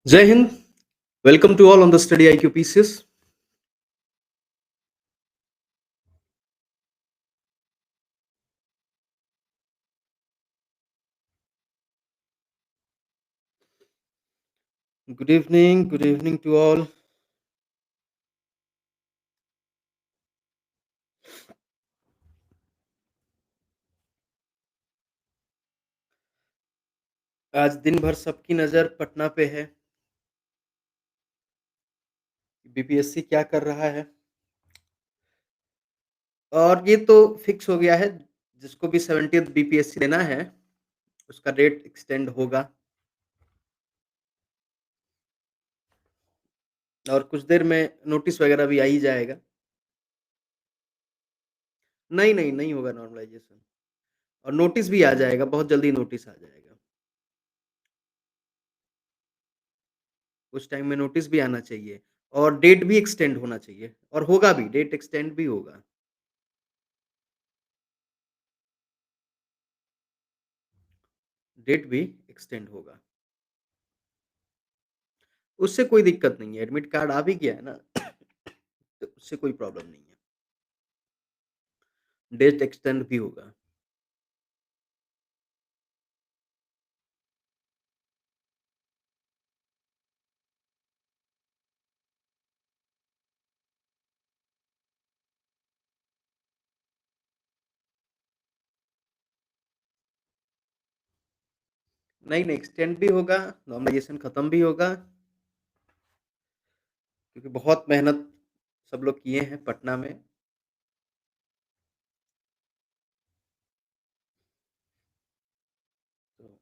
Jai Hind, welcome to all on the Study IQ pieces. Good evening to all. आज दिन भर सबकी नज़र पटना पे है। बीपीएससी क्या कर रहा है और ये तो फिक्स हो गया है, जिसको भी 70th बीपीएससी देना है, उसका डेट एक्सटेंड होगा और कुछ देर में नोटिस वगैरह भी आ ही जाएगा। नहीं होगा नॉर्मलाइज़ेशन और नोटिस भी आ जाएगा, बहुत जल्दी नोटिस आ जाएगा। उस टाइम में नोटिस भी आना चाहिए और डेट भी एक्सटेंड होना चाहिए और होगा भी, डेट एक्सटेंड भी होगा। डेट भी एक्सटेंड होगा। उससे कोई दिक्कत नहीं है, एडमिट कार्ड आ भी गया है ना, तो उससे कोई प्रॉब्लम नहीं है। डेट एक्सटेंड भी होगा। नहीं, एक्सटेंड भी होगा, नॉर्मलाइज़ेशन खत्म भी होगा, क्योंकि बहुत मेहनत सब लोग किए हैं पटना में। तो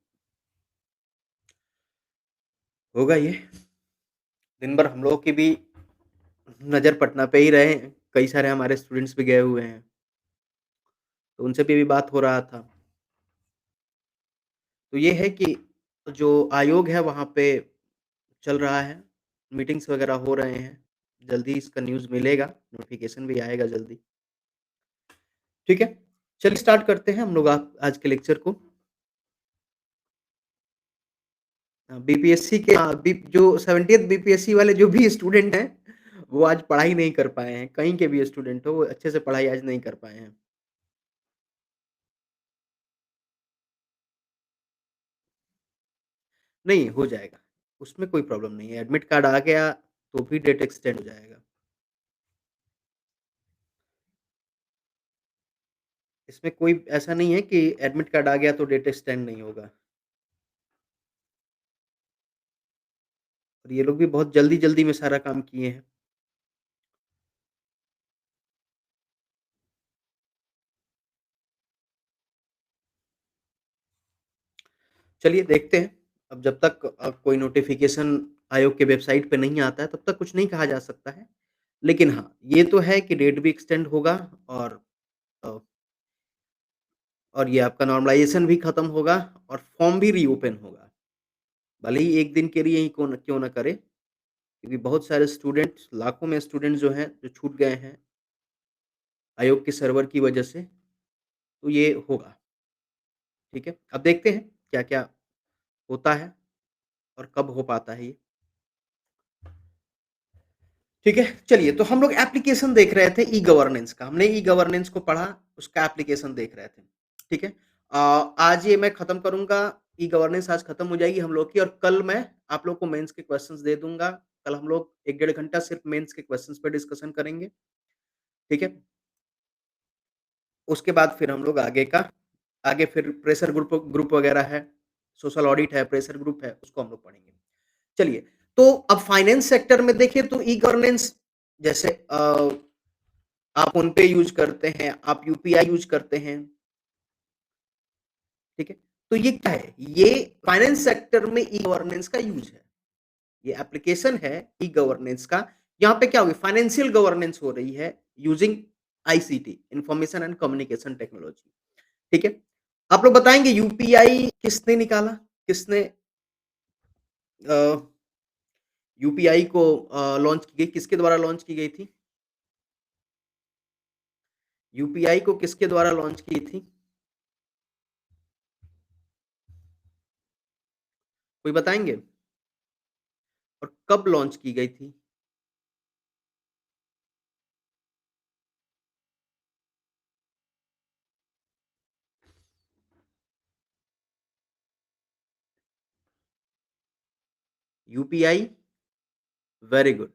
होगा ये, दिन भर हम लोगों की भी नज़र पटना पे ही रहे हैं, कई सारे हमारे स्टूडेंट्स भी गए हुए हैं, तो उनसे भी अभी बात हो रहा था। तो ये है कि जो आयोग है वहाँ पे चल रहा है, मीटिंग्स वगैरह हो रहे हैं, जल्दी इसका न्यूज़ मिलेगा, नोटिफ़िकेशन भी आएगा जल्दी। ठीक है? चलिए स्टार्ट करते हैं हम लोग आप आज के लेक्चर को। बीपीएससी के बी जो 70th बीपीएससी वाले जो भी स्टूडेंट हैं, वो आज पढ़ाई नहीं कर पाए हैं, कहीं के भी स्टूडेंट हो, वो अच्छे से पढ़ाई आज नहीं कर पाए हैं। नहीं, हो जाएगा, उसमें कोई प्रॉब्लम नहीं है, एडमिट कार्ड आ गया, तो भी डेट एक्सटेंड हो जाएगा। इसमें कोई ऐसा नहीं है कि एडमिट कार्ड आ गया तो डेट एक्सटेंड नहीं होगा और ये लोग भी बहुत जल्दी-जल्दी में सारा काम किए हैं। चलिए देखते हैं, अब जब तक कोई नोटिफ़िकेशन आयोग के वेबसाइट पे नहीं आता है, तब तक कुछ नहीं कहा जा सकता है। लेकिन हाँ, ये तो है कि डेट भी एक्सटेंड होगा और अ, और ये आपका नॉर्मलाइज़ेशन भी खत्म होगा और फॉर्म भी रीओपन होगा। भले ही 1 दिन के लिए ही क्यों ना करे, क्योंकि बहुत सारे स्टूडेंट्स लाखों में स्टूडेंट्स जो हैं, जो छूट गए हैं आयोग के सर्वर की वजह से, तो ये होगा, ठीक है? अब देखते हैं क्या-क्या होता है और कब हो पाता है ये। ठीक है, चलिए तो हम लोग एप्लीकेशन देख रहे थे ई-गवर्नेंस का, हमने ई-गवर्नेंस को पढ़ा, उसका एप्लीकेशन देख रहे थे, ठीक है? आज ये मैं खत्म करूँगा, ई-गवर्नेंस आज खत्म हो जाएगी हम लोग की और कल मैं आप लोग को मेंस के क्वेश्चंस दे दूँगा। कल हम लोग 1 डेढ़ घंटा सिर्फ मेंस के क्वेश्चंस पे डिस्कशन करेंगे, ठीक है? उसके बाद फिर हम लोग आगे फिर प्रेशर ग्रुप ग्रुप वगैरह है, सोशल ऑडिट है, प्रेशर ग्रुप है, उसको हम लोग पढ़ेंगे। चलिए, तो अब फाइनेंस सेक्टर में देखें तो ई-गवर्नेंस जैसे आप फ़ोनपे यूज़ करते हैं, आप यूपीआई यूज़ करते हैं, ठीक है? तो ये क्या है? ये फाइनेंस सेक्टर में ई-गवर्नेंस का यूज़ है। ये एप्लीकेशन है ई-गवर्नेंस का। यहाँ पे क्या होगी फाइनेंशियल गवर्नेंस हो रही है using ICT, information and communication technology, ठीक है? आप लोग बताएँगे यूपीआई किसने निकाला? किसने अ, यूपीआई को लॉन्च की गई, किसके द्वारा लॉन्च की गई थी? यूपीआई को किसके द्वारा लॉन्च की थी? कोई बताएँगे? और कब लॉन्च की गई थी? यूपीआई? Very good.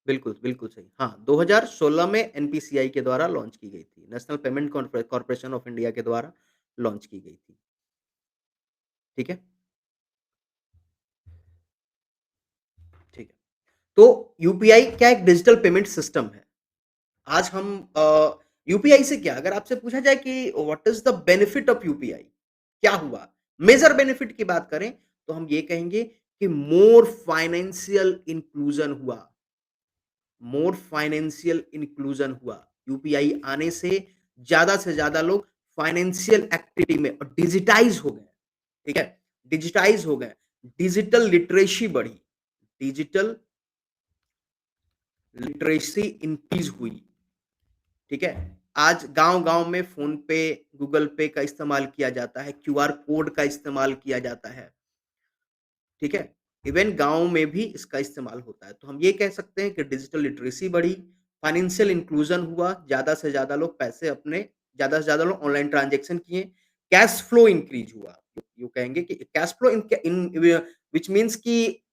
बिल्कुल, बिल्कुल सही। हाँ, 2016 में एनपीसीआई के द्वारा लॉन्च की गई थी। National payment corporation of India के द्वारा लॉन्च की गई थी। ठीक है? ठीक है। तो यूपीआई क्या एक डिजिटल पेमेंट सिस्टम है। आज हम यूपीआई से क्या अगर आपसे पूछा जाए कि what is the benefit of UPI? क्या हुआ? मेजर बेनिफिट की बात करें तो हम ये कहेंगे कि मोर फाइनेंशियल इंक्लूजन हुआ। मोर फाइनेंशियल इंक्लूजन हुआ। यूपीआई आने से ज़्यादा लोग फाइनेंशियल एक्टिविटी में डिजिटाइज़ हो गए, ठीक है? डिजिटाइज़ हो गए, डिजिटल लिटरेसी बढ़ी, डिजिटल लिटरेसी इंक्रीज़ हुई, ठीक है? आज गाँव-गाँव में फ़ोन पे, गूगल पे का इस्तेमाल किया जाता है, क्यूआर कोड का इस्तेमाल किया जाता है। ठीक है? इवन गाँव में भी इसका इस्तेमाल होता है। तो हम ये कह सकते हैं कि डिजिटल लिटरेसी बढ़ी, फाइनेंशियल इंक्लूजन हुआ, ज़्यादा से ज़्यादा लोग पैसे अपने ज़्यादा से ज़्यादा लोग ऑनलाइन ट्रांज़ैक्शन किए, कैश फ्लो इंक्रीज़ हुआ। यूँ कहेंगे कि cash flow in which means कि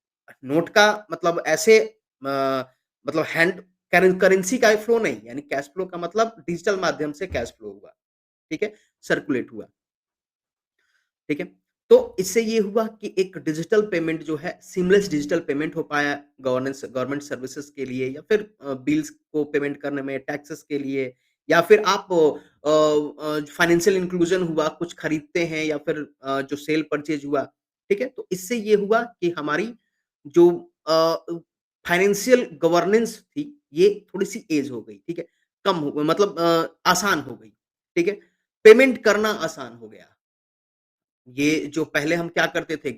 नोट का मतलब ऐसे मतलब हैंड करेंसी का फ्लो नहीं, यानी कैश फ्लो का मतलब डिजिटल माध्यम से कैश फ्लो हुआ, ठीक है? सर्कुलेट हुआ। ठीक है? तो इससे ये हुआ कि एक डिजिटल पेमेंट जो है सीमलेस डिजिटल पेमेंट हो पाया गवर्नमेंट सर्विसेज़ के लिए या फिर बिल्स को पेमेंट करने में, टैक्सेस के लिए या फिर आप फाइनेंशियल इंक्लूजन हुआ, कुछ खरीदते हैं या फिर जो सेल परचेज़ हुआ, ठीक है? तो इससे ये हुआ कि हमारी जो फाइनेंशियल गवर्नेंस थी, ये थोड़ी-सी ऐज हो गई, ठीक है? कम हो मतलब आसान हो गई, ठीक है? पेमेंट करना आसान हो गया। ये जो पहले हम क्या करते थे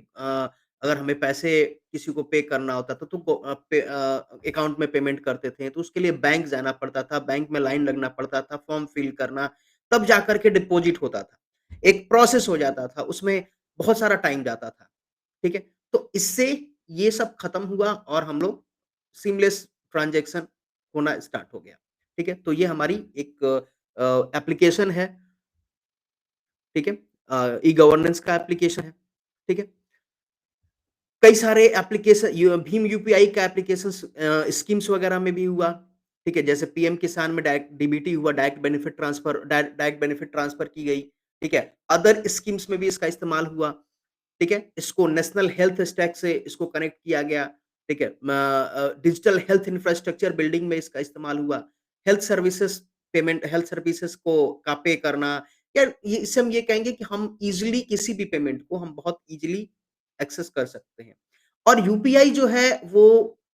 अगर हमें पैसे किसी को पे करना होता था तो अकाउंट में पेमेंट करते थे, तो उसके लिए बैंक जाना पड़ता था, बैंक में लाइन लगना पड़ता था, फॉर्म फिल करना, तब जाकर के डिपॉज़िट होता था। एक प्रोसेस हो जाता था, उसमें बहुत सारा टाइम जाता था, ठीक है? तो इससे ये सब खत्म हुआ और हम लोग सीमलेस ट्रांज़ैक्शन होना स्टार्ट हो गया, ठीक है? तो ये हमारी एक एप्लीकेशन है, ठीक है? ई-गवर्नेंस का एप्लीकेशन है, ठीक है? कई सारे एप्लीकेशन भीम यूपीआई का एप्लीकेशंस स्कीम्स वगैरह में भी हुआ, ठीक है? जैसे पीएम किसान में डायरेक्ट डीबीटी हुआ, डायरेक्ट बेनिफिट ट्रांसफर की गई, ठीक है? अदर स्कीम्स में भी इसका इस्तेमाल हुआ, ठीक है? इसको नेशनल हेल्थ स्टैक से इसको कनेक्ट किया गया, ठीक है? डिजिटल हेल्थ इंफ्रास्ट्रक्चर बिल्डिंग में इसका इस्तेमाल हुआ, हेल्थ सर्विसेज़ को का पे करना या ये इससे हम ये कहेंगे कि हम ईज़िली किसी भी पेमेंट को हम बहुत ईज़िली एक्सेस कर सकते हैं। और यूपीआई जो है वो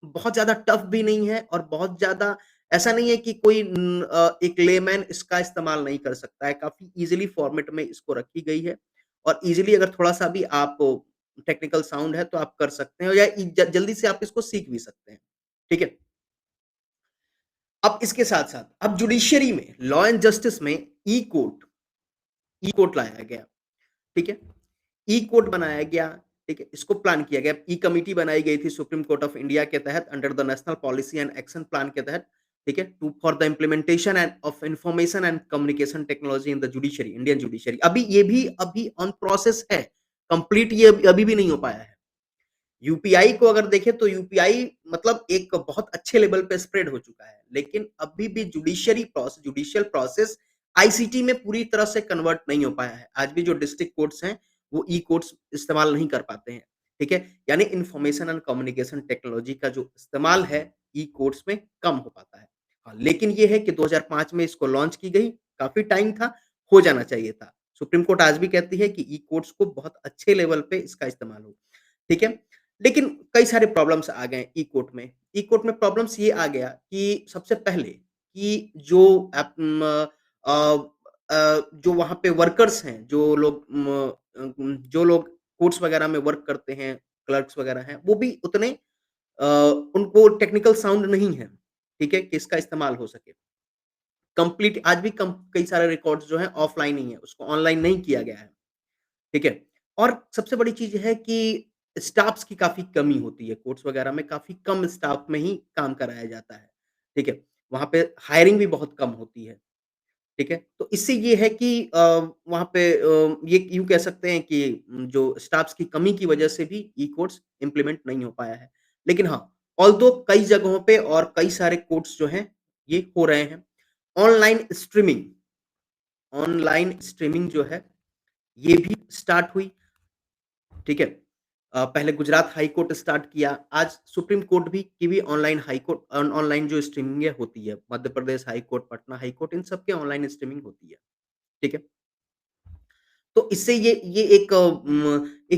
बहुत ज़्यादा टफ भी नहीं है और बहुत ज़्यादा ऐसा नहीं है कि कोई एक लेमैन इसका इस्तेमाल नहीं कर सकता है। काफ़ी ईज़िली फॉर्मेट में इसको रखी गई है और ईज़िली अगर थोड़ा-सा भी आप टेक्निकल साउंड है तो आप कर सकते हैं या इ ज जल्दी से आप इसको सीख भी सकते हैं। ठीक है? अब इसके साथ-साथ अब जुडिशरी में लॉ एंड जस्टिस में ई कोर्ट लाया गया। ठीक है? ई कोर्ट बनाया गया, ठीक है? इसको प्लान किया गया। ई कमिटी बनाई गई थी सुप्रीम कोर्ट ऑफ इंडिया के तहत under the national policy and action plan के तहत, ठीक है? To for the implementation and of information and communication technology in the judiciary, Indian judiciary. अभी ये भी अभी ऑन प्रोसेस है, कंप्लीट ये अभी भी नहीं हो पाया है। यूपीआई को अगर देखें तो यूपीआई मतलब एक बहुत अच्छे लेवल पे स्प्रेड हो चुका है। लेकिन अभी भी जुडिशियल प्रोसेस आईसीटी में पूरी तरह से कन्वर्ट नहीं हो पाया है। आज भी जो डिस्ट्रिक्ट कोर्ट्स हैं, वो ई कोर्ट्स इस्तेमाल नहीं कर पाते हैं। ठीक है? यानी इन्फॉर्मेशन एंड कम्युनिकेशन टेक्नोलॉजी का जो इस्तेमाल है, ई कोर्ट्स में कम हो पाता है। हाँ, लेकिन ये है कि 2005 में इसको लॉन्च की गई, काफ़ी टाइम था, हो जाना चाहिए था। सुप्रीम कोर्ट आज भी कहती है कि ई कोर्ट्स को बहुत अच्छे लेवल पे इसका इस्तेमाल हो। ठीक है? लेकिन कई सारे प्रॉब्लम्स आ गए ई कोर्ट में। ई कोर्ट में प्रॉब्लम्स ये आ गया कि सबसे पहले कि जो जो वहाँ पे वर्कर्स हैं, जो लोग कोर्ट्स वगैरह में वर्क करते हैं, क्लर्क्स वगैरह हैं, वो भी उतने अ, उनको टेक्निकल साउंड नहीं है, ठीक है? कि इसका इस्तेमाल हो सके। कंप्लीट आज भी कई सारे रिकॉर्ड्स जो हैं ऑफलाइन ही है, उसको ऑनलाइन नहीं किया गया है, ठीक है? और सबसे बड़ी चीज़ है कि स्टाफ्स की काफ़ी कमी होती है, कोर्ट्स वगैरह में काफ़ी कम स्टाफ में ही काम कराया जाता है, ठीक है? वहाँ पे हायरिंग भी बहुत कम होती है, ठीक है? तो इससे ये है कि वहाँ पे ये यूँ कह सकते हैं कि जो स्टाफ्स की कमी की वजह से भी ई-कोर्ट्स इम्प्लीमेंट नहीं हो पाया है। लेकिन हाँ, ऑल्दो कई जगहों पे और कई सारे कोर्ट्स जो हैं, ये हो रहे हैं। ऑनलाइन स्ट्रीमिंग ऑनलाइन स्ट्रीमिंग जो है, ये भी स्टार्ट हुई, ठीक है? पहले गुजरात हाई कोर्ट स्टार्ट किया, आज सुप्रीम कोर्ट भी की भी ऑनलाइन जो स्ट्रीमिंग है होती है। Madhya Pradesh high court, Patna high court इन सब के ऑनलाइन स्ट्रीमिंग होती है, ठीक है? तो इससे ये एक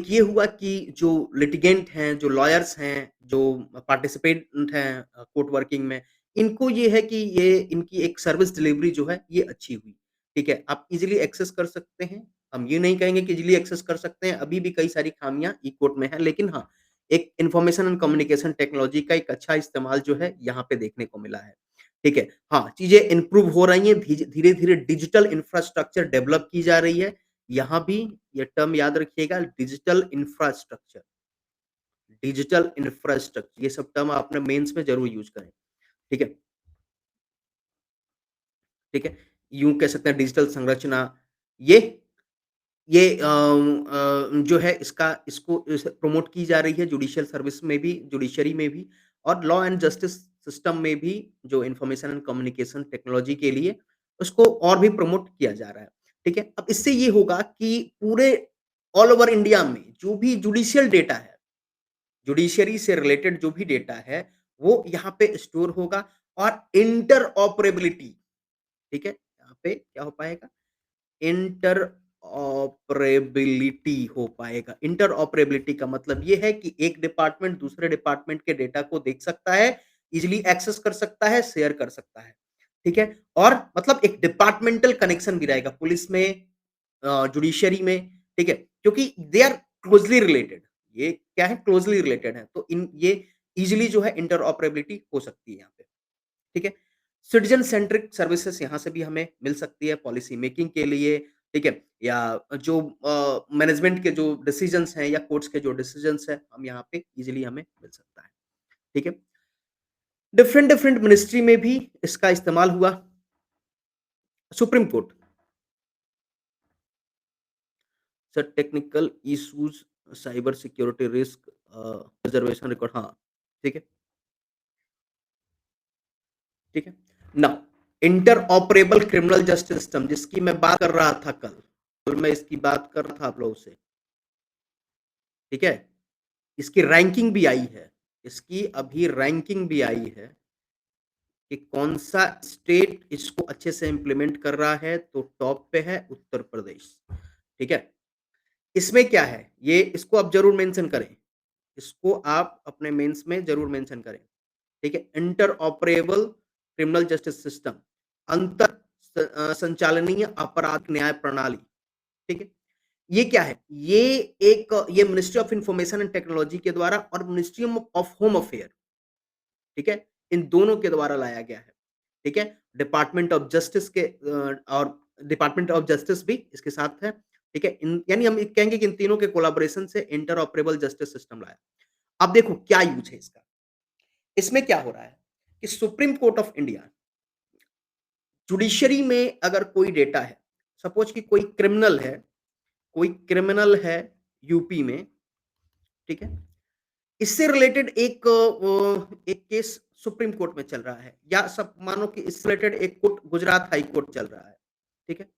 ये हुआ कि जो लिटिगेंट हैं, जो लॉयर्स हैं, जो पार्टिसिपेंट हैं कोर्ट वर्किंग में, इनको ये है कि ये इनकी एक सर्विस डिलीवरी जो है, ये अच्छी हुई। ठीक है? आप ईज़िली एक्सेस कर सकते हैं। हम ये नहीं कहेंगे कि ईज़िली एक्सेस कर सकते हैं, अभी भी कई सारी खामियाँ ई-कोर्ट में हैं, लेकिन हाँ, एक इन्फॉर्मेशन एंड कम्युनिकेशन टेक्नोलॉजी का एक अच्छा इस्तेमाल जो है, यहाँ पे देखने को मिला है। ठीक है? हाँ, चीज़ें इम्प्रूव हो रही हैं, धीरे-धीरे डिजिटल इंफ्रास्ट्रक्चर डेवलप की जा रही है। यहाँ भी ये टर्म याद रखिएगा डिजिटल इंफ्रास्ट्रक्चर ये सब टर्म आपने मेंस में ज़रूर यूज़ करें, ठीक है? ठीक है? यूँ कह सकते हैं डिजिटल संरचना ये ये जो है इसको इसे प्रमोट की जा रही है जुडिशियल सर्विस में भी, जुडिशरी में भी और लॉ एंड जस्टिस सिस्टम में भी जो इन्फॉर्मेशन एंड कम्युनिकेशन टेक्नोलॉजी के लिए उसको और भी प्रमोट किया जा रहा है, ठीक है? अब इससे ये होगा कि पूरे ऑल ओवर इंडिया में जो भी जुडिशियल डेटा है, जुडिशरी से रिलेटेड जो भी डेटा है, वो यहाँ पे स्टोर होगा और इंटरऑपरेबिलिटी, ठीक है? यहाँ पे क्या हो पाएगा? इंटरऑपरेबिलिटी हो पाएगा। इंटरऑपरेबिलिटी का मतलब ये है कि एक डिपार्टमेंट दूसरे डिपार्टमेंट के डेटा को देख सकता है, ईज़िली एक्सेस कर सकता है, शेयर कर सकता है। ठीक है? और मतलब एक डिपार्टमेंटल कनेक्शन भी रहेगा पुलिस में जुडिशरी में, ठीक है? क्योंकि दे आर क्लोज़ली रिलेटेड। ये क्या है? क्लोज़ली रिलेटेड है। तो इन ये ईज़िली जो है इंटरऑपरेबिलिटी हो सकती है यहाँ पे। ठीक है? सिटीज़न सेंट्रिक सर्विसेज़ यहाँ से भी हमें मिल सकती है पॉलिसी मेकिंग के लिए, ठीक है? या जो मैनेजमेंट के जो डिसीज़न्स हैं या कोर्ट्स के जो डिसीज़न्स हैं, हम यहाँ पे ईज़िली हमें मिल सकता है, ठीक है? डिफरेंट डिफरेंट मिनिस्ट्री में भी इसका इस्तेमाल हुआ। Supreme court sir technical issues, cyber security risk reservation record हाँ, ठीक है, ठीक है। Now interoperable criminal justice system जिसकी मैं बात कर रहा था कल मैं इसकी बात कर रहा था आप लोगों से, ठीक है? इसकी रैंकिंग भी आई है। इसकी अभी रैंकिंग भी आई है कि कौन-सा स्टेट इसको अच्छे से इम्प्लीमेंट कर रहा है, तो टॉप पे है उत्तर प्रदेश, ठीक है? इसमें क्या है, ये इसको आप ज़रूर मेंशन करें। इसको आप अपने मेंस में ज़रूर मेंशन करें, ठीक है? इंटरऑपरेबल क्रिमिनल जस्टिस सिस्टम संचालनीय अपराध न्याय प्रणाली, ठीक है? ये क्या है? ये ministry of information and technology के द्वारा और मिनिस्ट्री ऑफ होम अफेयर, ठीक है? इन दोनों के द्वारा लाया गया है, ठीक है? डिपार्टमेंट ऑफ जस्टिस के और डिपार्टमेंट ऑफ जस्टिस भी इसके साथ है, ठीक है? इन यानी हम ये कहेंगे कि इन तीनों के कोलैबोरेशन से इंटरऑपरेबल जस्टिस सिस्टम लाया। अब देखो क्या यूज़ है इसका? इसमें क्या हो रहा है कि supreme court of India judiciary में अगर कोई डेटा है, सपोज़ कि कोई क्रिमिनल है यूपी में, ठीक है? इससे रिलेटेड एक केस सुप्रीम कोर्ट में चल रहा है या सब मानो कि इससे रिलेटेड एक कोर्ट गुजरात हाई कोर्ट चल रहा है, ठीक है?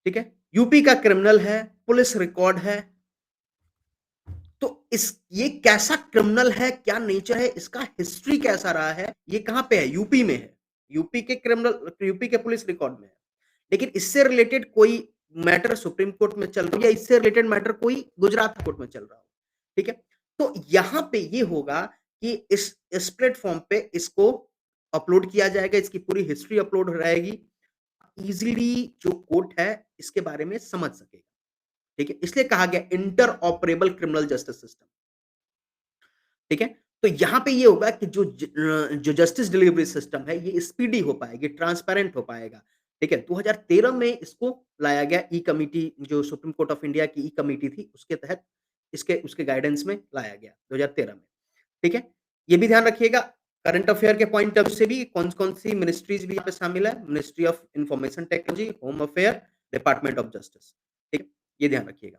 ठीक है? यूपी का क्रिमिनल है, पुलिस रिकॉर्ड है, तो इस ये कैसा क्रिमिनल है, क्या नेचर है, इसका हिस्ट्री कैसा रहा है, ये कहाँ पे है? यूपी में है। यूपी के पुलिस रिकॉर्ड में है। लेकिन इससे रिलेटेड कोई मैटर सुप्रीम कोर्ट में चल रहा हो या इससे रिलेटेड मैटर कोई गुजरात कोर्ट में चल रहा हो, ठीक है? तो यहाँ पे ये होगा कि इस प्लेटफ़ॉर्म पे इसको अपलोड किया जाएगा, इसकी पूरी हिस्ट्री अपलोड रहेगी। ईज़िली जो कोर्ट है, इसके बारे में समझ सकेगा, ठीक है? इसलिए कहा गया इंटरऑपरेबल क्रिमिनल जस्टिस सिस्टम। ठीक है? तो यहाँ पे ये होगा कि जो जस्टिस डिलीवरी सिस्टम है, ये स्पीडी हो पाएगी, ट्रांसपेरेंट हो पाएगा, ठीक है? 2013 में इसको लाया गया ई कमिटी जो सुप्रीम कोर्ट ऑफ इंडिया की ई कमिटी थी, उसके तहत इसके उसके गाइडेंस में लाया गया 2013 में, ठीक है? ये भी ध्यान रखिएगा करंट अफेयर के पॉइंट ऑफ से भी कौन-कौन सी मिनिस्ट्रीज़ भी यहाँ पे शामिल है, ministry of information technology, home affair, department of justice, ठीक है? ये ध्यान रखिएगा।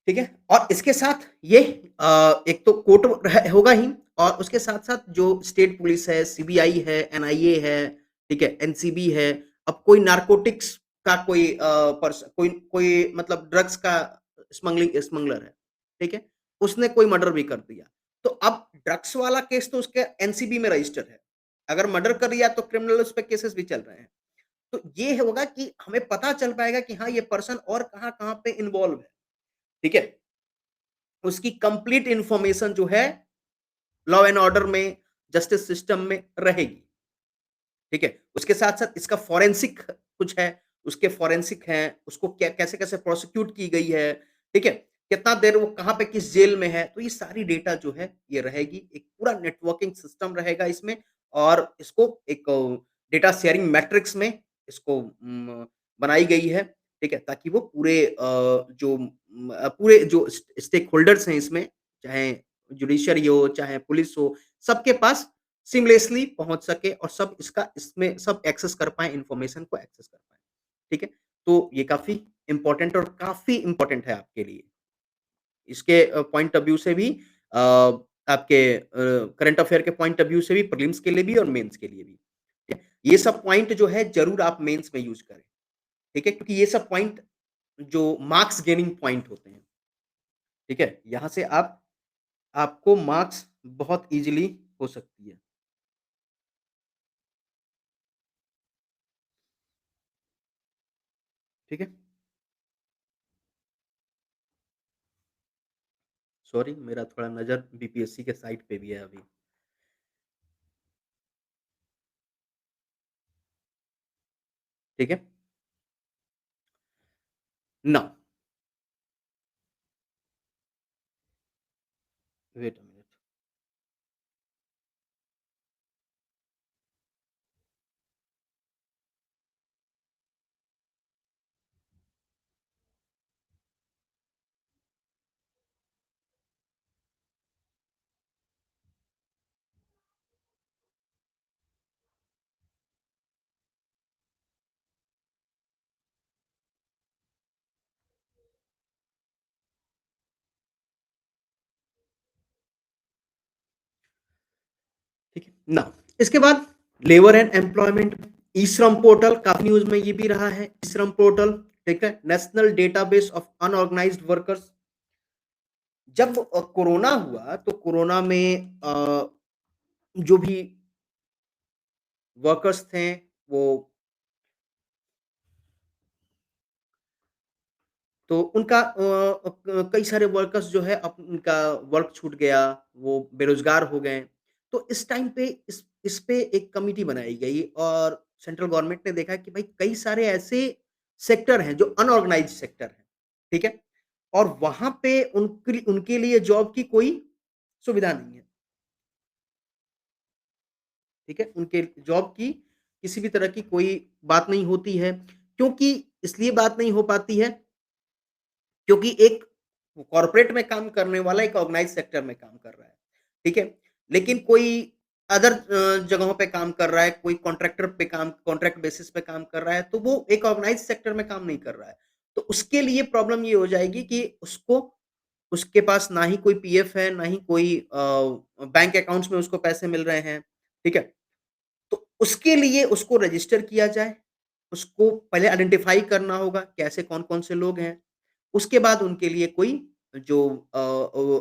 ठीक है? और इसके साथ ये एक तो कोर्ट रह होगा ही और उसके साथ-साथ जो स्टेट पुलिस है, सीबीआई है, एनआईए है, ठीक है? एनसीबी है, अब कोई नारकोटिक्स का कोई कोई कोई मतलब ड्रग्स का स्मगलर है, ठीक है? उसने कोई मर्डर भी कर दिया, तो अब ड्रग्स वाला केस तो उसके एनसीबी में रजिस्टर है। अगर मर्डर कर दिया तो क्रिमिनल उस पे केसेस भी चल रहे हैं। तो ये होगा कि हमें पता चल पाएगा कि हाँ, ये पर्सन और कहाँ-कहाँ पे इन्वॉल्व है, ठीक है? उसकी कंप्लीट इन्फॉर्मेशन जो है लॉ एंड ऑर्डर में, जस्टिस सिस्टम में रहेगी, ठीक है? उसके साथ-साथ इसका फोरेंसिक कुछ है, उसके फोरेंसिक हैं, उसको क्या कैसे-कैसे प्रोसिक्यूट की गई है, ठीक है? कितना देर वो कहाँ पे किस जेल में है, तो ये सारी डेटा जो है ये रहेगी, एक पूरा नेटवर्किंग सिस्टम रहेगा इसमें और इसको एक डेटा शेयरिंग मैट्रिक्स में इसको बनाई गई है, ठीक है? ताकि वो पूरे पूरे जो स्टेक होल्डर्स हैं इसमें, चाहे जुडिशरी हो, चाहे पुलिस हो, सबके पास सीमलेसली पहुँच सके और सब इसका इसमें सब एक्सेस कर पाएँ, इन्फॉर्मेशन को एक्सेस कर पाएँ, ठीक है? तो ये काफ़ी इम्पोर्टेंट और काफ़ी इम्पोर्टेंट है आपके लिए। इसके पॉइंट ऑफ व्यू से भी आपके करंट अफेयर के पॉइंट ऑफ व्यू से भी, प्रीलिम्स के लिए भी और मेंस के लिए भी। ठीक है? ये सब पॉइंट जो है ज़रूर आप मेंस में यूज़ करें, ठीक है? क्योंकि ये सब पॉइंट जो मार्क्स गेनिंग पॉइंट होते हैं, ठीक है? यहाँ से आपको मार्क्स बहुत ईज़िली हो सकती है, ठीक है? सॉरी मेरा थोड़ा नज़र बीपीएससी के साइट पे भी है अभी। ठीक है? नाउ वेट अ मिनट ठीक है? नाउ इसके बाद labour and employment e-Shram portal काफ़ी न्यूज़ में ये भी रहा है, ई-श्रम पोर्टल, ठीक है? National database of unorganised workers जब कोरोना हुआ तो कोरोना में जो भी वर्कर्स थे वो तो उनका कई सारे वर्कर्स जो है उनका वर्क छूट गया, वो बेरोज़गार हो गए। तो इस टाइम पे इस पे एक कमिटी बनाई गई और सेंट्रल गवर्नमेंट ने देखा कि भाई कई सारे ऐसे सेक्टर हैं जो अनऑर्गनाइज़्ड सेक्टर हैं, ठीक है? और वहाँ पे उनके लिए जॉब की कोई सुविधा नहीं है, ठीक है? उनके जॉब की किसी भी तरह की कोई बात नहीं होती है, क्योंकि इसलिए बात नहीं हो पाती है क्योंकि एक कॉर्पोरेट में काम करने वाला एक ऑर्गेनाइज़ सेक्टर में काम कर रहा है, ठीक है? लेकिन कोई अदर जगहों पे काम कर रहा है, कोई कॉन्ट्रैक्ट बेसिस पे काम कर रहा है, तो वो एक ऑर्गेनाइज़ सेक्टर में काम नहीं कर रहा है। तो उसके लिए प्रॉब्लम ये हो जाएगी कि उसके पास ना ही कोई पीएफ है, ना ही कोई बैंक अकाउंट्स में उसको पैसे मिल रहे हैं, ठीक है? तो उसके लिए उसको रजिस्टर किया जाए, उसको पहले आइडेंटिफ़ाई करना होगा, कैसे कौन-कौन से लोग हैं। उसके बाद उनके लिए कोई जो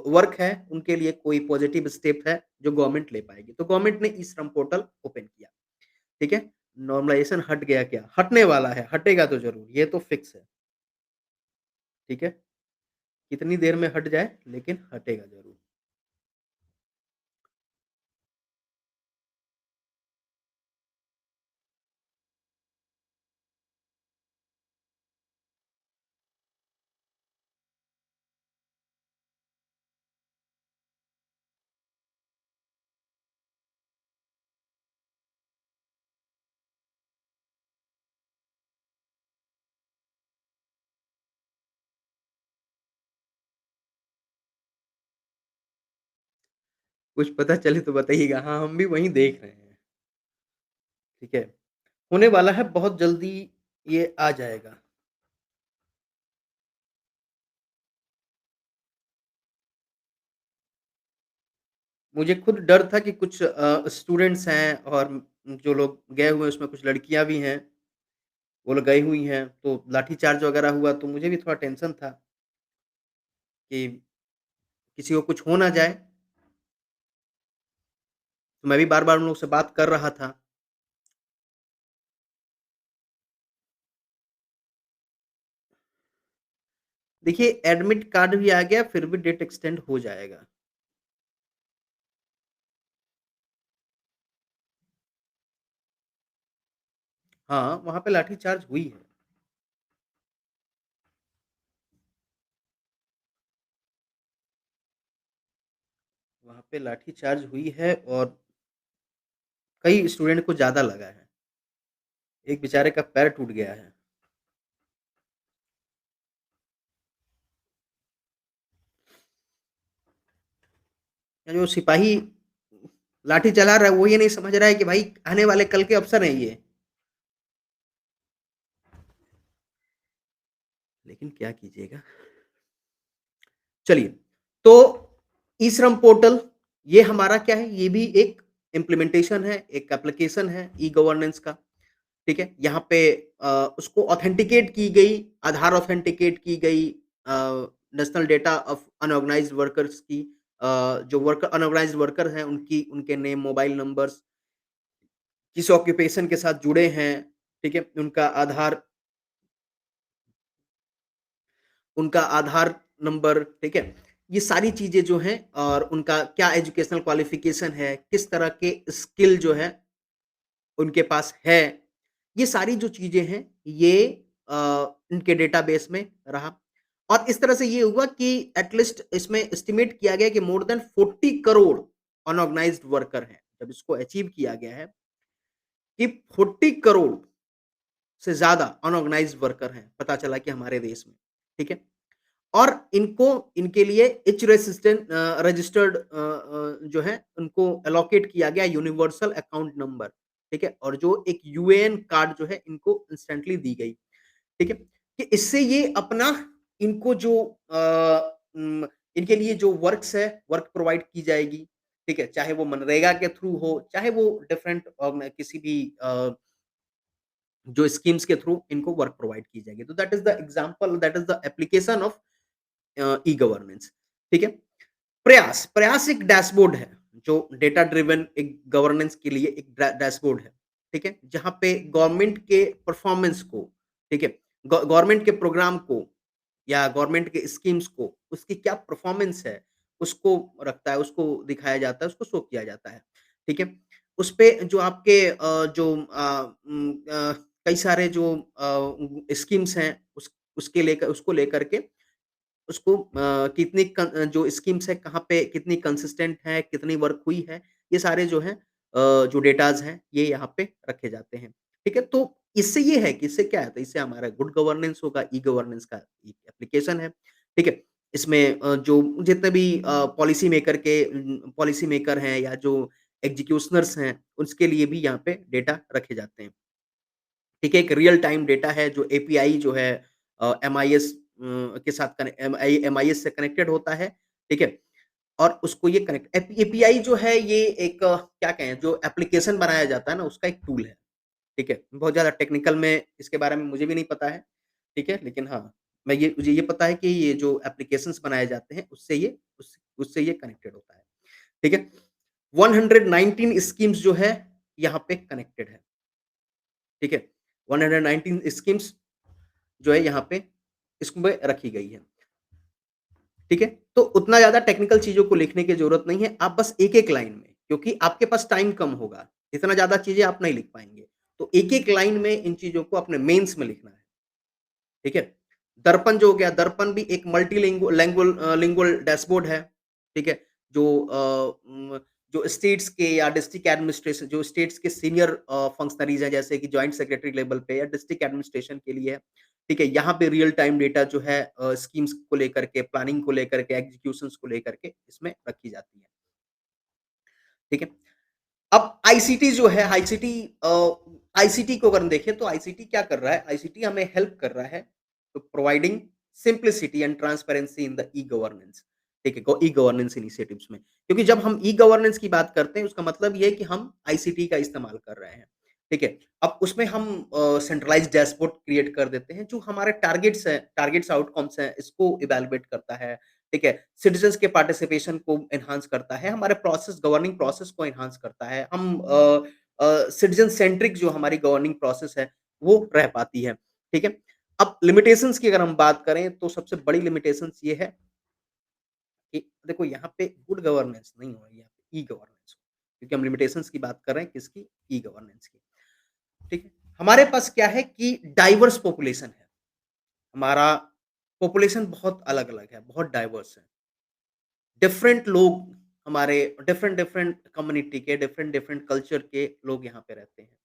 वर्क है, उनके लिए कोई पॉज़िटिव स्टेप है, जो गवर्नमेंट ले पाएगी। तो गवर्नमेंट ने ई-श्रम पोर्टल ओपन किया, ठीक है? नॉर्मलाइज़ेशन हट गया क्या? हटने वाला है, हटेगा तो ज़रूर, ये तो फिक्स है, ठीक है? कितनी देर में हट जाए, लेकिन हटेगा ज़रूर। कुछ पता चले तो बताइएगा। हाँ, हम भी वही देख रहे हैं, ठीक है? होने वाला है बहुत जल्दी ये आ जाएगा। मुझे खुद डर था कि कुछ स्टूडेंट्स हैं और जो लोग गए हुए हैं उसमें कुछ लड़कियाँ भी हैं, वो लोग गई हुई हैं, तो लाठीचार्ज वगैरह हुआ तो मुझे भी थोड़ा टेंशन था कि किसी को कुछ हो ना जाए, तो मैं भी बार-बार उन लोग से बात कर रहा था। देखिए एडमिट कार्ड भी आ गया, फिर भी डेट एक्सटेंड हो जाएगा। हाँ, वहाँ पे लाठीचार्ज हुई है। वहाँ पे लाठीचार्ज हुई है और कई स्टूडेंट को ज़्यादा लगा है। एक बेचारे का पैर टूट गया है। या जो सिपाही लाठी चला रहा है, वो ये नहीं समझ रहा है कि भाई आने वाले कल के अफ़सर हैं ये। लेकिन क्या कीजिएगा? चलिए, तो ई-श्रम पोर्टल ये हमारा क्या है? ये भी एक इम्प्लीमेंटेशन है, एक एप्लीकेशन है ई-गवर्नेंस का, ठीक है? यहाँ पे उसको ऑथेंटिकेट की गई, आधार ऑथेंटिकेट की गई नेशनल डेटा ऑफ अनऑर्गनाइज्ड जो वर्कर अनऑर्गनाइज्ड वर्कर हैं, उनके नेम, मोबाइल नंबर्स, किस ऑक्यूपेशन के साथ जुड़े हैं, ठीक है? उनका आधार नंबर, ठीक है? ये सारी चीज़ें जो हैं और उनका क्या एजुकेशनल क्वालिफ़िकेशन है, किस तरह के स्किल जो है उनके पास है, ये सारी जो चीज़ें हैं ये इनके डेटाबेस में रहा और इस तरह से ये हुआ कि एट लीस्ट इसमें एस्टिमेट किया गया कि more than 40 crore unorganised worker हैं। जब इसको अचीव किया गया है कि 40 करोड़ से ज़्यादा अनऑर्गनाइज्ड वर्कर हैं, पता चला कि हमारे देश में, ठीक है? और इनके लिए रजिस्टर्ड जो है उनको एलोकेट किया गया यूनिवर्सल अकाउंट नंबर, ठीक है? और जो एक यूएएन कार्ड जो है इनको इंस्टेंटली दी गई, ठीक है? कि इससे ये अपना इनको जो इनके लिए जो वर्क प्रोवाइड की जाएगी, ठीक है? चाहे वो मनरेगा के थ्रू हो, चाहे वो डिफरेंट किसी भी जो स्कीम्स के थ्रू इनको वर्क प्रोवाइड की जाएगी। तो that is the application of e-governance, ठीक है? प्रयास एक डैशबोर्ड है, जो डेटा ड्रिवन एक गवर्नेंस के लिए एक डैशबोर्ड है, ठीक है? जहाँ पे गवर्नमेंट के परफॉर्मेंस को, ठीक है? गवर्नमेंट के प्रोग्राम को या गवर्नमेंट के स्कीम्स को, उसकी क्या परफॉर्मेंस है, उसको रखता है, उसको दिखाया जाता है, उसको शो किया जाता है, ठीक है? उसपे जो आपके कई सारे जो स्कीम्स हैं, उसको लेकर के उसको कितनी जो स्कीम्स है, कहाँ पे कितनी कंसिस्टेंट है, कितनी वर्क हुई है, ये सारे जो हैं जो डेटाज़ हैं, ये यहाँ पे रखे जाते हैं। ठीक है? तो इससे ये है कि इससे क्या है, तो इससे हमारा गुड गवर्नेंस होगा, ई-गवर्नेंस का एक एप्लीकेशन है। ठीक है? इसमें जो जितने भी पॉलिसी मेकर हैं या जो एग्जीक्यूशनर्स हैं, उसके लिए भी यहाँ पे डेटा रखे जाते हैं। ठीक है? एक रियल टाइम डेटा है जो एपीआई जो है एमआईएस के साथ एमआईएस से कनेक्टेड होता है, ठीक है? और उसको ये कनेक्ट एपीआई जो है ये एक क्या कहें जो एप्लीकेशन बनाया जाता है ना उसका एक टूल है, ठीक है? बहुत ज़्यादा टेक्निकल में इसके बारे में मुझे भी नहीं पता है, ठीक है? लेकिन हाँ, मुझे ये पता है कि ये जो एप्लीकेशंस बनाए जाते हैं उससे ये कनेक्टेड होता है, ठीक है? 119 स्कीम्स जो है यहाँ पे कनेक्टेड है, ठीक है? 119 स्कीम्स जो है यहाँ पे इसमें रखी गई है। ठीक है? तो उतना ज़्यादा टेक्निकल चीज़ों को लिखने की ज़रूरत नहीं है, आप बस एक-एक लाइन में क्योंकि आपके पास टाइम कम होगा, इतना ज़्यादा चीज़ें आप नहीं लिख पाएँगे। तो एक-एक लाइन में इन चीज़ों को अपने मेन्स में लिखना है, ठीक है? दर्पण जो हो गया, दर्पण भी एक लिंगुअल डैशबोर्ड है, ठीक है? जो जो स्टेट्स के या डिस्ट्रिक्ट एडमिनिस्ट्रेशन जो स्टेट्स के सीनियर फंक्शनरीज़ हैं, जैसे कि जॉइंट सेक्रेटरी लेवल पे या डिस्ट्रिक्ट एडमिनिस्ट्रेशन के लिए है, ठीक है? यहाँ पे रियल टाइम डेटा जो है स्कीम्स को लेकर के, प्लानिंग को लेकर के, एग्जीक्यूशंस को लेकर के इसमें रखी जाती है। ठीक है? अब आईसीटी जो है आईसीटी को अगर हम देखें तो आईसीटी क्या कर रहा है? आईसीटी हमें हेल्प कर रहा है to providing simplicity and transparency in the e-governance, ठीक है? ई-गवर्नेंस इनिशिएटिव्स में। क्योंकि जब हम ई-गवर्नेंस की बात करते हैं उसका मतलब ये है कि हम आईसीटी का इस्तेमाल कर रहे हैं, ठीक है? अब उसमें हम सेंट्रलाइज़्ड डैशबोर्ड क्रिएट कर देते हैं जो हमारे टारगेट्स आउटकम्स हैं इसको इवैल्यूएट करता है, ठीक है? सिटीज़न्स के पार्टिसिपेशन को एनहांस करता है, हमारे गवर्निंग प्रोसेस को एनहांस करता है। हम सिटीज़न सेंट्रिक जो हमारी गवर्निंग प्रोसेस है, वो रह पाती है, ठीक है? अब लिमिटेशंस की अगर हम बात करें, तो सबसे बड़ी लिमिटेशंस ये है कि देखो यहाँ पे गुड गवर्नेंस नहीं हो रही है, यहाँ पे ई-गवर्नेंस क्योंकि हम लिमिटेशंस की बात कर रहे हैं किसकी? ई-गवर्नेंस की, ठीक है? हमारे पास क्या है कि डाइवर्स पॉपुलेशन है, हमारा पॉपुलेशन बहुत अलग-अलग है, बहुत डाइवर्स है। डिफरेंट लोग हमारे डिफरेंट कम्युनिटी के, डिफरेंट कल्चर के लोग यहाँ पे रहते हैं,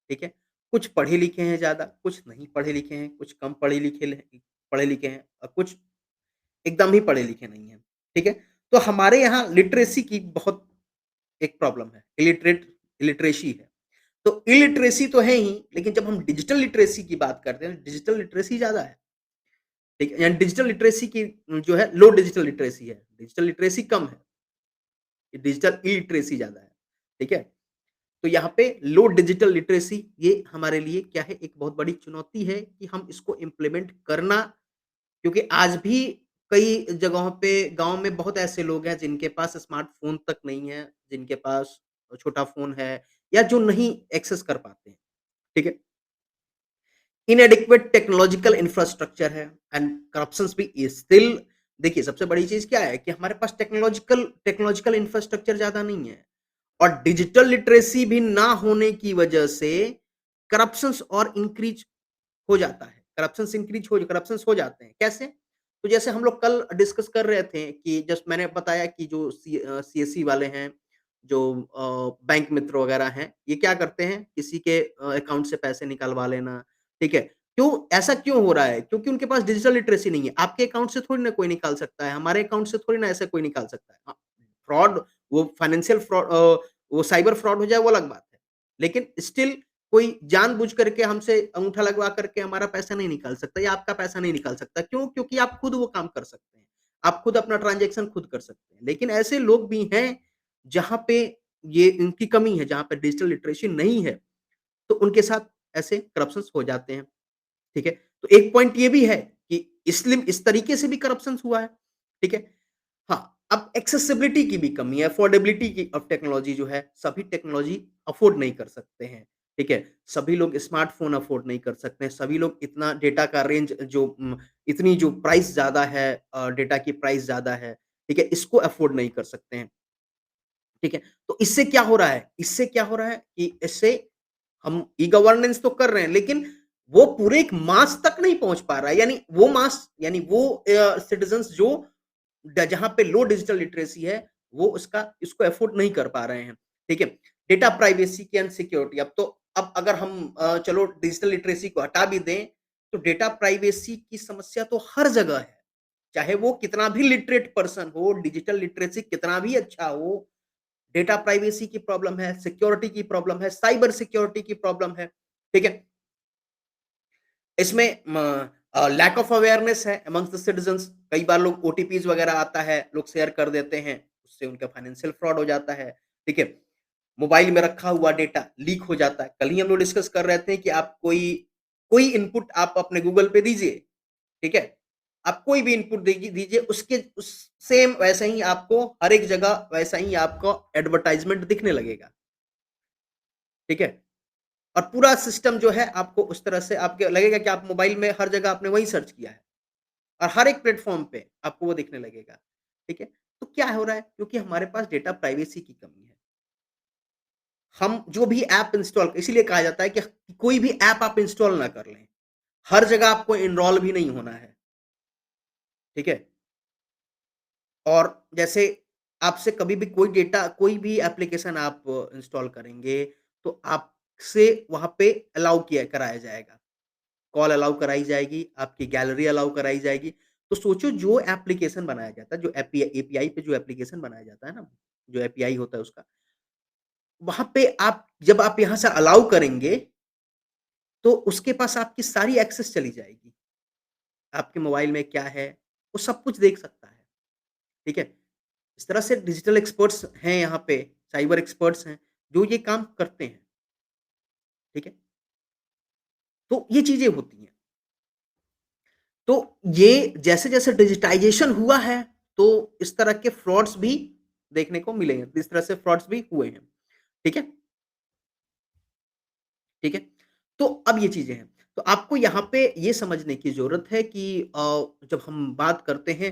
ठीक है? कुछ पढ़े-लिखे हैं ज़्यादा, कुछ नहीं पढ़े-लिखे हैं, कुछ कम पढ़े-लिखे हैं और कुछ एकदम ही पढ़े-लिखे नहीं हैं, ठीक है? तो हमारे यहाँ लिटरेसी की बहुत एक प्रॉब्लम है, इलिटरेसी है। तो इलिटरेसी तो है ही, लेकिन जब हम डिजिटल लिटरेसी की बात करते हैं, डिजिटल लिटरेसी ज़्यादा है, ठीक है? यानी डिजिटल लिटरेसी की जो है लो डिजिटल लिटरेसी है, डिजिटल लिटरेसी कम है। डिजिटल इलिटरेसी ज़्यादा है, ठीक है? तो यहाँ पे लो डिजिटल लिटरेसी ये हमारे लिए क्या है एक बहुत बड़ी चुनौती है कि हम इसको इम्प्लीमेंट करना क्योंकि आज भी कई जगहों पे गाँव में बहुत ऐसे लोग हैं जिनके पास स्मार्टफ़ोन तक नहीं है, जिनके पास छोटा फ़ोन है या जो नहीं एक्सेस कर पाते हैं, ठीक है? इनएडिक्वेट टेक्नोलॉजिकल इंफ्रास्ट्रक्चर है एंड करप्शंस भी इज स्टिल देखिए सबसे बड़ी चीज़ क्या है कि हमारे पास टेक्नोलॉजिकल इंफ्रास्ट्रक्चर ज़्यादा नहीं है और डिजिटल लिटरेसी भी ना होने की वजह से करप्शंस और इंक्रीज हो जाता है। करप्शंस हो जाते हैं। कैसे? तो जैसे हम लोग कल डिस्कस कर रहे थे कि जस्ट मैंने बताया कि जो सीएससी वाले हैं, जो बैंक मित्र वगैरह हैं, ये क्या करते हैं, किसी के अकाउंट से पैसे निकलवा लेना, ठीक है? ऐसा क्यों हो रहा है? क्योंकि उनके पास डिजिटल लिटरेसी नहीं है। आपके अकाउंट से थोड़ी ना कोई निकाल सकता है, हमारे अकाउंट से थोड़ी ना ऐसा कोई निकाल सकता है। हाँ, फ्रॉड वो फाइनेंशियल वो साइबर फ्रॉड हो जाए वो अलग बात है। लेकिन स्टिल कोई जानबूझ करके हमसे अंगूठा लगवा करके हमारा पैसा नहीं निकाल सकता या आपका पैसा नहीं निकाल सकता। क्यों? क्योंकि आप खुद वो काम कर सकते हैं। आप खुद अपना ट्रांज़ैक्शन खुद कर सकते हैं। लेकिन ऐसे लोग भी हैं, जहाँ पे ये इनकी कमी है, जहाँ पे डिजिटल लिटरेसी नहीं है, तो उनके साथ ऐसे करप्शंस हो जाते हैं। ठीक है? तो एक पॉइंट ये भी है कि इस तरीके से भी करप्शंस हुआ है। ठीक है? हाँ, अब एक्सेसिबिलिटी की भी कमी है, अफोर्डेबिलिटी की ऑफ टेक्नोलॉजी जो है, सभी टेक्नोलॉजी अफोर्ड नहीं कर सकते हैं, ठीक है? सभी लोग स्मार्टफ़ोन अफोर्ड नहीं कर सकते हैं, सभी लोग इतना डेटा का रेंज इतनी जो प्राइस ज़्यादा है डेटा की प्राइस ज़्यादा है, ठीक है? इसको अफोर्ड नहीं कर सकते हैं, ठीक है? तो इससे क्या हो रहा है? इससे क्या हो रहा है कि इससे हम ई-गवर्नेंस तो कर रहे हैं, लेकिन वो पूरे एक मास तक नहीं पहुँच पा रहा है, यानी वो सिटिज़न्स जो जहाँ पे लो डिजिटल लिटरेसी है, वो इसको अफोर्ड नहीं कर पा रहे हैं, ठीक है? डेटा प्राइवेसी की एंड सिक्योरिटी अब अगर हम चलो डिजिटल लिटरेसी को हटा भी दें, तो डेटा प्राइवेसी की समस्या तो हर जगह है। चाहे वो कितना भी लिटरेट पर्सन हो, डिजिटल लिटरेसी कितना भी अच्छा हो, डेटा प्राइवेसी की प्रॉब्लम है, सिक्योरिटी की प्रॉब्लम है, साइबर सिक्योरिटी की प्रॉब्लम है, ठीक है? इसमें लैक ऑफ अवेयरनेस है अमंग्स द सिटिज़न्स कई बार लोग ओटीपीज़ वगैरह आता है, लोग शेयर कर देते हैं, उससे उनका फाइनेंशियल फ्रॉड हो जाता है, ठीक है? मोबाइल में रखा हुआ डेटा लीक हो जाता है। कल ही हम लोग डिस्कस कर रहे थे कि आप कोई इनपुट आप अपने गूगल पे दीजिए, ठीक है? आप कोई भी इनपुट दीजिए उसके उस सेम वैसे ही आपको हर एक जगह वैसा ही आपको एडवर्टाइज़मेंट दिखने लगेगा, ठीक है? और पूरा सिस्टम जो है आपको उस तरह से आपके लगेगा कि आप मोबाइल में हर जगह आपने वही सर्च किया है और हर एक प्लेटफ़ॉर्म पे आपको वो दिखने लगेगा, ठीक है? तो क्या हो रहा है? क्योंकि हमारे पास डेटा प्राइवेसी की कमी है। हम जो भी ऐप इंस्टॉल इसीलिए कहा जाता है कि कोई भी ऐप आप इंस्टॉल ना कर लें। हर जगह आपको एनरोल भी नहीं होना है, ठीक है? और जैसे आपसे कभी भी कोई भी एप्लीकेशन आप इंस्टॉल करेंगे, तो आपसे वहाँ पे अलाउ किया कराया जाएगा। कॉल अलाउ कराई जाएगी, आपकी गैलरी अलाउ कराई जाएगी। तो सोचो जो एप्लीकेशन बनाया जाता है, जो एपीआई पे जो एप्लीकेशन बनाया जाता है ना, जो एपीआई होता है उसका, वहाँ पे आप जब आप यहाँ से अलाउ करेंगे, तो उसके पास आपकी सारी एक्सेस चली जाएगी। आपके मोबाइल में क्या है, वो सब कुछ देख सकता है, ठीक है? इस तरह से डिजिटल एक्सपर्ट्स हैं यहाँ पे, साइबर एक्सपर्ट्स हैं, जो ये काम करते हैं, ठीक है? तो ये चीज़ें होती हैं। तो ये जैसे-जैसे डिजिटाइज़ेशन हुआ है, तो इस तरह के फ्रॉड्स भी देखने को मिले हैं। इस तरह से फ्रॉड्स भी हुए हैं, ठीक है? ठीक है? तो अब ये चीज़ें हैं। तो आपको यहाँ पे ये समझने की ज़रूरत है कि जब हम बात करते हैं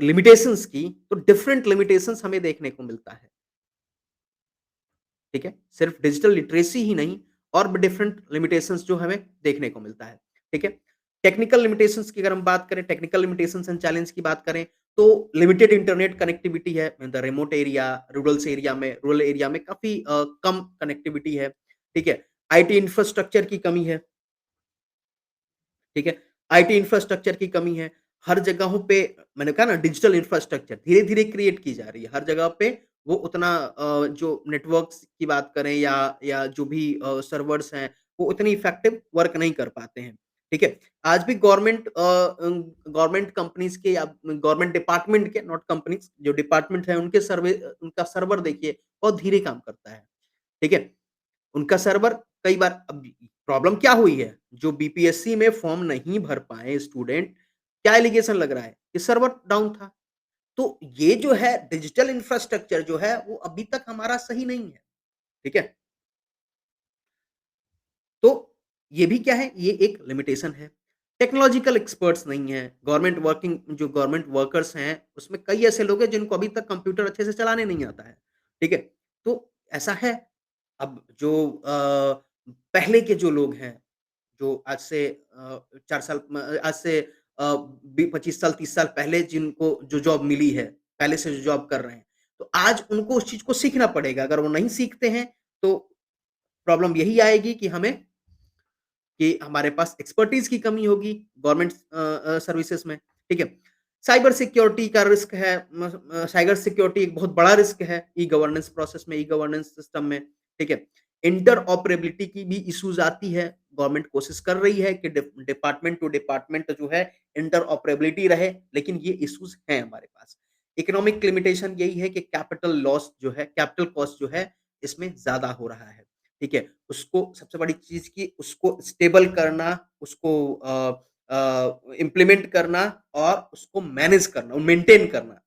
लिमिटेशंस की, तो डिफरेंट लिमिटेशंस हमें देखने को मिलता है। ठीक है? सिर्फ डिजिटल लिटरेसी ही नहीं और भी डिफरेंट लिमिटेशंस जो हमें देखने को मिलता है। ठीक है? टेक्निकल लिमिटेशंस की अगर हम बात करें, टेक्निकल लिमिटेशंस एंड चैलेंज की बात करें, तो लिमिटेड इंटरनेट कनेक्टिविटी है in the remote area, rural area में काफ़ी कम कनेक्टिविटी है। ठीक है? आईटी इंफ्रास्ट्रक्चर की कमी है। ठीक है? आईटी इंफ्रास्ट्रक्चर की कमी है। हर जगहों पे मैंने कहा ना डिजिटल इंफ्रास्ट्रक्चर धीरे-धीरे क्रिएट की जा रही है। हर जगह पे वो उतना जो नेटवर्क्स की बात करें या जो भी सर्वर्स हैं, वो उतनी इफेक्टिव वर्क नहीं कर पाते हैं। ठीक है? आज भी गवर्नमेंट कंपनीज़ के या गवर्नमेंट डिपार्टमेंट के नॉट कंपनीज़ जो डिपार्टमेंट है उनका सर्वर देखिए बहुत धीरे काम करता है। ठीक है? उनका सर्वर कई बार अब प्रॉब्लम क्या हुई है? जो बीपीएससी में फॉर्म नहीं भर पाए स्टूडेंट, क्या एलिगेशन लग रहा है? कि सर्वर डाउन था। तो ये जो है डिजिटल इंफ्रास्ट्रक्चर जो है वो अभी तक हमारा सही नहीं है, ठीक है? तो ये भी क्या है? ये एक लिमिटेशन है। टेक्नोलॉजिकल एक्सपर्ट्स नहीं हैं, गवर्नमेंट वर्कर्स हैं, उसमें कई ऐसे लोग हैं जिनको अभी तक कंप्यूटर अच्छे से चलाने नहीं आता है, ठीक है? तो ऐसा है। अब जो पहले के जो लोग हैं, जो आज से 4 साल आज से अ, बी 25 साल, 30 साल पहले जिनको जो जॉब मिली है, पहले से जो जॉब कर रहे हैं, तो आज उनको उस चीज़ को सीखना पड़ेगा। अगर वो नहीं सीखते हैं, तो प्रॉब्लम यही आएगी कि कि हमारे पास एक्सपर्टीज़ की कमी होगी गवर्नमेंट सर्विसेज़ में, ठीक है? साइबर सिक्योरिटी का रिस्क है साइबर सिक्योरिटी एक बहुत बड़ा रिस्क है ई-गवर्नेंस प्रोसेस में, ई-गवर्नेंस सिस्टम में, ठीक है? इंटरऑपरेबिलिटी की भी इश्यूज़ आती है, गवर्नमेंट कोशिश कर रही है कि डिपार्टमेंट टू डिपार्टमेंट जो है इंटरऑपरेबिलिटी रहे, लेकिन ये इश्यूज़ हैं हमारे पास। इकोनॉमिक लिमिटेशन यही है कि कैपिटल कॉस्ट जो है, इसमें ज़्यादा हो रहा है, ठीक है? उसको सबसे बड़ी चीज़ कि उसको स्टेबल करना, उसको इम्प्लीमेंट करना और उसको मैनेज करना, मेंटेन करना,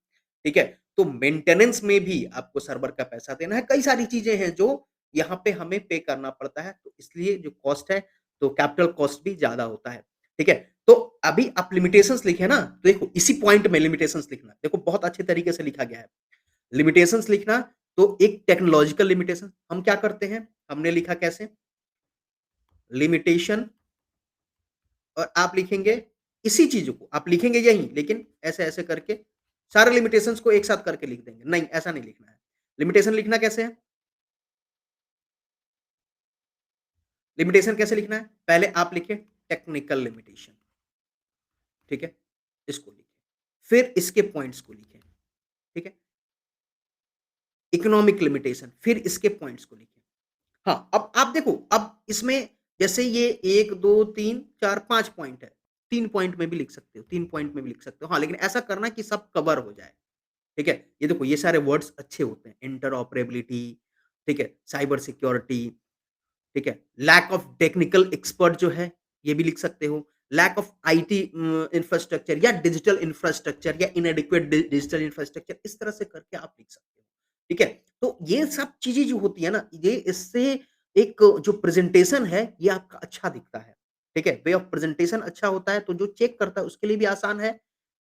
ठीक है? तो मेंटेनेंस में भी आपको सर्वर का पैसा देना है, कई सारी चीज़ें हैं जो यहाँ पे हमें पे करना पड़ता है, तो इसलिए जो कॉस्ट है, तो कैपिटल कॉस्ट भी ज़्यादा होता है, ठीक है? तो अभी आप लिमिटेशंस लिखे ना, तो देखो इसी पॉइंट में लिमिटेशंस लिखना, देखो बहुत अच्छे तरीके से लिखा गया है। लिमिटेशंस लिखना, तो एक टेक्नोलॉजिकल लिमिटेशन हम क्या करते हैं? हमने लिखा कैसे? लिमिटेशन और आप लिखेंगे इसी चीज़ को, आप लिखेंगे यही लेकिन ऐसे-ऐसे करके सारे लिमिटेशंस को एक साथ करके लिख देंगे। नहीं, ऐसा नहीं लिखना है। लिमिटेशन लिखना कैसे है? लिमिटेशन कैसे लिखना है? पहले आप लिखें टेक्निकल लिमिटेशन, ठीक है? इसको लिखें। फिर इसके पॉइंट्स को लिखें, ठीक है? इकोनॉमिक लिमिटेशन, फिर इसके पॉइंट्स को लिखें। हाँ, अब आप देखो, अब इसमें जैसे ये 1, 2, 3, 4, 5 पॉइंट है। 3 पॉइंट में भी लिख सकते हो, 3 पॉइंट में भी लिख सकते हो। हाँ, लेकिन ऐसा करना कि सब कवर हो जाए, ठीक है? ये देखो ये सारे वर्ड्स अच्छे होते हैं, इंटरऑपरेबिलिटी, ठीक है? साइबर सिक्योरिटी, ठीक है? लैक ऑफ टेक्निकल एक्सपर्ट जो है, ये भी लिख सकते हो। लैक ऑफ आईटी इंफ्रास्ट्रक्चर या डिजिटल इंफ्रास्ट्रक्चर या इनएडिक्वेट डिजिटल इंफ्रास्ट्रक्चर इस तरह से करके आप लिख सकते हो, ठीक है? तो ये सब चीज़ें जो होती है ना, ये इससे एक जो प्रेज़ेंटेशन है, ये आपका अच्छा दिखता है, ठीक है? वे ऑफ प्रेज़ेंटेशन अच्छा होता है, तो जो चेक करता है उसके लिए भी आसान है,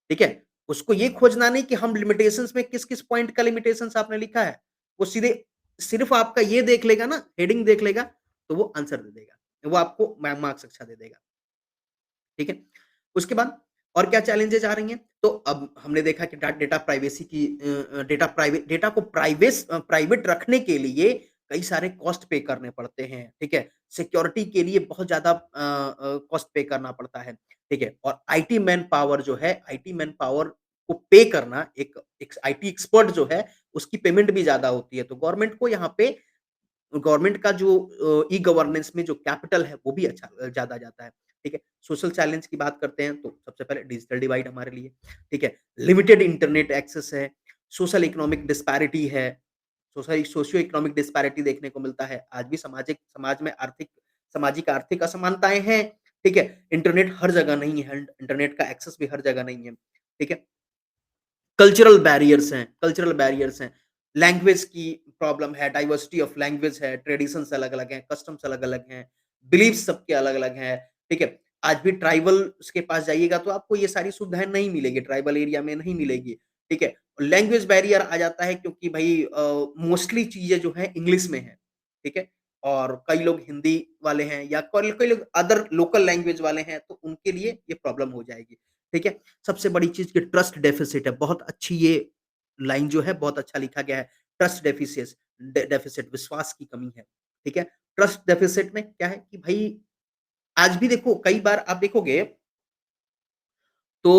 ठीक है? उसको ये खोजना नहीं कि हम लिमिटेशंस में किस-किस पॉइंट का लिमिटेशंस आपने लिखा है। वो सीधे सिर्फ़ आपका ये देख लेगा ना, हेडिंग देख लेगा तो वो आंसर दे देगा। वो आपको मार्क्स अच्छा दे देगा, ठीक है? उसके बाद और क्या चैलेंजेज़ आ रही हैं? तो अब हमने देखा कि डेटा प्राइवेसी की डेटा को प्राइवेट रखने के लिए कई सारे कॉस्ट पे करने पड़ते हैं, ठीक है? सिक्योरिटी के लिए बहुत ज़्यादा कॉस्ट पे करना पड़ता है, ठीक है? और आईटी मैन पावर जो है, आईटी मैन पावर उसको पे करना एक एक आईटी एक्सपर्ट जो है, उसकी पेमेंट भी ज़्यादा होती है। तो गवर्नमेंट को यहाँ पे गवर्नमेंट का जो ई गवर्नेंस में जो कैपिटल है, वो भी अच्छा ज़्यादा जाता है, ठीक है? सोशल चैलेंज की बात करते हैं, तो सबसे पहले डिजिटल डिवाइड हमारे लिए, ठीक है? लिमिटेड इंटरनेट एक्सेस है, सोशल इकोनॉमिक डिस्पैरिटी है, सोशियो इकोनॉमिक डिस्पैरिटी देखने को मिलता है। आज भी समाज में सामाजिक आर्थिक असमानताएँ हैं, ठीक है? इंटरनेट हर जगह नहीं है, इंटरनेट का एक्सेस भी हर जगह नहीं है, ठीक है? कल्चरल बैरियर्स हैं, लैंग्वेज की प्रॉब्लम है, डाइवर्सिटी ऑफ लैंग्वेज है, ट्रेडिशंस अलग-अलग हैं, कस्टम्स अलग-अलग हैं, बिलीफ्स सबके अलग-अलग हैं, ठीक है? आज भी ट्राइबल्स के पास जाइएगा तो आपको ये सारी सुविधाएँ नहीं मिलेगी, ट्राइबल एरिया में नहीं मिलेगी, ठीक है? लैंग्वेज बैरियर आ जाता है क्योंकि भई मोस्टली चीज़ें जो हैं इंग्लिश में हैं, ठीक है? और कई लोग हिंदी वाले हैं या कई कई लोग अदर लोकल लैंग्वेज वाले हैं, तो उनके लिए ये प्रॉब्लम हो जाएगी, ठीक है? सबसे बड़ी चीज़ कि ट्रस्ट डेफ़िसिट है। बहुत अच्छी ये लाइन जो है बहुत अच्छा लिखा गया है। ट्रस्ट डेफ़िसिट विश्वास की कमी है, ठीक है? ट्रस्ट डेफ़िसिट में क्या है कि भई आज भी देखो कई बार आप देखोगे तो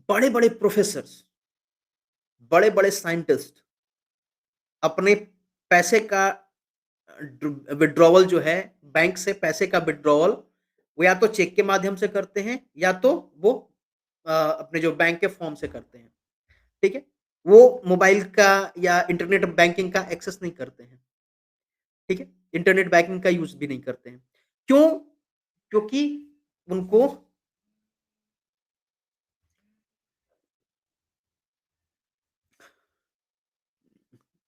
बड़े-बड़े प्रोफ़ेसर्स, बड़े-बड़े साइंटिस्ट अपने पैसे का विथड्रॉवल जो है बैंक से पैसे का विथड्रॉवल वो या तो चेक के माध्यम से करते हैं या तो वो अपने जो बैंक के फॉर्म से करते हैं। ठीक है? वो मोबाइल का या इंटरनेट बैंकिंग का एक्सेस नहीं करते हैं, ठीक है? इंटरनेट बैंकिंग का यूज़ भी नहीं करते हैं। क्यों? क्योंकि उनको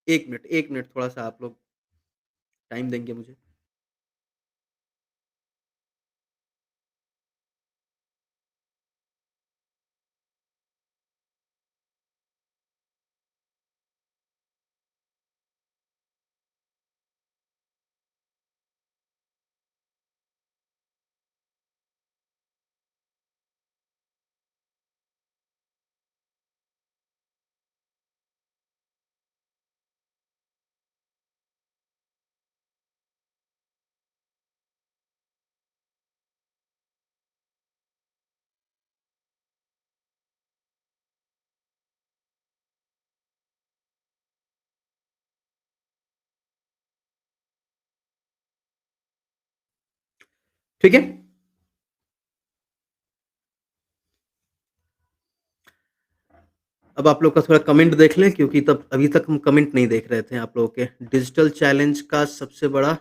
1 मिनट थोड़ा-सा आप लोग टाइम देंगे मुझे? ठीक है? अब आप लोग का थोड़ा कमेंट देख लें क्योंकि तब अभी तक हम कमेंट नहीं देख रहे थे आप लोगों के। डिजिटल चैलेंज का सबसे बड़ा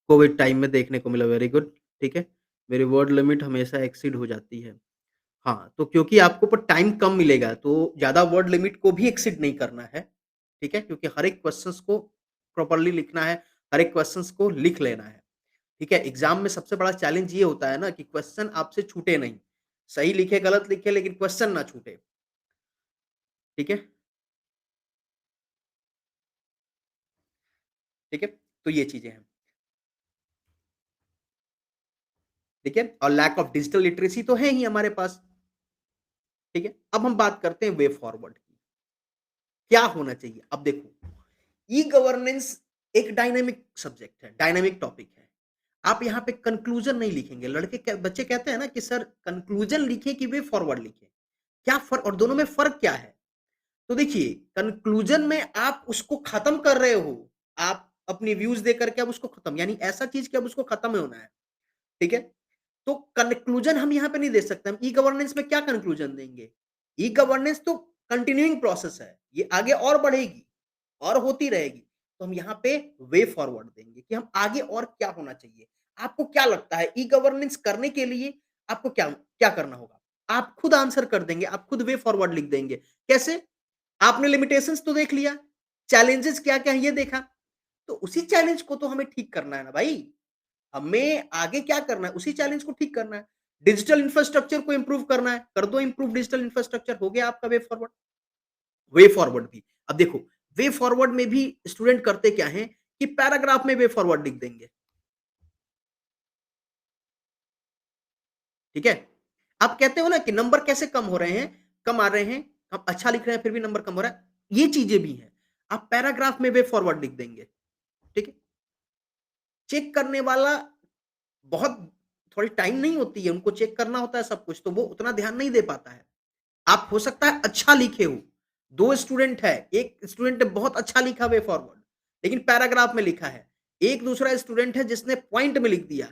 कोविड टाइम में देखने को मिला, वेरी गुड, ठीक है? मेरी वर्ड लिमिट हमेशा एक्सीड हो जाती है। हाँ, तो क्योंकि आपको पर टाइम कम मिलेगा, तो ज़्यादा वर्ड लिमिट को भी एक्सीड नहीं करना है, ठीक है? क्योंकि हर एक क्वेश्चन्स को प्रॉपर्ली लिखना है, हर एक क्वेश्चन्स को लिख लेना है, ठीक है? एग्ज़ाम में सबसे बड़ा चैलेंज ये होता है ना कि क्वेश्चन आपसे छूटे नहीं। सही लिखे, गलत लिखे लेकिन क्वेश्चन ना छूटे, ठीक है? ठीक है? तो ये चीज़ें हैं, ठीक है? और लैक ऑफ डिजिटल लिटरेसी तो है ही हमारे पास, ठीक है? अब हम बात करते हैं वे फॉरवर्ड की। क्या होना चाहिए? अब देखो, ई-गवर्नेंस एक डायनामिक सब्जेक्ट है, डायनामिक टॉपिक है। आप यहाँ पे कंक्लूजन नहीं लिखेंगे। लड़के क बच्चे कहते हैं ना कि सर कंक्लूजन लिखिए कि वे फॉरवर्ड लिखें। क्या फ़र्क और दोनों में फ़र्क क्या है? तो देखिए, कंक्लूजन में आप उसको खत्म कर रहे हो। आप अपनी व्यूज़ दे कर के आप उसको खत्म यानी ऐसा चीज़ कि अब उसको खत्म ही होना है। ठीक है? तो कंक्लूजन हम यहाँ पे नहीं दे सकते। हम ई-गवर्नेंस में क्या कंक्लूजन देंगे? ई-गवर्नेंस तो कंटिन्यूइंग प्रोसेस है। ये आगे और बढ़ेगी और होती रहेगी। तो हम यहाँ पे वे फॉरवर्ड देंगे कि हम आगे और क्या होना चाहिए। आपको क्या लगता है ई-गवर्नेंस करने के लिए आपको क्या क्या करना होगा? आप खुद आंसर कर देंगे, आप खुद वे फॉरवर्ड लिख देंगे। कैसे? आपने लिमिटेशंस तो देख लिया, चैलेंजेस क्या-क्या है ये देखा, तो उसी चैलेंज को तो हमें ठीक करना है ना भाई। हमें आगे क्या करना है, उसी चैलेंज को ठीक करना है। डिजिटल इंफ्रास्ट्रक्चर को इम्प्रूव करना है, कर दो इम्प्रूव डिजिटल इंफ्रास्ट्रक्चर हो गया आपका वे फॉरवर्ड। वे फॉरवर्ड भी, अब देखो वे फॉरवर्ड में भी स्टूडेंट करते क्या हैं कि पैराग्राफ में वे फॉरवर्ड लिख देंगे, ठीक है? आप कहते हो ना कि नंबर कैसे कम हो रहे हैं, कम आ रहे हैं, हम अच्छा लिख रहे हैं फिर भी नंबर कम हो रहा है, ये चीजें भी हैं। आप पैराग्राफ में वे फॉरवर्ड लिख देंगे, ठीक है? चेक करने वाला बहुत थोड़ी टाइम नहीं होती है, उनको चेक करना होता है सब कुछ, तो वो उतना ध्यान नहीं दे पाता है। आप हो सकता है अच्छा लिखे हो, 2 स्टूडेंट है, एक स्टूडेंट ने बहुत अच्छा लिखा वे फॉरवर्ड, लेकिन पैराग्राफ में लिखा है। एक दूसरा स्टूडेंट है जिसने पॉइंट में लिख दिया,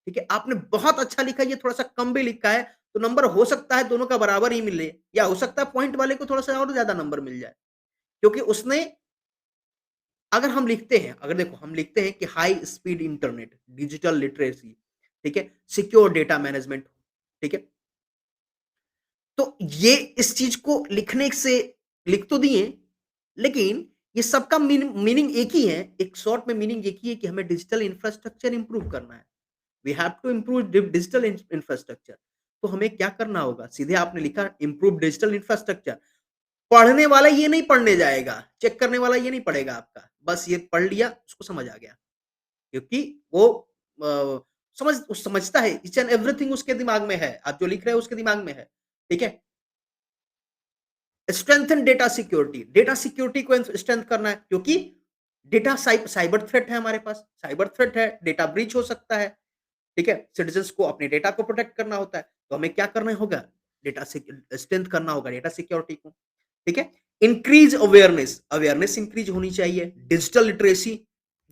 ठीक है? आपने बहुत अच्छा लिखा, ये थोड़ा-सा कम भी लिखा है, तो नंबर हो सकता है दोनों का बराबर ही मिले या हो सकता है पॉइंट वाले को थोड़ा-सा और ज़्यादा नंबर मिल जाए। क्योंकि उसने अगर हम लिखते हैं अगर देखो हम लिखते हैं कि high speed internet, digital literacy, ठीक है? सिक्योर डेटा मैनेजमेंट, ठीक है? तो ये इस चीज़ को लिखने से लिख तो दिए, लेकिन ये सबका मीनिंग एक ही है, एक शॉर्ट में मीनिंग एक ही है कि हमें डिजिटल इंफ्रास्ट्रक्चर इम्प्रूव करना है। We have to improve digital infrastructure. तो हमें क्या करना होगा? सीधे आपने लिखा इम्प्रूव डिजिटल इंफ्रास्ट्रक्चर। पढ़ने वाला ये नहीं पढ़ने जाएगा, चेक करने वाला ये नहीं पढ़ेगा आपका। बस ये पढ़ लिया, उसको समझ आ गया। क्योंकि वो समझता है, ईच एंड एवरीथिंग उसके दिमाग में है। आप जो लिख रहे हो उसके दिमाग में है। ठीक है? स्ट्रेंथन डेटा सिक्योरिटी को स्ट्रेंथ करना है क्योंकि डेटा साइबर थ्रेट है हमारे पास, साइबर थ्रेट है, डेटा ब्रीच हो सकता है, ठीक है? सिटीजन्स को अपने डेटा को प्रोटेक्ट करना होता है, तो हमें क्या करना होगा? डेटा स्ट्रेंथ करना होगा डेटा सिक्योरिटी को, ठीक है? इंक्रीज अवेयरनेस, अवेयरनेस इंक्रीज होनी चाहिए, डिजिटल लिटरेसी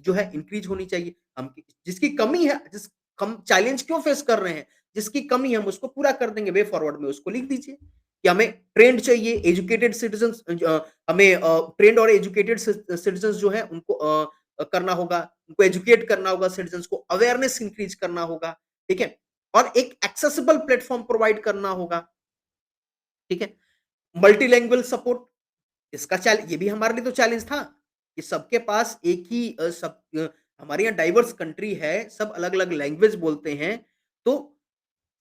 जो है इंक्रीज होनी चाहिए। हम जिसकी कमी है, जिस कम चैलेंज क्यों फेस कर रहे हैं, जिसकी कमी है हम उसको पूरा कर देंगे, वे फॉरवर्ड में उसको लिख दीजिए कि हमें ट्रेंड चाहिए, एजुकेटेड सिटीजन्स हमें ट्रेंड और एजुकेटेड सिटीजन्स जो है उनको करना होगा, उनको एजुकेट करना होगा, सिटीजन्स को अवेयरनेस इंक्रीज करना होगा, ठीक है? और एक एक्सेसिबल प्लेटफॉर्म प्रोवाइड करना होगा, ठीक है? मल्टीलैंग्वेज सपोर्ट इसका चैल ये भी हमारे लिए तो चैलेंज था कि सबके पास एक ही हमारे यहाँ डाइवर्स कंट्री है, सब अलग-अलग लैंग्वेज बोलते हैं, तो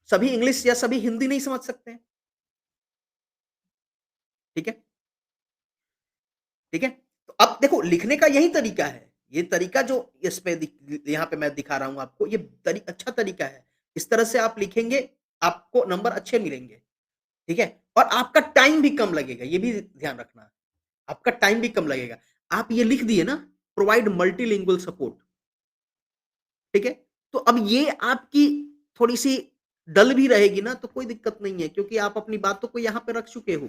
सभी इंग्लिश या सभी हिंदी नहीं समझ सकते हैं, ठीक है? ठीक है? तो अब देखो लिखने का यही तरीका है, ये तरीका जो इस पे यहाँ पे मैं दिखा रहा हूँ आपको, ये अच्छा तरीका है। इस तरह से आप लिखेंगे, आपको नंबर अच्छे मिलेंगे, ठीक है? और आपका टाइम भी कम लगेगा, ये भी ध्यान रखना। आपका टाइम भी कम लगेगा। आप ये लिख दिए ना, प्रोवाइड मल्टीलिंगुअल सपोर्ट, ठीक है? तो अब ये आपकी थोड़ी-सी डल भी रहेगी ना, तो कोई दिक्कत नहीं है क्योंकि आप अपनी बातों को यहाँ पे रख चुके हो,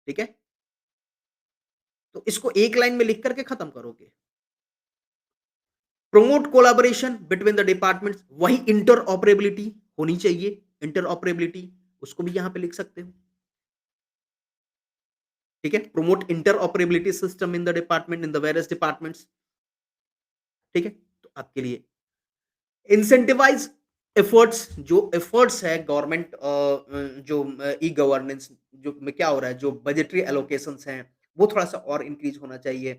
ठीक है? तो इसको एक लाइन में लिख कर के खत्म करोगे। Promote collaboration between the departments वही इंटरऑपरेबिलिटी होनी चाहिए, इंटरऑपरेबिलिटी उसको भी यहाँ पे लिख सकते हो, ठीक है? Promote interoperability system in the department in the various departments, ठीक है? तो आपके लिए इंसेंटिवाइज एफर्ट्स जो एफर्ट्स है गवर्नमेंट जो ई गवर्नेंस जो में क्या हो रहा है, जो बजटरी एलोकेशंस हैं, वो थोड़ा-सा और इंक्रीज़ होना चाहिए,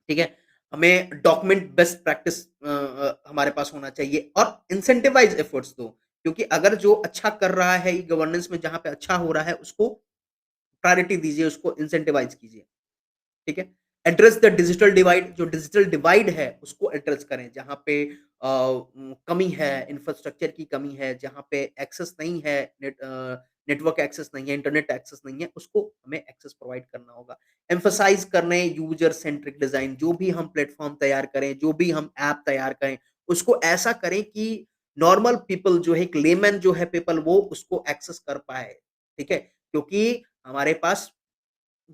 ठीक है? हमें डॉक्यूमेंट बेस्ट प्रैक्टिस हमारे पास होना चाहिए और इंसेंटिवाइज एफर्ट्स दो, क्योंकि अगर जो अच्छा कर रहा है ई गवर्नेंस में जहाँ पे अच्छा हो रहा है, उसको प्रायोरिटी दीजिए, उसको इंसेंटिवाइज कीजिए। ठीक है? एड्रेस द डिजिटल डिवाइड जो डिजिटल डिवाइड है उसको एड्रेस करें जहाँ पे कमी है, इंफ्रास्ट्रक्चर की कमी है, जहाँ पे एक्सेस नहीं है, नेटवर्क एक्सेस नहीं है, इंटरनेट एक्सेस नहीं है, उसको हमें एक्सेस प्रोवाइड करना होगा। एम्फसाइज़ करने यूज़र सेंट्रिक डिज़ाइन जो भी हम प्लेटफ़ॉर्म तैयार करें, जो भी हम ऐप तैयार करें, उसको ऐसा करें कि नॉर्मल पीपल जो है, एक लेमैन जो है पीपल वो उसको एक्सेस कर पाए। ठीक है? क्योंकि हमारे पास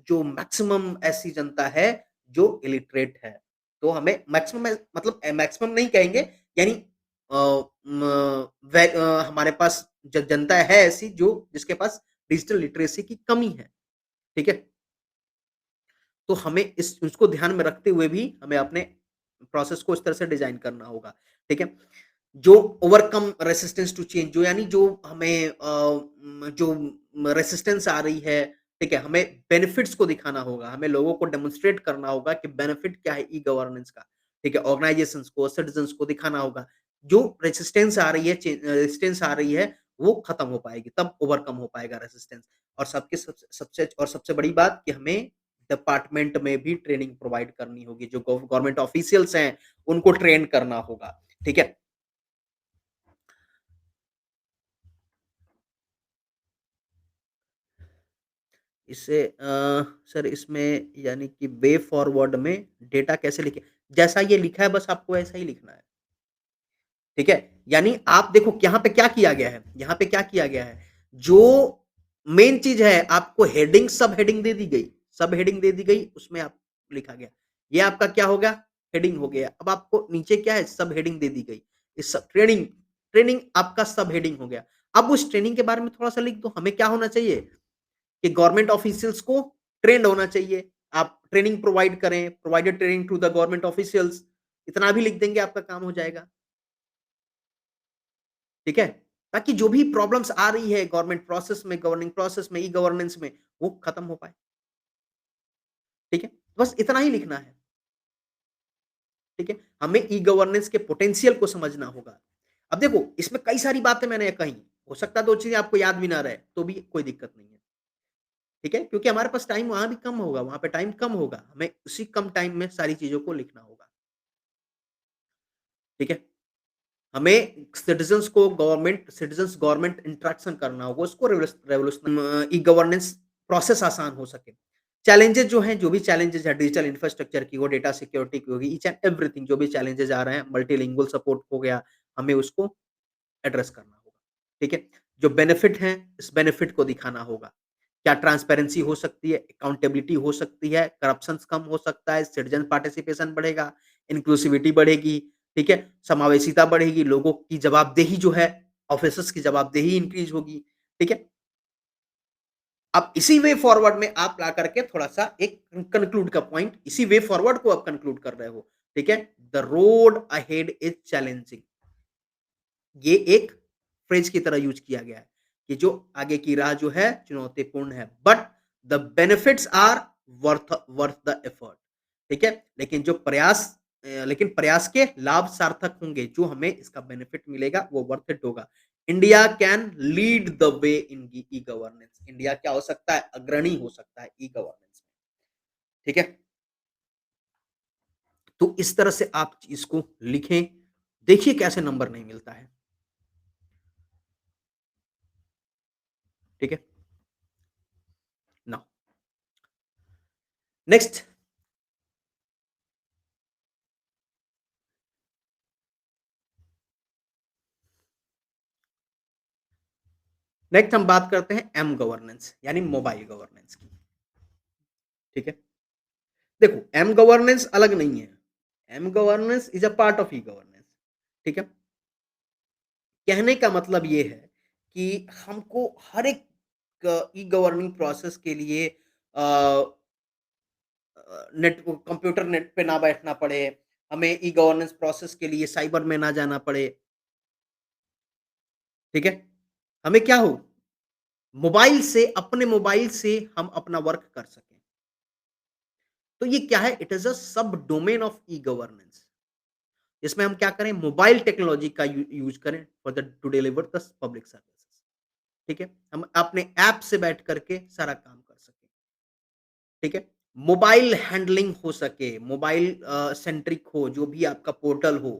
जो मैक्सिमम ऐसी जनता है जो इलिटरेट है। तो हमें मैक्सिमम मतलब मैक्सिमम नहीं कहेंगे यानी अ, हमारे पास जनता है ऐसी जो जिसके पास डिजिटल लिटरेसी की कमी है, ठीक है? तो हमें इस उसको ध्यान में रखते हुए भी हमें अपने प्रोसेस को इस तरह से डिज़ाइन करना होगा, ठीक है? जो ओवरकम रेसिस्टेंस टू चेंज जो यानी जो हमें जो रेसिस्टेंस आ रही है, ठीक है? हमें बेनिफिट्स को दिखाना होगा, हमें लोगों को डेमोंस्ट्रेट करना होगा कि बेनिफिट क्या है ई-गवर्नेंस का, ठीक है? ऑर्गनाइजेशंस को, सिटीज़न्स को दिखाना होगा। जो रेसिस्टेंस आ रही है रेजिस्टेंस आ रही है, वो खत्म हो पाएगी, तब ओवरकम हो पाएगा रेसिस्टेंस और सबसे बड़ी बात कि हमें डिपार्टमेंट में भी ट्रेनिंग प्रोवाइड करनी होगी, जो गवर्नमेंट ऑफिशियल्स हैं, उनको ट्रेन करना होगा, ठीक है? इससे सर इसमें यानी कि वे फॉरवर्ड में डेटा कैसे लिखें? जैसा ये लिखा है बस आपको वैसा ही लिखना है, ठीक है? यानी आप देखो यहाँ पे क्या किया गया है यहाँ पे क्या किया गया है? जो मेन चीज़ है आपको हेडिंग सब हेडिंग दे दी गई, सब हेडिंग दे दी गई, उसमें आप लिखा गया। ये आपका क्या हो गया? हेडिंग हो गया। अब आपको नीचे क्या है? सब हेडिंग दे दी गई। इस सब ट्रेनिंग ट्रेनिंग आपका सब हेडिंग हो गया। अब उस ट्रेनिंग के बारे में थोड़ा-सा लिख दो। हमें क्या होना चाहिए कि गवर्नमेंट ऑफिशियल्स को ट्रेन्ड होना चाहिए। आप ट्रेनिंग प्रोवाइड करें, provided training to the government officials इतना भी लिख देंगे आपका काम हो जाएगा। ठीक है? ताकि जो भी प्रॉब्लम्स आ रही है गवर्नमेंट प्रोसेस में, गवर्निंग प्रोसेस में, ई-गवर्नेंस में, वो खत्म हो पाए। ठीक है? बस इतना ही लिखना है। ठीक है? हमें ई-गवर्नेंस के पोटेंशियल को समझना होगा। अब देखो, इसमें कई सारी बातें मैंने कही। हो सकता है 2 चीज़ें आपको याद भी ना रहे, तो भी कोई दिक्कत नहीं है। ठीक है? क्योंकि हमारे पास टाइम वहाँ भी कम होगा, वहाँ पे टाइम कम होगा। हमें उसी कम टाइम में सारी चीज़ों को लिखना होगा। ठीक है? हमें सिटीज़न्स गवर्नमेंट इंटरेक्शन करना होगा, उसको ई गवर्नेंस प्रोसेस आसान हो सके। चैलेंजेज़ जो हैं, जो भी चैलेंजेज़ हैं डिजिटल इंफ्रास्ट्रक्चर की हो, डेटा सिक्योरिटी की होगी, ईच एंड एवरीथिंग जो भी चैलेंजेज़ आ रहे हैं, मल्टीलिंगुअल सपोर्ट हो गया, हमें उसको एड्रेस करना होगा। ठीक है? जो बेनिफिट हैं, इस बेनिफिट को दिखाना होगा। क्या ट्रांसपेरेंसी हो सकती है, अकाउंटेबिलिटी हो सकती है, करप्शंस कम हो सकता है, सिटीज़न पार्टिसिपेशन बढ़ेगा, इंक्लूसिविटी बढ़ेगी, ठीक है? समावेशिता बढ़ेगी, लोगों की जवाबदेही जो है, ऑफिसर्स की जवाबदेही इंक्रीज़ होगी, ठीक है? अब इसी वे फॉरवर्ड में आप ला करके थोड़ा-सा एक कन्क्लूड का पॉइंट इसी वे फॉरवर्ड को आप कन्क्लूड कर रहे हो, ठीक है? The road ahead is challenging. ये एक फ्रेज़ की तरह यूज़ किया गया है, कि जो आगे की राह जो है चुनौतीपूर्ण है, but the benefits are worth the effort ठीक है? लेकिन प्रयास के लाभ सार्थक होंगे, जो हमें इसका बेनिफिट मिलेगा वो वर्थ इट होगा। India can lead the way in e-governance India क्या हो सकता है? अग्रणी हो सकता है ई-गवर्नेंस में, ठीक है? तो इस तरह से आप इसको लिखें, देखिए कैसे नंबर नहीं मिलता है, ठीक है? नाउ नेक्स्ट नेक्स्ट हम बात करते हैं एम गवर्नेंस यानी मोबाइल गवर्नेंस की, ठीक है? देखो एम गवर्नेंस अलग नहीं है, M governance is a part of E governance, ठीक है? कहने का मतलब ये है कि हमको हर एक ई गवर्निंग प्रोसेस के लिए कंप्यूटर नेट पे ना बैठना पड़े, हमें ई गवर्नेंस प्रोसेस के लिए साइबर में ना जाना पड़े, ठीक है? हमें क्या हो अपने मोबाइल से हम अपना वर्क कर सकें। तो ये क्या है? इट इज़ अ सब डोमेन ऑफ ई गवर्नेंस। इसमें हम क्या करें? मोबाइल टेक्नोलॉजी का यूज़ करें for the two deliver the public services. ठीक है? हम अपने ऐप से बैठ कर के सारा काम कर सकें। ठीक है? मोबाइल हैंडलिंग हो सके, मोबाइल सेंट्रिक हो, जो भी आपका पोर्टल हो,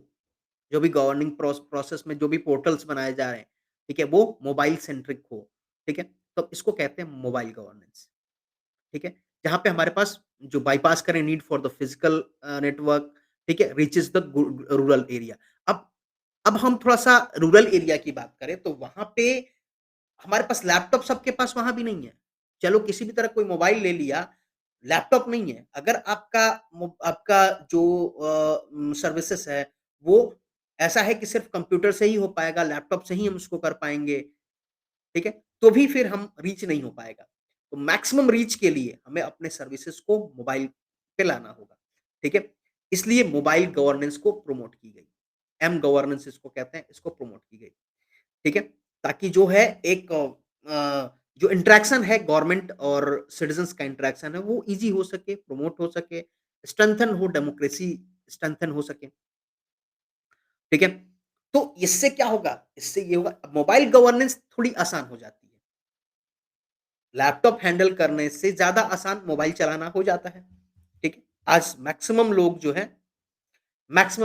जो भी गवर्निंग प्रोसेस में जो भी पोर्टल्स बनाए जा रहे हैं, ठीक है? वो मोबाइल सेंट्रिक हो। ठीक है? तो इसको कहते हैं मोबाइल गवर्नेंस। ठीक है? जहाँ पे हमारे पास जो बायपास करें need for the physical network, ठीक है? रीचेज़ द रूरल एरिया। अब अब हम थोड़ा-सा रूरल एरिया की बात करें तो वहाँ पे हमारे पास लैपटॉप सबके पास वहाँ भी नहीं है। चलो किसी भी तरह कोई मोबाइल ले लिया, लैपटॉप नहीं है। अगर आपका जो सर्विसेज़ है वो ऐसा है कि सिर्फ़ कंप्यूटर से ही हो पाएगा, लैपटॉप से ही हम उसको कर पाएँगे ठीक है? तो भी फिर हम रीच नहीं हो पाएगा। तो मैक्सिमम रीच के लिए हमें अपने सर्विसेज़ को मोबाइल पे लाना होगा, ठीक है? इसलिए मोबाइल गवर्नेंस को प्रमोट की गई। एम गवर्नेंस इसको कहते हैं, इसको प्रमोट की गई, ठीक है? ताकि जो है एक जो इंटरैक्शन है गवर्नमेंट और सिटिज़न्स का इंटरैक्शन है वो ईज़ी हो सके, प्रमोट हो सके, स्ट्रेंथन हो डेमोक्रेसी स्ट्रेंथन हो सके, ठीक है? तो इससे क्या होगा? इससे ये होगा मोबाइल गवर्नेंस थोड़ी आसान हो जाती है। लैपटॉप हैंडल करने से ज़्यादा आसान मोबाइल चलाना हो जाता है, ठीक है? आज मैक्सिमम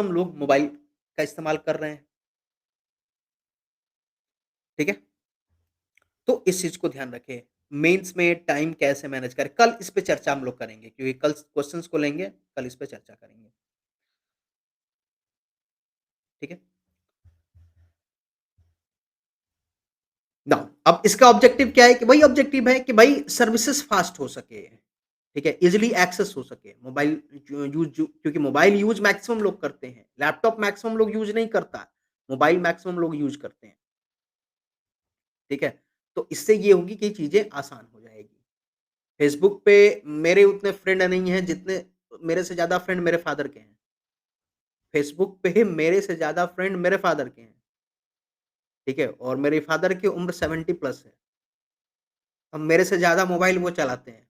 लोग मोबाइल का इस्तेमाल कर रहे हैं, ठीक है? तो इस चीज़ को ध्यान रखें। मेंस में टाइम कैसे मैनेज करें? कल इस पे चर्चा हम लोग करेंगे क्योंकि कल क्वेश्चन्स को लेंगे, कल इस पे चर्चा करेंगे, ठीक है? नाउ अब इसका ऑब्जेक्टिव क्या है कि वही ऑब्जेक्टिव है कि भाई सर्विसेज़ फ़ास्ट हो सके, ठीक है? ईज़िली एक्सेस हो सके। मोबाइल जो यूज़ जो क्योंकि मोबाइल यूज़ मैक्सिमम लोग करते हैं, लैपटॉप मैक्सिमम लोग यूज़ नहीं करता, मोबाइल मैक्सिमम लोग यूज़ करते हैं, ठीक है? तो इससे ये होगी कि चीज़ें आसान हो जाएगी। फेसबुक पे मेरे उतने फ्रेंड नहीं हैं जितने मेरे से ज़्यादा फ्रेंड मेरे फ़ादर के हैं। फेसबुक पे मेरे से ज़्यादा फ्रेंड मेरे फ़ादर के हैं, ठीक है? और मेरे फ़ादर की उम्र 70 प्लस है। अब मेरे से ज़्यादा मोबाइल वो चलाते हैं,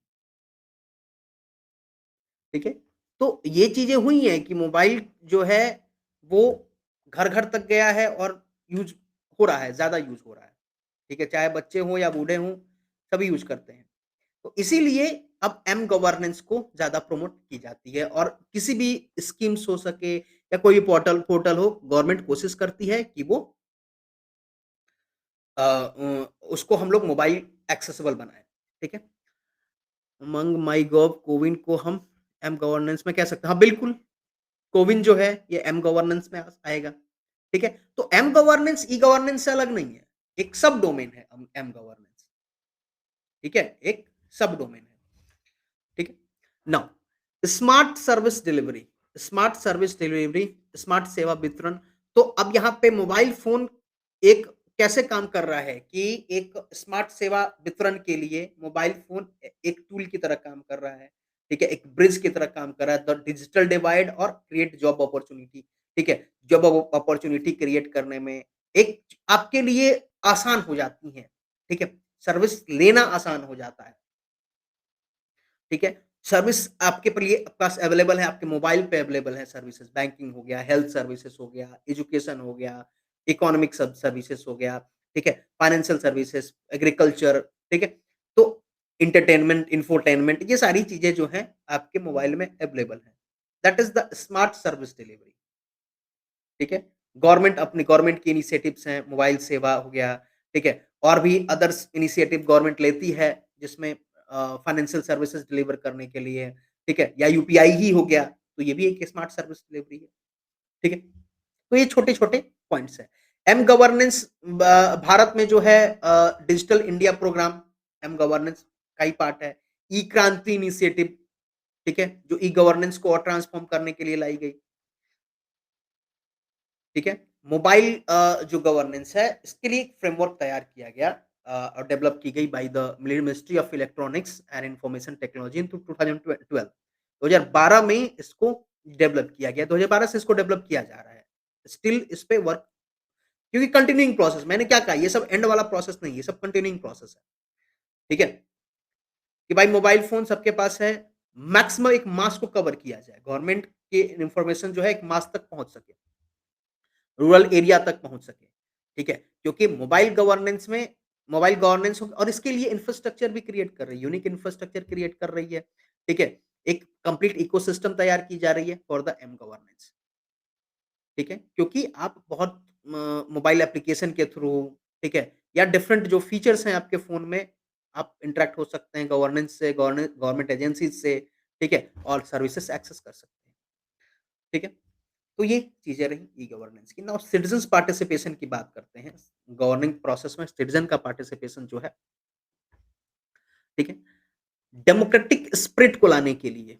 ठीक है? तो ये चीज़ें हुई हैं कि मोबाइल जो है वो घर-घर तक गया है और यूज़ हो रहा है, ज़्यादा यूज़ हो रहा है, ठीक है? चाहे बच्चे हों या बूढ़े हों, सभी यूज़ करते हैं। तो इसीलिए अब एम गवर्नेंस को ज़्यादा प्रमोट की जाती है और किसी भी स्कीम्स हो सके या कोई पोर्टल पोर्टल हो, गवर्नमेंट कोशिश करती है कि वो उसको हम लोग मोबाइल एक्सेसिबल बनाएँ, ठीक है? उमंग, माईगॉव, कोविन को हम एम गवर्नेंस में कह सकते हैं। हाँ, बिल्कुल, कोविन जो है ये एम गवर्नेंस में आएगा, ठीक है? तो एम गवर्नेंस ई गवर्नेंस से अलग नहीं है, एक सब डोमेन है एम गवर्नेंस, ठीक है? एक सब डोमेन है। ठीक है? Now smart service delivery, smart सेवा वितरण। तो अब यहाँ पे मोबाइल फ़ोन एक कैसे काम कर रहा है कि एक स्मार्ट सेवा वितरण के लिए मोबाइल फ़ोन एक टूल की तरह काम कर रहा है, ठीक है? एक ब्रिज की तरह काम कर रहा है, द डिजिटल डिवाइड और क्रिएट जॉब अपॉर्च्युनिटी, ठीक है? जॉब अपॉर्च्युनिटी क्रिएट करने में एक आपके लिए आसान हो जाती हैं, ठीक है? सर्विस लेना आसान हो जाता है। ठीक है? सर्विस आपके लिए पास अवेलेबल है, आपके मोबाइल पे अवेलेबल है सर्विसेज़, बैंकिंग हो गया, हेल्थ सर्विसेज़ हो गया, एजुकेशन हो गया, इकोनॉमिक सब सर्विसेज़ हो गया, ठीक है? फाइनेंशियल सर्विसेज़, एग्रीकल्चर, ठीक है? तो एंटरटेनमेंट, इंफोटेनमेंट ये सारी चीज़ें जो हैं आपके मोबाइल में अवेलेबल हैं। That is the smart service delivery, ठीक है? गवर्नमेंट की इनिशिएटिव्स हैं, मोबाइल सेवा हो गया, ठीक है? और भी अदर्स इनिशिएटिव गवर्नमेंट लेती है जिसमें फाइनेंशियल सर्विसेज़ डिलीवर करने के लिए, ठीक है? या यूपीआई ही हो गया, तो ये भी एक स्मार्ट सर्विस डिलीवरी है, ठीक है? तो ये छोटे-छोटे पॉइंट्स हैं। एम गवर्नेंस भारत में जो है digital India program M governance का ही पार्ट है। ई क्रांति इनिशिएटिव, ठीक है? जो ई गवर्नेंस को और ट्रांसफॉर्म करने के लिए लाई गई। ठीक है? मोबाइल जो गवर्नेंस है, इसके लिए एक फ्रेमवर्क तैयार किया गया और डेवलप की गई by the ministry of electronics and information technology in 2012 2012 में इसको डेवलप किया गया, 2012 से इसको डेवलप किया जा रहा है। स्टिल इस पे वर्क क्योंकि कंटिन्यूइंग प्रोसेस मैंने क्या कहा ये सब एंड वाला प्रोसेस नहीं है, ये सब कंटिन्यूइंग प्रोसेस है। ठीक है? कि भाई मोबाइल फ़ोन सबके पास है, मैक्सिमम एक मास को कवर किया जाए। गवर्नमेंट की इन्फॉर्मेशन जो है एक मास तक पहुँच सके। रूरल एरिया तक पहुँच सके, ठीक है? क्योंकि मोबाइल गवर्नेंस हो और इसके लिए इंफ्रास्ट्रक्चर भी क्रिएट कर रही है, यूनिक इंफ्रास्ट्रक्चर क्रिएट कर रही है, ठीक है? एक कंप्लीट इकोसिस्टम तैयार की जा रही है फॉर द एम गवर्नेंस, ठीक है? क्योंकि आप बहुत मोबाइल एप्लीकेशन के थ्रू, ठीक है? या डिफरेंट जो फीचर्स हैं आपके फ़ोन में, आप इंटरैक्ट हो सकते हैं गवर्नेंस से, गवर्नमेंट एजेंसीज़ से, ठीक है? और सर्विसेज़ एक्सेस कर सकते हैं, ठीक है? तो ये चीज़ें रही ई-गवर्नेंस की। नाउ सिटिज़न्स पार्टिसिपेशन की बात करते हैं। गवर्निंग प्रोसेस में सिटिज़न का पार्टिसिपेशन जो है, ठीक है? डेमोक्रेटिक स्पिरिट को लाने के लिए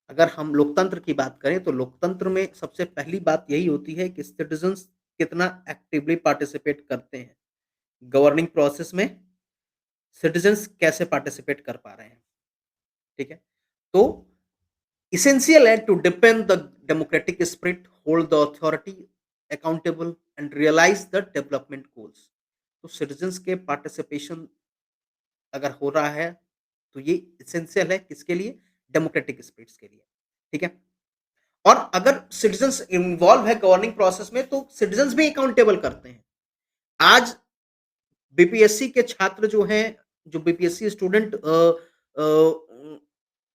अगर हम लोकतंत्र की बात करें तो लोकतंत्र में सबसे पहली बात यही होती है कि सिटिज़न्स कितना एक्टिवली पार्टिसिपेट करते हैं। गवर्निंग प्रोसेस में सिटिज़न्स कैसे पार्टिसिपेट कर पा रहे हैं, ठीक है? तो essential है to deepen the democratic spirit, hold the authority accountable and realize the development goals. तो सिटीजन्स के पार्टिसिपेशन अगर हो रहा है तो ये एसेंशियल है किसके लिए? डेमोक्रेटिक स्पिरिट्स के लिए, ठीक है? और अगर सिटीजन्स इन्वॉल्व है गवर्निंग प्रोसेस में तो सिटीजन्स भी अकाउंटेबल करते हैं। आज बीपीएससी के छात्र जो हैं, जो बीपीएससी स्टूडेंट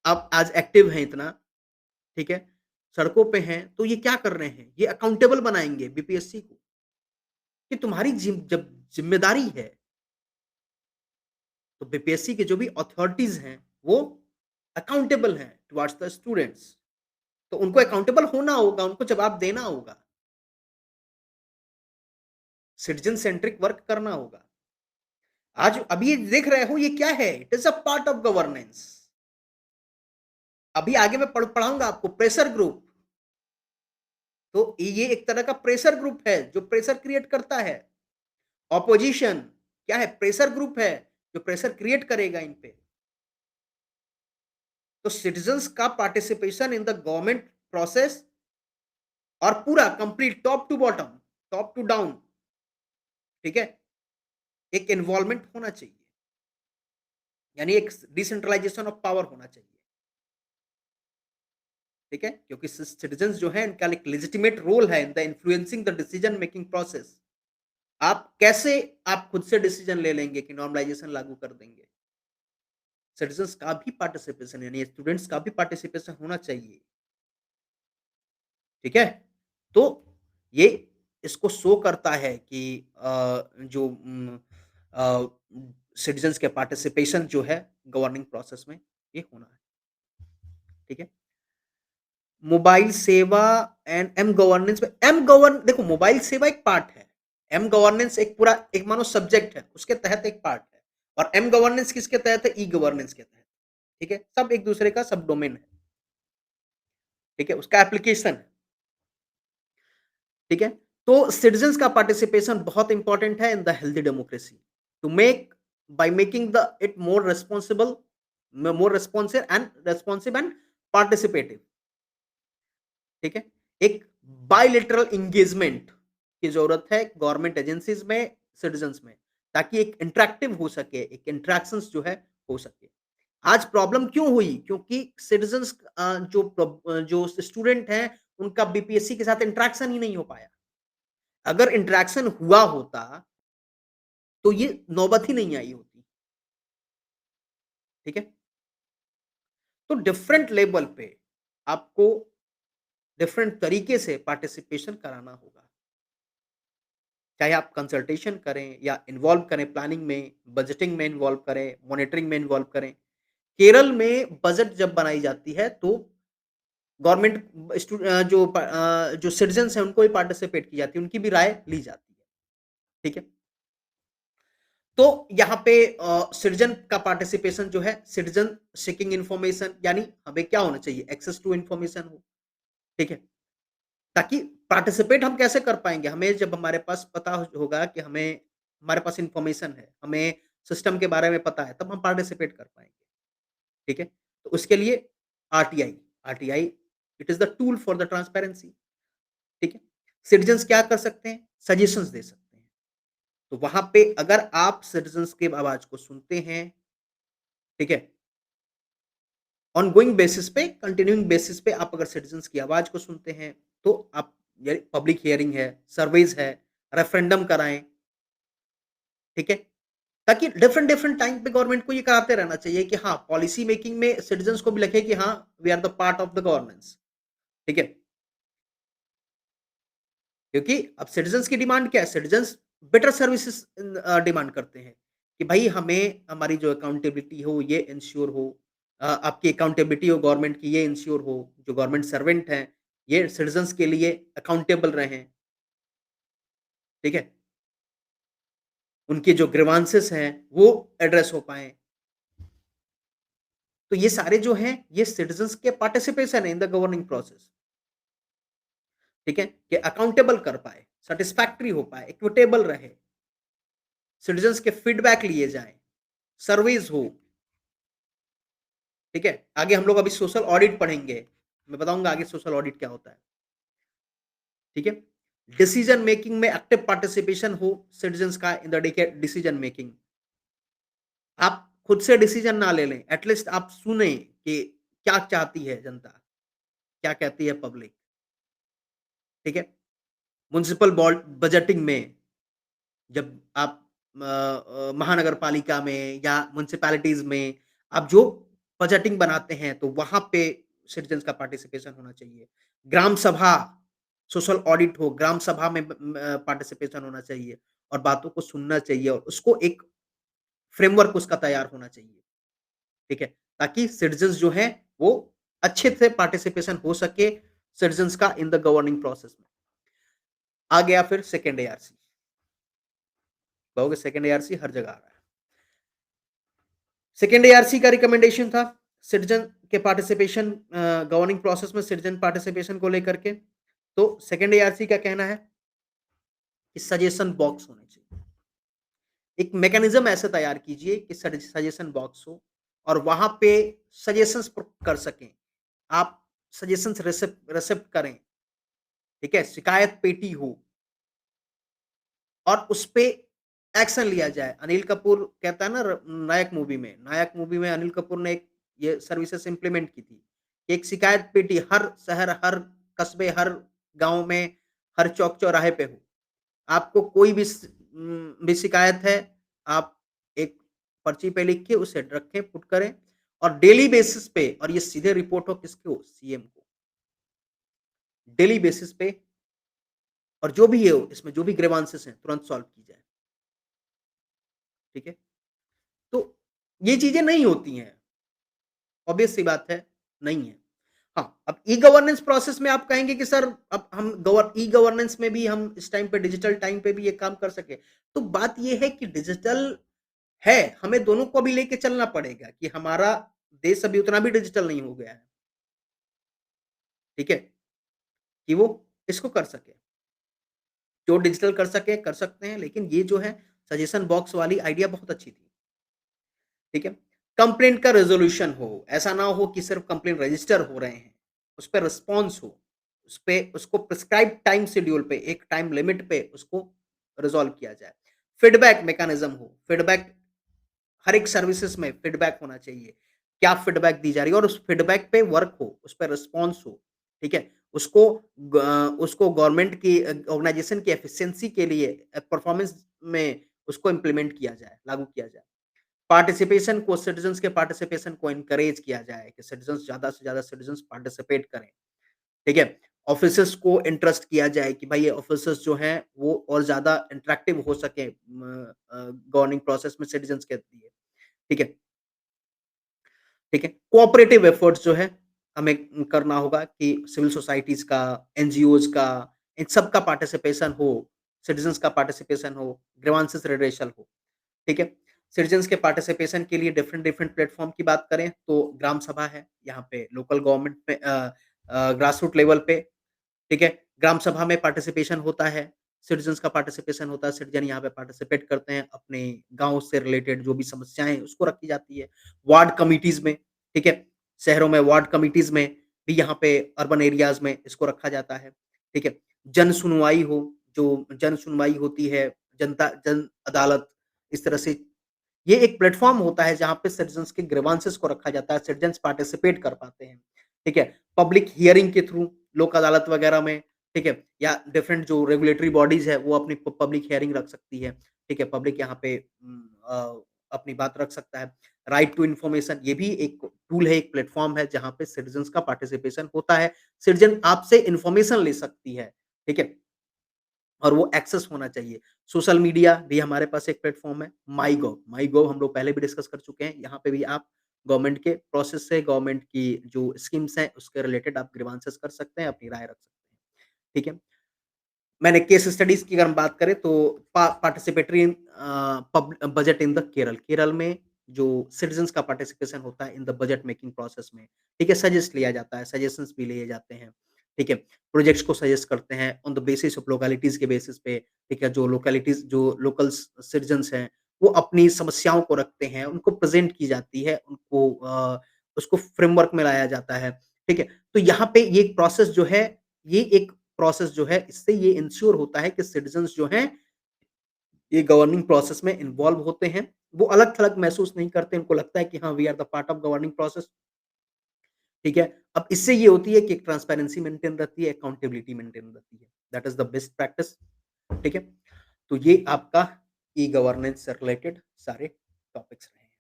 अब आज एक्टिव हैं इतना, ठीक है? सड़कों पे हैं, तो ये क्या कर रहे हैं? ये अकाउंटेबल बनाएँगे बीपीएससी को कि तुम्हारी जब ज़िम्मेदारी है, तो बीपीएससी के जो भी अथॉरिटीज़ हैं, वो अकाउंटेबल हैं टुवर्ड्स द स्टूडेंट्स। तो उनको अकाउंटेबल होना होगा, उनको जवाब देना होगा, सिटीज़न सेंट्रिक वर्क करना होगा। आज अभी ये देख रहे हो ये क्या है? It is a part of governance. अभी आगे मैं पढ़ाऊँगा आपको प्रेशर ग्रुप। तो ये एक तरह का प्रेशर ग्रुप है जो प्रेशर क्रिएट करता है। ऑपोजिशन क्या है? प्रेशर ग्रुप है जो प्रेशर क्रिएट करेगा इन पे। तो सिटीजंस का participation in the government process और पूरा complete top to bottom, top to down, ठीक है? एक इन्वॉल्वमेंट होना चाहिए। यानी एक डिसेंट्रलाइजेशन ऑफ पावर होना चाहिए। ठीक है? क्योंकि सिटीजंस जो है इनका एक लेजिटिमेट रोल है in the influencing the decision making process. आप कैसे आप खुद से डिसीजन ले लेंगे कि नॉर्मलाइजेशन लागू कर देंगे? सिटीजंस का भी पार्टिसिपेशन यानी स्टूडेंट्स का भी पार्टिसिपेशन होना चाहिए। ठीक है? तो ये इसको शो करता है कि जो सिटीजंस के पार्टिसिपेशन जो है गवर्निंग प्रोसेस में ये होना है। ठीक है? मोबाइल सेवा एंड एम गवर्नेंस में एम गवर्न देखो मोबाइल सेवा एक पार्ट है। एम गवर्नेंस एक पूरा एक मानो सब्जेक्ट है, उसके तहत एक पार्ट है और एम गवर्नेंस किसके तहत है? ई गवर्नेंस के तहत। ठीक है? सब एक दूसरे का सब डोमेन है। ठीक है? उसका एप्लीकेशन है। ठीक है? तो सिटीजंस का पार्टिसिपेशन बहुत इंपॉर्टेंट है in the healthy democracy to make by making the it more responsive and participative. ठीक है? एक बायलैटरल एंगेजमेंट की जरूरत है गवर्नमेंट एजेंसीज में, सिटीजंस में, ताकि एक इंटरेक्टिव हो सके, एक इंटरेक्शंस जो है हो सके। आज प्रॉब्लम क्यों हुई? क्योंकि सिटीजंस जो स्टूडेंट हैं उनका बीपीएससी के साथ इंटरेक्शन ही नहीं हो पाया। अगर इंटरेक्शन हुआ होता तो ये नौबत ही नहीं आई होती। ठीक है? तो डिफरेंट लेवल पे आपको डिफरेंट तरीके से पार्टिसिपेशन कराना होगा। चाहे आप कंसल्टेशन करें या इन्वॉल्व करें प्लानिंग में, बजटिंग में इन्वॉल्व करें, मॉनिटरिंग में इन्वॉल्व करें। केरल में बजट जब बनाई जाती है तो गवर्नमेंट जो सिटीजंस हैं उनको भी पार्टिसिपेट की जाती है, उनकी भी राय ली जाती है। ठीक है? तो यहाँ पे सिटीजन का पार्टिसिपेशन जो है सिटीजन सीकिंग इन्फॉर्मेशन यानी हमें क्या होना चाहिए? एक्सेस टू इन्फॉर्मेशन हो। ठीक है? ताकि पार्टिसिपेट हम कैसे कर पाएँगे? हमें जब हमारे पास पता होगा कि हमारे पास इन्फॉर्मेशन है, हमें सिस्टम के बारे में पता है, तब हम पार्टिसिपेट कर पाएँगे। ठीक है? तो उसके लिए RTI RTI it is the tool for the transparency. ठीक है? सिटीजंस क्या कर सकते हैं? सजेशंस दे सकते हैं। तो वहाँ पे अगर आप सिटीजंस की आवाज़ को सुनते हैं, ठीक है? ऑनगोइंग बेसिस पे, कंटिन्यूइंग बेसिस पे आप अगर सिटीजंस की आवाज़ को सुनते हैं, तो आप ये पब्लिक हियरिंग है, सर्वेज़ है, रेफरेंडम कराएँ, ठीक है? ताकि डिफरेंट डिफरेंट टाइम पे गवर्नमेंट को ये कराते रहना चाहिए कि हाँ, पॉलिसी मेकिंग में सिटीजंस को भी लगे कि हाँ, we are the part of the governance, ठीक है? क्योंकि अब सिटीजंस की डिमांड क्या है? सिटीजंस बेटर सर्विसेज़ डिमांड करते हैं कि भई हमें हमारी जो अकाउंटेबिलिटी हो ये इंश्योर हो। आपकी अकाउंटेबिलिटी हो गवर्नमेंट की ये इंश्योर हो, जो गवर्नमेंट सर्वेंट हैं, ये सिटीजंस के लिए अकाउंटेबल रहें, ठीक है? उनके जो ग्रीवांसेस हैं, वो एड्रेस हो पाएँ। तो ये सारे जो हैं, ये सिटीजंस के पार्टिसिपेशन है इन द गवर्निंग प्रोसेस, ठीक है? कि अकाउंटेबल कर पाएँ, सैटिस्फैक्टरी हो पाए, इक्विटेबल रहे, सिटीजंस के फीडबैक लिए जाएँ, सर्वेज़ हो, ठीक है? आगे हम लोग अभी सोशल ऑडिट पढ़ेंगे, मैं बताऊँगा आगे सोशल ऑडिट क्या होता है, ठीक है? डिसीजन मेकिंग में एक्टिव पार्टिसिपेशन हो सिटीजंस का इन द डिसीजन मेकिंग। आप खुद से डिसीजन ना ले लें, एट लीस्ट आप सुनें कि क्या चाहती है जनता, क्या कहती है पब्लिक, ठीक है? म्युनिसिपल बॉड बजटिंग में जब आप महानगर पालिका में या म्युनिसिपैलिटीज़ में आप जो बजटिंग बनाते हैं, तो वहाँ पे सिटीज़न्स का पार्टिसिपेशन होना चाहिए। ग्राम सभा, सोशल ऑडिट हो, ग्राम सभा में पार्टिसिपेशन होना चाहिए और बातों को सुनना चाहिए और उसको एक फ्रेमवर्क उसका तैयार होना चाहिए, ठीक है? ताकि सिटीज़न्स जो हैं, वो अच्छे से पार्टिसिपेशन हो सके सिटीज़न्स का इन द गवर्निंग प्रोसेस में। आ गया फिर सेकंड एआरसी, कहोगे सेकंड एआरसी हर जगह आ रहा है। सेकंड एआरसी का रिकमेंडेशन था सिटीजन के पार्टिसिपेशन गवर्निंग प्रोसेस में सिटीजन पार्टिसिपेशन को लेकर के। तो सेकंड एआरसी का कहना है कि सजेशन बॉक्स होने चाहिए। एक मैकेनिज्म ऐसा तैयार कीजिए कि सजेशन बॉक्स हो और वहाँ पे सजेशंस कर सकें। आप सजेशंस रिसिप्ट करें, ठीक है? शिकायत पेटी हो और उसपे एक्शन लिया जाए। अनिल कपूर कहता है ना नायक मूवी में अनिल कपूर ने एक ये सर्विसेज़ इम्प्लीमेंट की थी। एक शिकायत पेटी हर शहर, हर कस्बे, हर गाँव में, हर चौक-चौराहे पे हो। आपको कोई भी शिकायत है, आप एक पर्ची पे लिख के उसे रखें, पुट करें और डेली बेसिस पे और ये सीधे रिपोर्ट हो किसको? सीएम को। डेली बेसिस पे और जो भी ये हो, इसमें जो भी ग्रीवांसेस हैं, तुरंत सॉल्व की जाए, ठीक है? तो ये चीज़ें नहीं होती हैं, ऑब्वियस सी बात है, नहीं है। हाँ, अब ई-गवर्नेंस प्रोसेस में आप कहेंगे कि सर अब हम ई-गवर्नेंस में भी हम इस टाइम पे डिजिटल टाइम पे भी ये काम कर सकें। तो बात ये है कि डिजिटल है, हमें दोनों को अभी लेके चलना पड़ेगा कि हमारा देश अभी उतना भी डिजिटल नहीं हो गया है, ठीक है? कि वो इसको कर सके। जो डिजिटल कर सके, कर सकते हैं, लेकिन ये जो है सजेशन बॉक्स वाली आइडिया बहुत अच्छी थी, ठीक है? कंप्लेंट का रिज़ॉल्यूशन हो, ऐसा ना हो कि सिर्फ कंप्लेंट रजिस्टर हो रहे हैं, उस पे रिस्पॉन्स हो, उसपे उसको प्रिस्क्राइब्ड टाइम शेड्यूल पे, एक टाइम लिमिट पे उसको रिज़ॉल्व किया जाए। फीडबैक मैकेनिज़्म हो, फीडबैक हर एक सर्विसेज़ में फीडबैक होना चाहिए। क्या फीडबैक दी जा रही है और उस फीडबैक पे वर्क हो, उस पे रिस्पॉन्स हो, ठीक है? उसको गवर्नमेंट की ऑर्गनाइज़ेशन की एफिशिएंसी के लिए परफॉर्मेंस में उसको इम्प्लीमेंट किया जाए, लागू किया जाए। पार्टिसिपेशन को सिटीज़न्स के पार्टिसिपेशन को एनकरेज किया जाए कि सिटीज़न्स ज़्यादा से ज़्यादा सिटीज़न्स पार्टिसिपेट करें, ठीक है? ऑफिसर्स को इंटरेस्ट किया जाए कि भाई ये ऑफिसर्स जो हैं वो और ज़्यादा इंटरैक्टिव हो सकें गवर्निंग प्रोसेस में सिटीज़न्स के लिए, ठीक है? ठीक है? कोऑपरेटिव एफर्ट्स जो है हमें करना होगा कि सिविल सोसाइटीज़ का, एनजीओज़ का, इन सब का पार्टिसिपेशन हो, सिटीज़न्स का पार्टिसिपेशन हो, ग्रीवांसेस रिड्रेसल हो, ठीक है? सिटीज़न्स के पार्टिसिपेशन के लिए डिफरेंट डिफरेंट प्लेटफ़ॉर्म की बात करें तो ग्राम सभा है, यहाँ पे लोकल गवर्नमेंट में ग्रास रूट लेवल पे, ठीक है? ग्राम सभा में पार्टिसिपेशन होता है, सिटीज़न्स का पार्टिसिपेशन होता है, सिटीज़न यहाँ पे पार्टिसिपेट करते हैं, अपने गाँव से रिलेटेड जो भी समस्याएँ हैं, उसको रखी जाती है। वार्ड कमिटीज़ में, ठीक है? शहरों में वार्ड कमिटीज़ में भी यहाँ पे अर्बन एरियाज़ में इसको रखा जाता है, ठीक है? जन सुनवाई हो, जो जन सुनवाई होती है, जन अदालत, इस तरह से ये एक प्लेटफ़ॉर्म होता है जहाँ पे सिटीज़न्स के ग्रीवांसेस को रखा जाता है, सिटीज़न्स पार्टिसिपेट कर पाते हैं, ठीक है? पब्लिक हियरिंग के थ्रू लोक अदालत वगैरह में, ठीक है? या डिफरेंट जो रेगुलेटरी बॉडीज़ है वो अपनी पब्लिक हियरिंग रख सकती है, ठीक है? पब्लिक यहाँ पे अपनी बात रख सकता है। राइट टू इन्फॉर्मेशन ये भी एक टूल है, एक प्लेटफ़ॉर्म है जहाँ पे सिटीज़न्स का पार्टिसिपेशन होता है। सिटीज़न आपसे इन्फॉर्मेशन ले सकती है, ठीक है? और वो एक्सेस होना चाहिए। सोशल मीडिया भी हमारे पास एक प्लेटफ़ॉर्म है, माई गॉव हम लोग पहले भी डिस्कस कर चुके हैं। यहाँ पे भी आप गवर्नमेंट के प्रोसेस से, गवर्नमेंट की जो स्कीम्स हैं, उसके रिलेटेड आप ग्रीवांसेस कर सकते हैं, अपनी राय रख सकते हैं। ठीक है? मैंने केस स्टडीज़ की अगर हम बात करें तो participatory budget in the Kerala. Kerala में जो सिटीज़न्स का पार्टिसिपेशन होता है in the budget making process में, ठीक है? सजेस्ट लिया जाता है, सजेशंस भी लिए जाते हैं, ठीक है? प्रोजेक्ट्स को सजेस्ट करते हैं on the basis of localities के बेसिस पे, ठीक है? जो लोकल सिटीज़न्स हैं, वो अपनी समस्याओं को रखते हैं, उनको प्रेज़ेंट की जाती है, उसको फ्रेमवर्क में लाया जाता है, ठीक है? तो यहाँ पे ये एक प्रोसेस जो है, ये एक प्रोसेस जो है इससे ये इंश्योर होता है कि सिटीज़न्स जो हैं, ये गवर्निंग प्रोसेस में इन्वॉल्व होते हैं। वो अलग-थलग महसूस नहीं करते, उनको लगता है कि हाँ, we are the part of governing process, ठीक है? अब इससे ये होती है कि एक ट्रांसपेरेंसी मेंटेन रहती है, अकाउंटेबिलिटी मेंटेन रहती है। That is the best practice, ठीक है? तो ये आपका ई-गवर्नेंस से रिलेटेड सारे टॉपिक्स रहे हैं,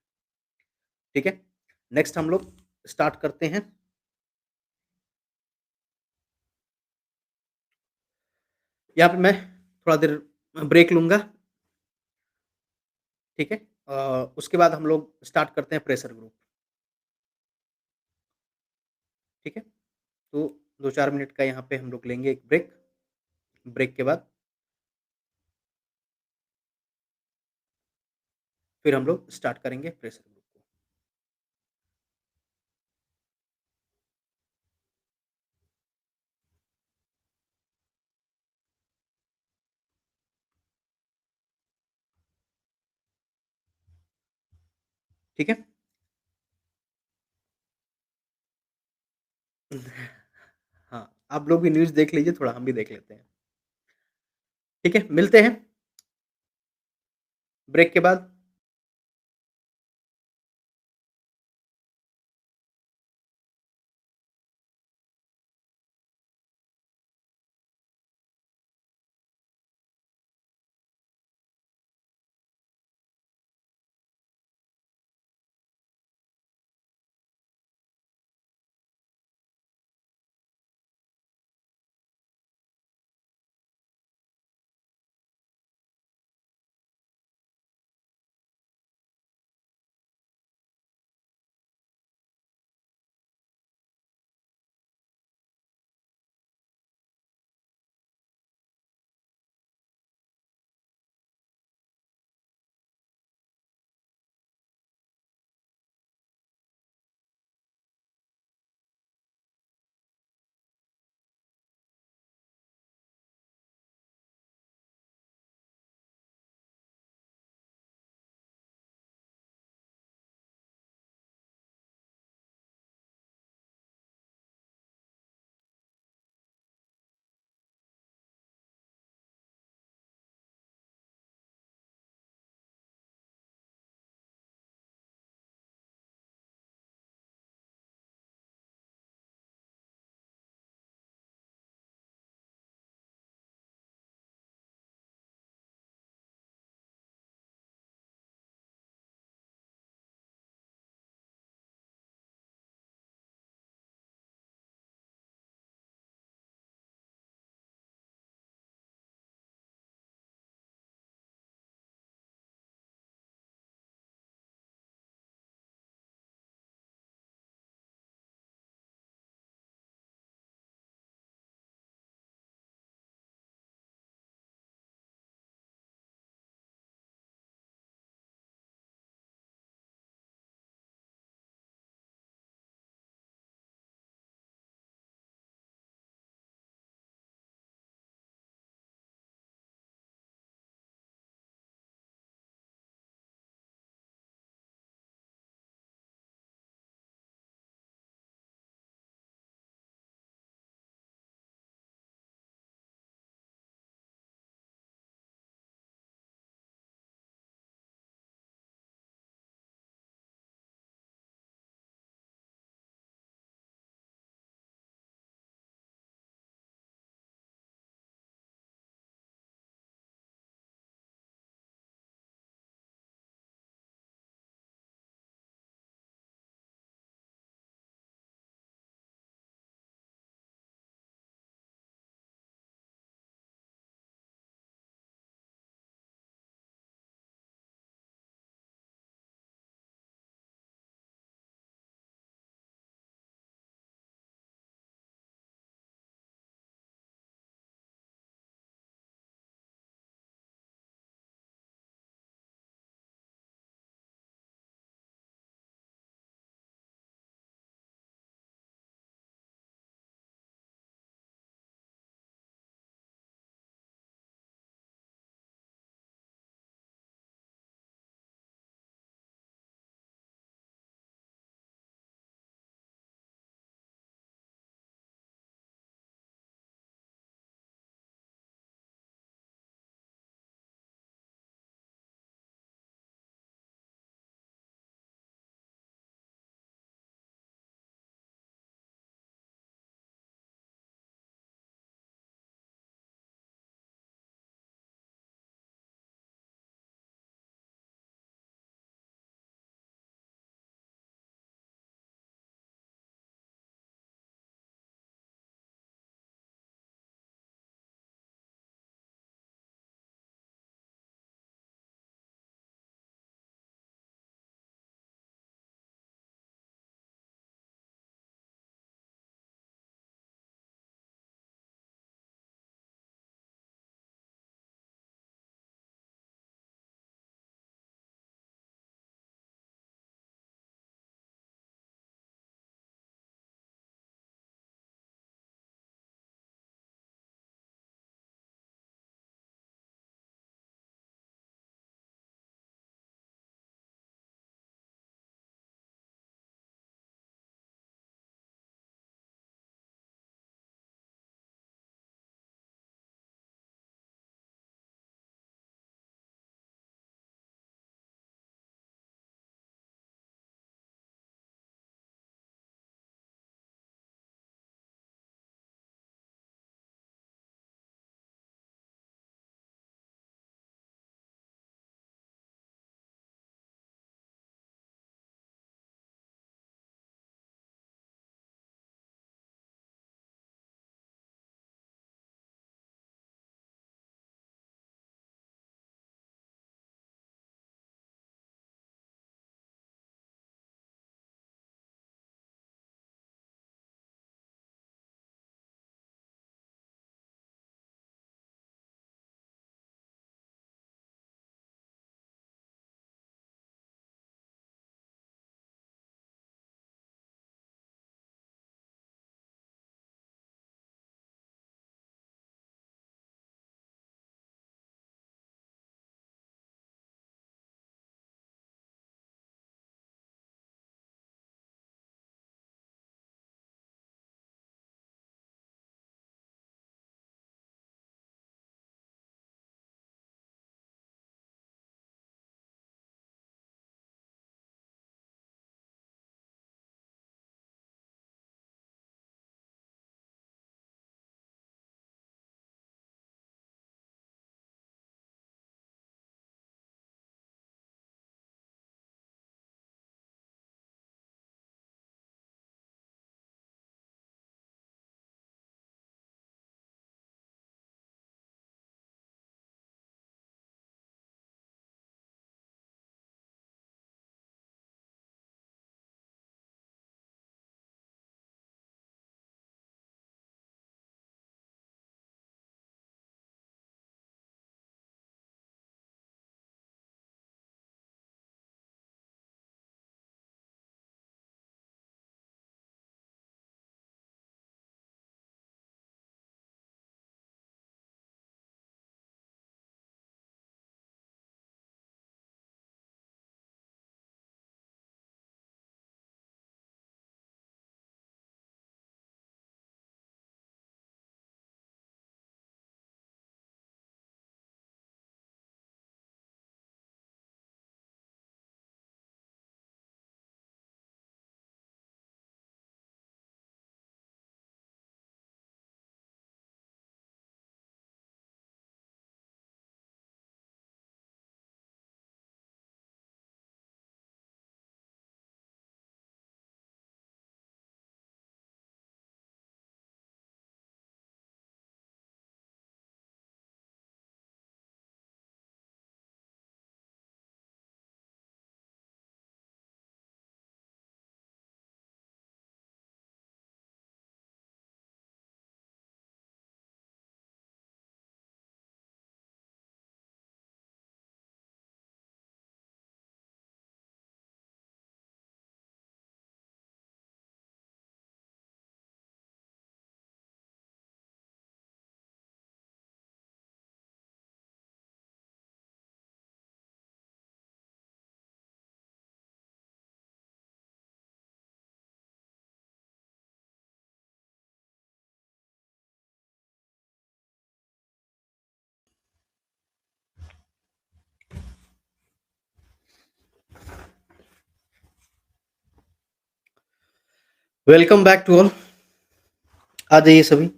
ठीक है? नेक्स्ट हम लोग स्टार्ट करते हैं। यहाँ पे मैं थोड़ा देर ब्रेक लूँगा, ठीक है? उसके बाद हम लोग स्टार्ट करते हैं प्रेशर ग्रुप, ठीक है? तो 2-4 मिनट का यहाँ पे हम लोग लेंगे एक ब्रेक। ब्रेक के बाद फिर हम लोग स्टार्ट करेंगे प्रेशर ग्रुप को। ठीक है? हाँ, आप लोग भी न्यूज़ देख लीजिए, थोड़ा हम भी देख लेते हैं। ठीक है, मिलते हैं ब्रेक के बाद। Welcome back to all. आ जाइए सभी।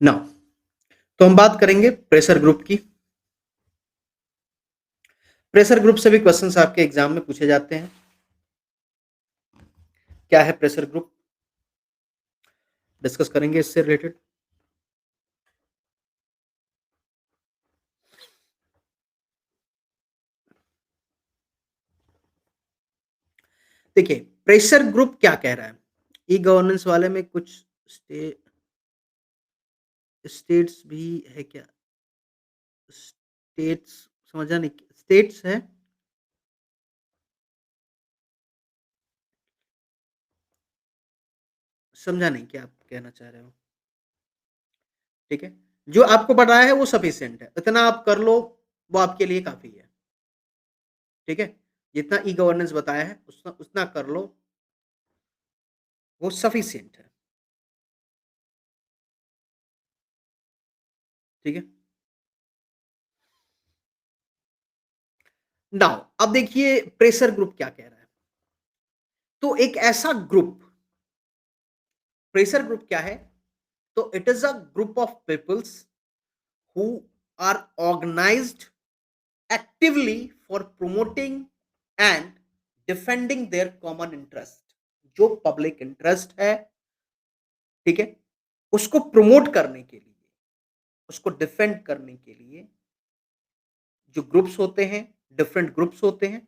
नाउ तो हम बात करेंगे प्रेशर ग्रुप की। प्रेशर ग्रुप से भी क्वेश्चंस आपके एग्जाम में पूछे जाते हैं। क्या है प्रेशर ग्रुप, डिस्कस करेंगे इससे रिलेटेड। देखिए, प्रेशर ग्रुप क्या कह रहा है। ई गवर्नेंस वाले में कुछ स्टे, स्टेट्स भी है क्या? स्टेट्स समझा नहीं, स्टेट्स है। समझा नहीं क्या आप कहना चाह रहे हो। ठीक है, जो आपको बताया है वो सफिशिएंट है, इतना आप कर लो, वो आपके लिए काफी है। ठीक है, जितना ई गवर्नेंस बताया है उतना उतना कर लो, वो सफिशिएंट है। ठीक है, नाउ अब देखिए प्रेशर ग्रुप क्या कह रहा है। तो एक ऐसा ग्रुप, प्रेशर ग्रुप क्या है, तो it is a group of peoples who are organized actively for promoting and defending their common interest. जो पब्लिक इंटरेस्ट है, ठीक है, उसको प्रमोट करने के लिए, उसको डिफेंड करने के लिए जो ग्रुप्स होते हैं, डिफरेंट ग्रुप्स होते हैं।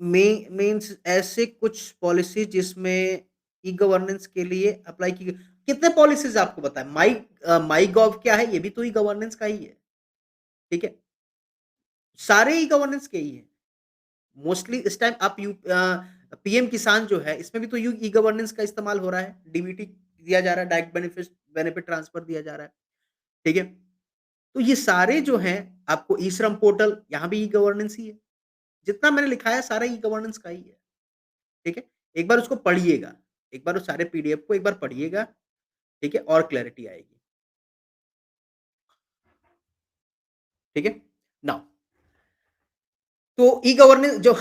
मीन्स ऐसे कुछ पॉलिसी जिसमें ई गवर्नेंस के लिए अप्लाई की गई। कितने पॉलिसीज आपको पता है? माई गॉव क्या है, ये भी तो ई गवर्नेंस का ही है। ठीक है, सारे ई गवर्नेंस के ही है। मोस्टली इस टाइम आप पीएम किसान जो है, इसमें भी तो यू ई गवर्नेंस का इस्तेमाल हो रहा है। डीबीटी दिया जा रहा है, डायरेक्ट बेनिफिट बेनिफिट ट्रांसफर दिया जा रहा है। ठीक है, तो ये सारे जो हैं, आपको ई श्रम पोर्टल, यहाँ भी ई गवर्नेंस ही है। जितना मैंने लिखा है सारा ई गवर्नेंस का ही है। ठीक है? एक बार उसको पढ़िएगा, एक बार उस सारे पीडीएफ को एक बार पढ़िएगा, ठीक है? और क्लैरिटी आएगी। ठीक है? नाउ तो ई गवर्नेंस जो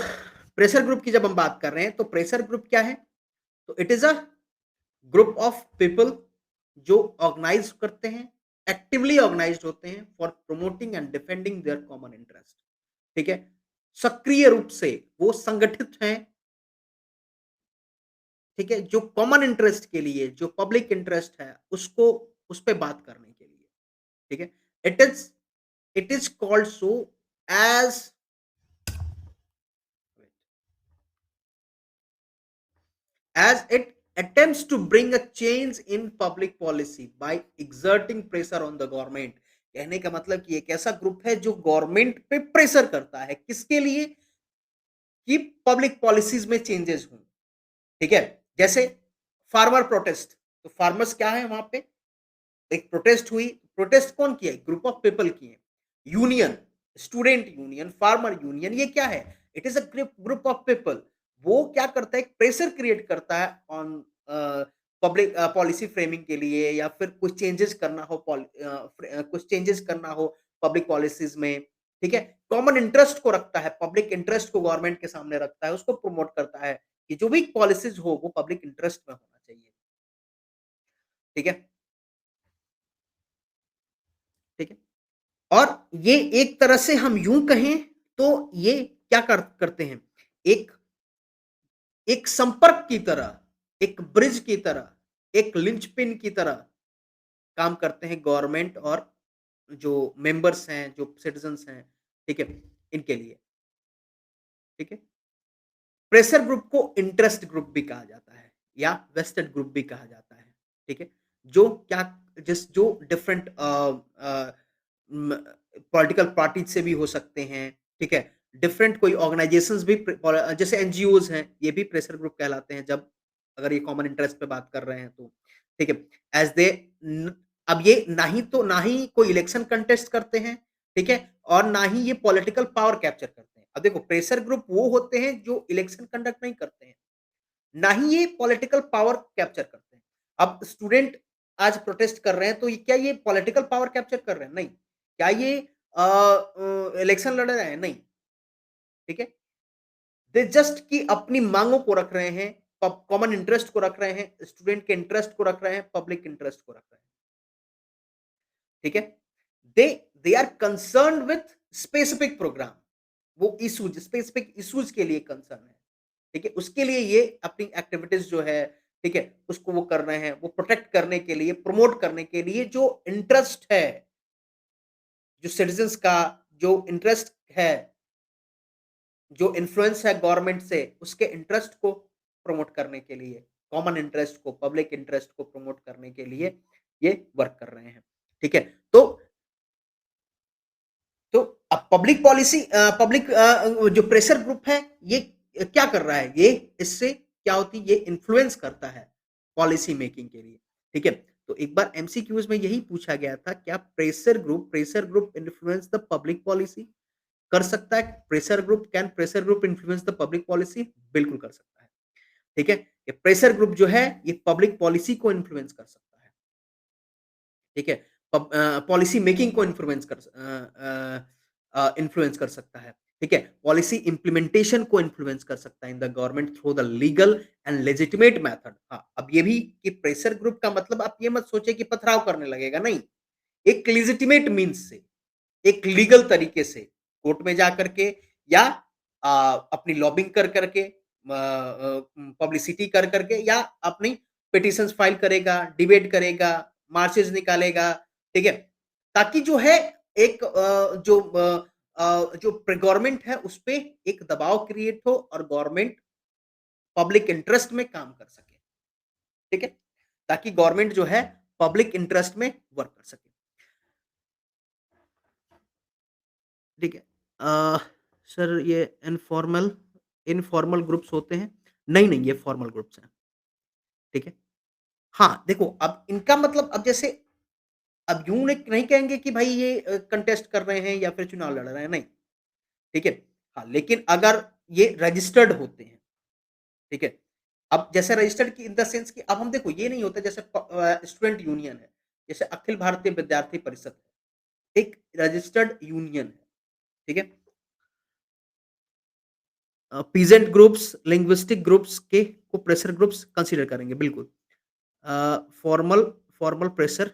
प्रेशर ग्रुप की जब हम बात कर रहे हैं, तो प्रेशर ग्रुप क्या है? तो it is a group of people जो ऑर्गेनाइज़ करते हैं, एक्टिवली ऑर्गेनाइज़्ड होते हैं for promoting and defending their common interest. ठीक है? सक्रिय रूप से वो संगठित हैं, ठीक है? जो कॉमन इंटरेस्ट के लिए, जो पब्लिक इंटरेस्ट है, उसको उस पे बात करने के लिए। ठीक है? It is it is called so as as it attempts to bring a change in public policy by exerting pressure on the government। कहने का मतलब कि एक ऐसा ग्रुप है जो गवर्नमेंट पे प्रेशर करता है, किसके लिए? कि पब्लिक पॉलिसीज में चेंजेस हों। ठीक है, जैसे फार्मर प्रोटेस्ट, तो फार्मर्स क्या है वहां पे, एक प्रोटेस्ट हुई। प्रोटेस्ट कौन किया? ग्रुप ऑफ पीपल किए। Union, student union, farmer union, ये क्या है? It is a group group of people. वो क्या करता है? एक प्रेशर क्रिएट करता है ऑन पब्लिक पॉलिसी फ्रेमिंग के लिए, या फिर कुछ चेंजेस करना हो, कुछ चेंजेस करना हो पब्लिक पॉलिसीज में। ठीक है, कॉमन इंटरेस्ट को रखता है, पब्लिक इंटरेस्ट को गवर्नमेंट के सामने रखता है, उसको प्रमोट करता है कि जो भी पॉलिसीज हो वो पब्लिक इंटरेस्ट में होना चाहिए। ठीक है, ठीक है। और ये एक तरह से हम यूं कहें तो ये क्या करते हैं, एक एक संपर्क की तरह, एक ब्रिज की तरह, एक लिंचपिन की तरह काम करते हैं गवर्नमेंट और जो मेंबर्स हैं, जो सिटीजंस हैं, ठीक है, इनके लिए। ठीक है, प्रेशर ग्रुप को इंटरेस्ट ग्रुप भी कहा जाता है या वेस्टेड ग्रुप भी कहा जाता है। ठीक है, जो क्या, जिस जो डिफरेंट पॉलिटिकल पार्टीज से भी हो सकते हैं। ठीक है, डिफरेंट कोई ऑर्गनाइजेशंस भी जैसे एनजीओज़ हैं, ये भी प्रेशर ग्रुप कहलाते हैं जब अगर ये कॉमन इंटरेस्ट पे बात कर रहे हैं तो, ठीक है? एज़ दे न अब ये ना ही कोई इलेक्शन कंटेस्ट करते हैं, ठीक है? और ना ही ये पॉलिटिकल पावर कैप्चर करते हैं। अब देखो प्रेशर ग्रुप वो होते हैं जो इलेक्शन कंडक्ट नहीं करते हैं, ना ही ये पॉलिटिकल पावर कैप्चर करते हैं। अब स्टूडेंट आज प्रोटेस्ट कर रहे हैं तो ये क्या ये पॉलिटिकल पावर कैप्चर कर रहे हैं? नहीं। क्या ये इलेक्शन लड़ रहे हैं? नहीं, ठीक है? दे जस्ट कि अपनी माँगों को रख रहे हैं, कॉमन इंटरेस्ट को रख रहे हैं, स्टूडेंट के इंटरेस्ट को रख रहे हैं, पब्लिक इंटरेस्ट को रख रहे हैं, ठीक है? They they are concerned with specific program, वो इश्यूज़ स्पेसिफिक इश्यूज़ के लिए कंसर्न है, ठीक है? उसके लिए ये अपनी एक्टिविटीज़ जो है, ठीक है? उसको वो कर रहे हैं, वो प्रोटेक्ट करने के लिए, प्रमोट करने के लिए जो इंटरेस्ट है, जो सिटिज़न्स का जो इंटरेस्ट है, जो इन्फ्लुएंस है गवर्नमेंट से, उसके इंटरेस्ट को प्रमोट करने के लिए, कॉमन इंटरेस्ट को, पब्लिक इंटरेस्ट को प्रमोट करने के लिए ये वर्क कर रहे हैं। ठीक है? तो अब जो प्रेशर ग्रुप है, ये क्या कर रहा है? ये इससे क्या होती है, ये इन्फ्लुएंस करता है पॉलिसी मेकिंग के लिए। ठीक है? तो एक बार एमसीक्यूज़ में यही पूछा गया था, क्या pressure group influence the public policy? कर सकता है pressure group influence the public policy? बिल्कुल कर सकता है, ठीक है? ये प्रेशर ग्रुप जो है ये पब्लिक पॉलिसी को इन्फ्लुएंस कर सकता है, ठीक है? पॉलिसी मेकिंग को इन्फ्लुएंस कर सकता है, ठीक है? पॉलिसी इम्प्लीमेंटेशन को इन्फ्लुएंस कर सकता है in the government through the legal and legitimate method. हाँ, अब ये भी कि प्रेशर ग्रुप का मतलब आप ये मत सोचिए कि पथराव करने लगेगा, नहीं। एक लेजिटिमेट मीन्स से एक लीगल तरीके से कोर्ट में जा करके या अपनी लॉबिंग कर करके पब्लिसिटी कर करके या अपनी पिटिशंस फाइल करेगा, डिबेट करेगा, मार्चेस निकालेगा, ठीक है? ताकि जो है एक जो गवर्नमेंट है उस पे एक दबाव क्रिएट हो और गवर्नमेंट पब्लिक इंटरेस्ट में काम कर सके, ठीक है? ताकि गवर्नमेंट जो है पब्लिक इंटरेस्ट में वर्क कर सके। ठीक है। सर ये इनफॉर्मल ग्रुप्स होते हैं? नहीं, नहीं, ये फॉर्मल ग्रुप्स हैं, ठीक है? हाँ, देखो अब इनका मतलब अब जैसे अब यूँ नहीं कहेंगे कि भाई ये कंटेस्ट कर रहे हैं या फिर चुनाव लड़ रहे हैं, नहीं, ठीक है? हाँ, लेकिन अगर ये रजिस्टर्ड होते हैं, ठीक है? अब जैसे रजिस्टर्ड की इन द सेंस कि अब हम देखो ये नहीं होता जैसे स्टूडेंट यूनियन है, जैसे अखिल भारतीय विद्यार्थी परिषद है, एक रजिस्टर्ड यूनियन है, ठीक है? पीजेंट ग्रुप्स, लिंग्विस्टिक ग्रुप्स के को प्रेशर ग्रुप्स कंसीडर करेंगे, बिल्कुल। Formal formal pressure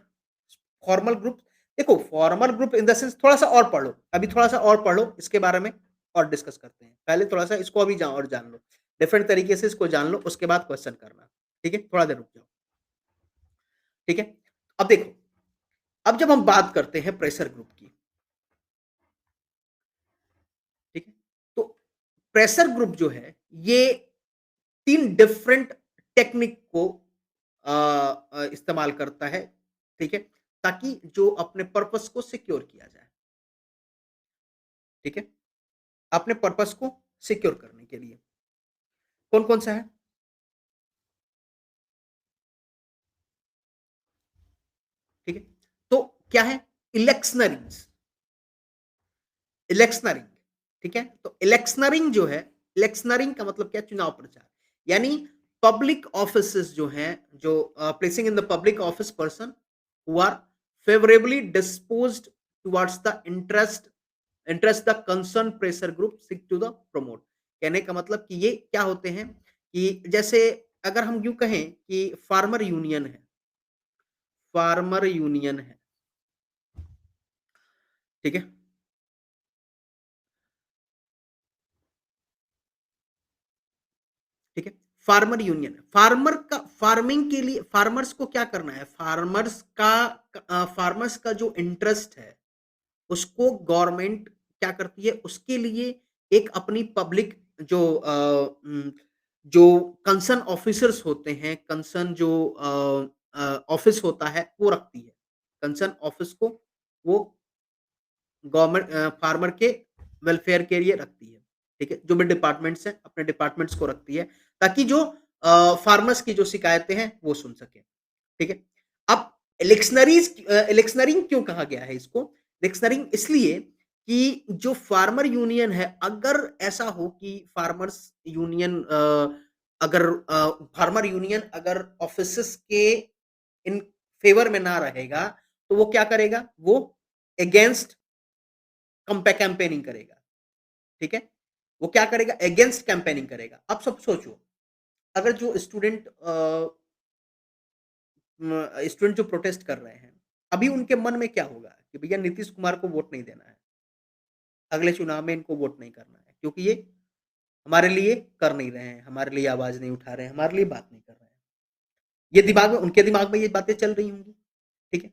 formal group देखो formal group in the sense थोड़ा-सा और पढ़ लो, अभी थोड़ा-सा और पढ़ लो, इसके बारे में और डिस्कस करते हैं। पहले थोड़ा-सा इसको अभी जान लो। डिफरेंट तरीके से इसको जान लो, उसके बाद क्वेश्चन करना, ठीक है? थोड़ा देर रुक जाओ, ठीक है? अब देखो, अब जब हम बात करते हैं प्रेशर ग्रुप की, ठीक है? तो प्रेशर ग्रुप जो है, ये 3 डिफरेंट टेक्निक को इस्तेमाल करता है, ठीक है? ताकि जो अपने पर्पस को सिक्योर किया जाए, ठीक है? अपने पर्पस को सिक्योर करने के लिए। कौन-कौन सा है? ठीक है? तो क्या है? इलेक्शनरीज़ इलेक्शनरिंग, ठीक है? तो इलेक्शनरिंग जो है, इलेक्शनरिंग का मतलब क्या? चुनाव प्रचार। यानी पब्लिक ऑफिसेस जो हैं, जो placing in the public office person who are favourably disposed towards the interest the concern pressure group seek to the promote. कहने का मतलब कि ये क्या होते हैं कि जैसे अगर हम यूँ कहें कि फार्मर यूनियन है, ठीक है? ठीक है? फार्मर यूनियन, फार्मिंग के लिए फार्मर्स को क्या करना है? फार्मर्स का जो इंटरेस्ट है, उसको गवर्नमेंट क्या करती है? उसके लिए एक अपनी पब्लिक जो कंसर्न ऑफिसर्स होते हैं, कंसर्न जो ऑफिस होता है, वो रखती है। कंसर्न ऑफिस को वो फार्मर के वेलफेयर के लिए रखती है, ठीक है? जो भी डिपार्टमेंट्स हैं, अपने डिपार्टमेंट्स को रखती है, ताकि जो फार्मर्स की जो शिकायतें हैं, वो सुन सकें, ठीक है? अब इलेक्शनरिंग क्यों कहा गया है इसको? इलेक्शनरिंग इसलिए कि जो फार्मर यूनियन है, अगर ऐसा हो कि अगर फार्मर यूनियन अगर ऑफिसेस के इन फेवर में ना रहेगा, तो वो क्या करेगा? वो अगेंस्ट कैम्पेनिंग करेगा, ठीक है? वो क्या करेगा? अगेंस्ट कैम्पेनिंग करेगा। अब सब सोचो, अगर जो स्टूडेंट जो प्रोटेस्ट कर रहे हैं, अभी उनके मन में क्या होगा कि भैया नीतीश कुमार को वोट नहीं देना है, अगले चुनाव में इनको वोट नहीं करना है, क्योंकि ये हमारे लिए कर नहीं रहे हैं, हमारे लिए आवाज़ नहीं उठा रहे हैं, हमारे लिए बात नहीं कर रहे हैं। ये दिमाग में उनके दिमाग में ये बातें चल रही होंगी, ठीक है?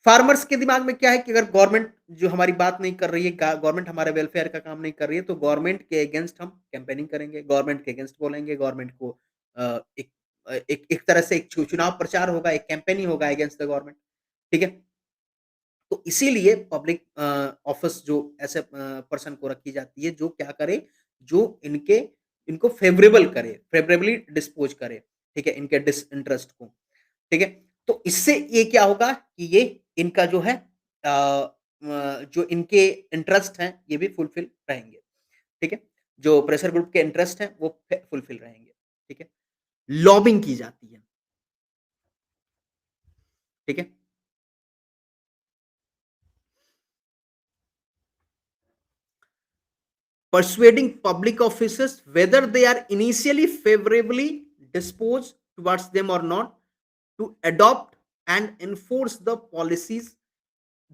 फार्मर्स के दिमाग में क्या है कि अगर गवर्नमेंट जो हमारी बात नहीं कर रही है, गवर्नमेंट हमारे वेलफेयर का काम नहीं कर रही है, तो गवर्नमेंट के अगेंस्ट हम कैंपेनिंग करेंगे, गवर्नमेंट के अगेंस्ट बोलेंगे, गवर्नमेंट को एक एक तरह से एक चुनाव प्रचार होगा, एक कैंपेन ही होगा अगेंस्ट द गवर्नमेंट, ठीक है? तो इसीलिए पब्लिक ऑफिस जो ऐसे पर्सन को रखी जाती है, जो क्या करे, जो इनको फेवरेबल करे, फेवरेबली डिस्पोज़ करे, ठीक है? इनके डिसइंटरेस्ट को, ठीक है? तो इससे ये क्या होगा कि ये इनका जो है जो इनके इंटरेस्ट हैं, ये भी फुलफिल रहेंगे, ठीक है? जो प्रेशर ग्रुप के इंटरेस्ट हैं, वो फुलफिल रहेंगे, ठीक है? लॉबिंग की जाती है, ठीक है? Persuading public officers whether they are initially favorably disposed towards them or not to adopt and enforce the policies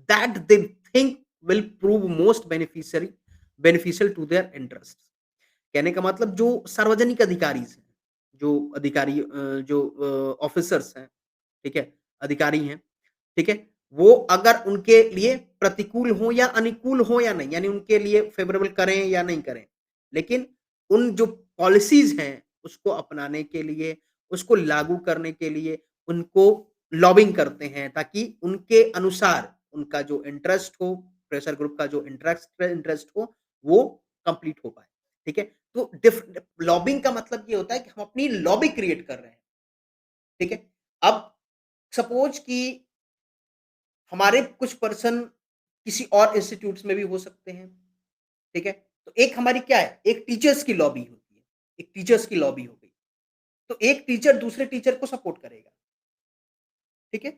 that they think will prove most beneficial to their interests. कहने का मतलब जो सार्वजनिक अधिकारी हैं, जो ऑफिसर्स हैं, ठीक है, अधिकारी हैं, ठीक है, वो अगर उनके लिए प्रतिकूल हो या अनुकूल हो या नहीं, यानी उनके लिए फेवरेबल करें या नहीं करें, लेकिन उन जो पॉलिसीज हैं उसको अपनाने के लिए, उसको लागू करने के लिए उनको लॉबिंग करते हैं, ताकि उनके अनुसार उनका जो इंटरेस्ट हो, प्रेशर ग्रुप का जो इंटरेस्ट इंटरेस्ट हो, वो कंप्लीट हो पाए, ठीक है? तो लॉबिंग का मतलब ये होता है कि हम अपनी लॉबी क्रिएट कर रहे हैं, ठीक है? अब सपोज कि हमारे कुछ पर्सन किसी और इंस्टीट्यूट्स में भी हो सकते हैं, ठीक है? तो एक हमारी क्या है, एक टीचर्स की लॉबी होती है, एक टीचर्स की लॉबी हो गई। तो एक टीचर दूसरे टीचर को सपोर्ट करेगा, ठीक है?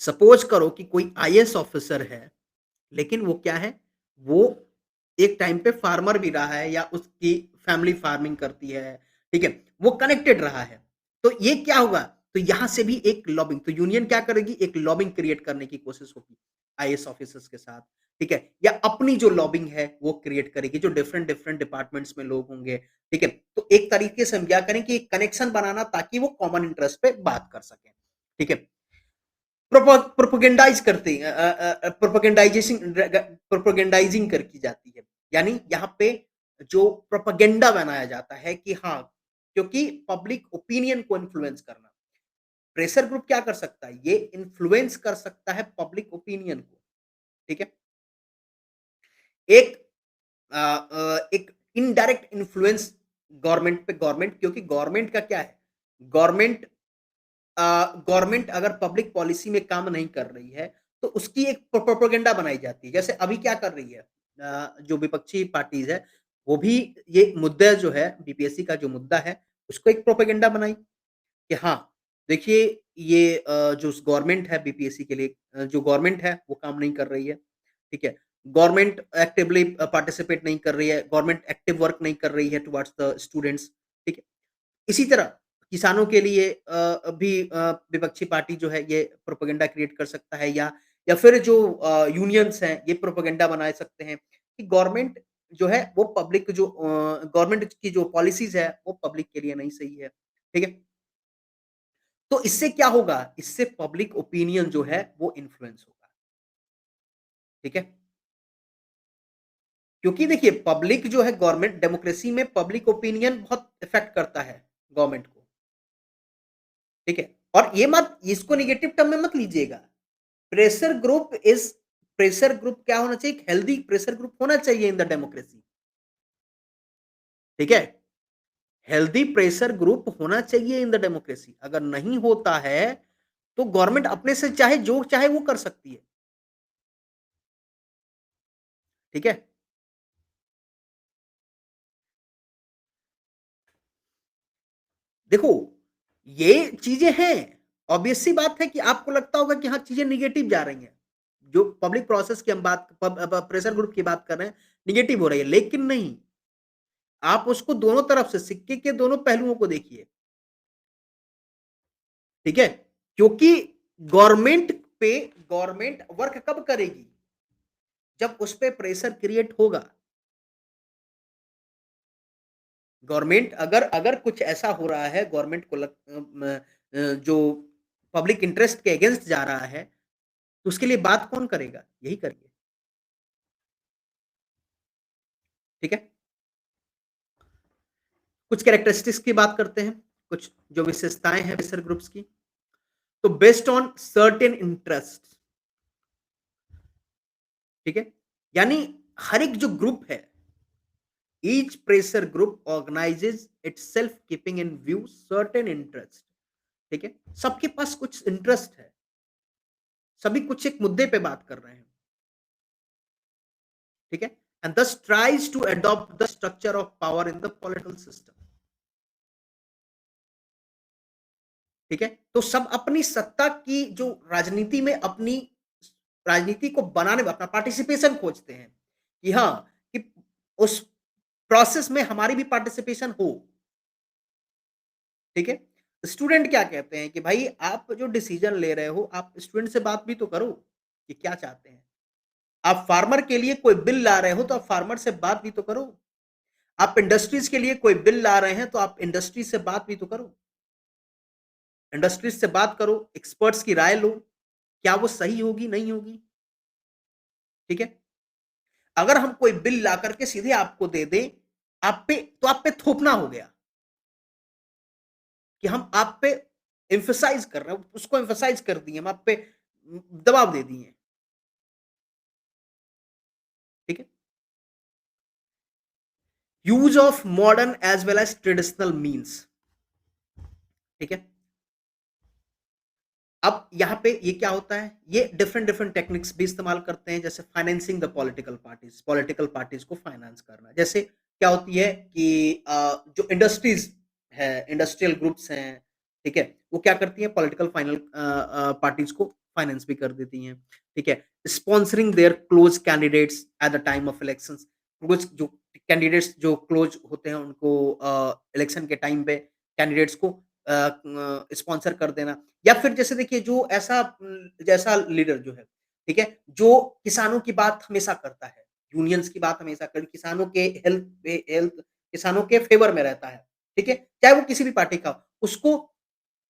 सपोज करो कि कोई आईएएस ऑफिसर है, लेकिन वो क्या है, वो एक टाइम पे फार्मर भी रहा है या उसकी फैमिली फार्मिंग करती है, ठीक है? वो कनेक्टेड रहा है। तो ये क्या होगा, तो यहाँ से भी एक लॉबिंग, तो यूनियन क्या करेगी, एक लॉबिंग क्रिएट करने की कोशिश होगी आईएएस ऑफिसर्स के साथ, ठीक है? या अपनी जो लॉबिंग है वो क्रिएट करेगी, जो डिफरेंट डिफरेंट डिपार्टमेंट्स में लोग होंगे, ठीक है? तो एक तरीके से हम क्या करें कि एक कनेक्शन बनाना, ताकि वो कॉमन इंटरेस्ट पे बात कर सकें, ठीक है? प्रोपोगेंडाइज करते प्रोपोगेंडाइजिंग कर की जाती है, यानी यहाँ पे जो प्रोपोगेंडा बनाया जाता है कि हाँ, क्योंकि पब्लिक ओपिनियन को इन्फ्लुएंस करना, प्रेशर ग्रुप क्या कर सकता है, ये इन्फ्लुएंस कर सकता है पब्लिक ओपिनियन को, ठीक है? एक एक इनडायरेक्ट इन्फ्लुएंस गवर्नमेंट पे, गवर्नमेंट, क्योंकि गवर्नमेंट का क्या है, गवर्नमेंट गवर्नमेंट अगर पब्लिक पॉलिसी में काम नहीं कर रही है, तो उसकी एक प्रोपेगेंडा बनाई जाती है। जैसे अभी क्या कर रही है जो विपक्षी पार्टीज़ है, वो भी ये मुद्दा जो है, बीपीएससी का जो मुद्दा है, उसको एक प्रोपेगेंडा बनाई कि हाँ, देखिए ये जो गवर्नमेंट है बीपीएससी के लिए, जो गवर्नमेंट है वो काम नहीं कर रही है, ठीक है? गवर्नमेंट एक्टिवली पार्टिसिपेट नहीं कर रही है, गवर्नमेंट एक्टिव वर्क नहीं कर रही है टुवर्ड्स द स्टूडेंट्स, ठीक है? इसी तरह किसानों के लिए भी विपक्षी पार्टी जो है ये प्रोपेगेंडा क्रिएट कर सकता है, या फिर जो यूनियंस हैं ये प्रोपेगेंडा बना सकते हैं कि गवर्नमेंट जो है वो पब्लिक जो गवर्नमेंट की जो पॉलिसीज़ है वो पब्लिक के लिए नहीं सही है, ठीक है? तो इससे क्या होगा? इससे पब्लिक ओपिनियन जो है वो इन्फ्लुएंस होगा, ठीक है? क्योंकि देखिए पब्लिक जो है, गवर्नमेंट डेमोक्रेसी में पब्लिक ओपिनियन बहुत इफेक्ट करता है गवर्नमेंट को, ठीक है? और ये मत, इसको नेगेटिव टर्म में मत लीजिएगा। Pressure group is pressure group क्या होना चाहिए? एक हेल्दी प्रेशर ग्रुप होना चाहिए इन द डेमोक्रेसी, ठीक है? हेल्दी प्रेशर ग्रुप होना चाहिए इन द डेमोक्रेसी। अगर नहीं होता है, तो गवर्नमेंट अपने से चाहे जो चाहे वो कर सकती है, ठीक है? देखो, ये चीज़ें हैं, ऑब्वियस सी बात है कि आपको लगता होगा कि हाँ, चीज़ें नेगेटिव जा रही हैं। जो पब्लिक प्रोसेस की हम बात प्रेशर ग्रुप की बात कर रहे हैं, नेगेटिव हो रही है, लेकिन नहीं, आप उसको दोनों तरफ से सिक्के के दोनों पहलुओं को देखिए, ठीक है? क्योंकि गवर्नमेंट पे गवर्नमेंट वर्क कब करेगी? जब उस पे प्रेशर क्रिएट होगा। गवर्नमेंट अगर अगर कुछ ऐसा हो रहा है गवर्नमेंट को जो पब्लिक इंटरेस्ट के अगेंस्ट जा रहा है, तो उसके लिए बात कौन करेगा? यही करिए, ठीक है? कुछ कैरेक्टरिस्टिक्स की बात करते हैं, कुछ जो विशेषताएँ हैं प्रेशर ग्रुप्स की। तो बेस्ड ऑन सर्टेन इंटरेस्ट, ठीक है? यानी हर एक जो ग्रुप है, each pressure group organises itself keeping in view certain interest, ठीक है? सबके पास कुछ इंटरेस्ट है, सभी कुछ एक मुद्दे पे बात कर रहे हैं, ठीक है? And thus tries to adopt the structure of power in the political system, ठीक है? तो सब अपनी सत्ता की जो राजनीति में अपनी राजनीति को बनाने में अपना पार्टिसिपेशन खोजते हैं, कि हाँ, कि उस प्रोसेस में हमारी भी पार्टिसिपेशन हो, ठीक है? स्टूडेंट क्या कहते हैं कि भाई आप जो डिसीजन ले रहे हो, आप स्टूडेंट से बात भी तो करो, कि क्या चाहते हैं? आप फार्मर के लिए कोई बिल ला रहे हो, तो आप फार्मर से बात भी तो करो। आप इंडस्ट्रीज़ के लिए कोई बिल ला रहे हैं, तो आप इंडस्ट्री से बात भी तो करो। इंडस्ट्रीज़ से बात करो, एक्सपर्ट्स की राय लो, क्या वो सही होगी, नहीं होगी, ठीक है? अगर हम कोई बिल ला करके सीधे आपको दे दें, आप पे तो आप पे थोपना हो गया, कि हम आप पे एम्फसाइज़ कर रहे हैं, उसको एम्फसाइज़ कर दिए, हम आप पे दबाव दे दिए, ठीक है? Use of modern as well as traditional means, ठीक है? अब यहाँ पे ये क्या होता है, ये डिफरेंट डिफरेंट टेक्निक्स भी इस्तेमाल करते हैं, जैसे फाइनेंसिंग द पॉलिटिकल पार्टीज को फाइनेंस करना। जैसे क्या होती है कि जो इंडस्ट्रीज है, इंडस्ट्रियल ग्रुप्स हैं, ठीक है, वो क्या करती हैं, पॉलिटिकल पार्टीज को फाइनेंस भी कर देती हैं, ठीक है? Sponsoring their close candidates at the time of elections, close जो कैंडिडेट्स जो क्लोज होते हैं उनको इलेक्शन के टाइम पे कैंडिडेट्स को स्पॉन्सर कर देना। या फिर जैसे देखिए जो जैसा लीडर जो है, ठीक है? जो किसानों की बात हमेशा करता है, यूनियंस की बात हमेशा कर किसानों के हेल्थ किसानों के फ़ेवर में रहता है, ठीक है? चाहे वो किसी भी पार्टी का हो, उसको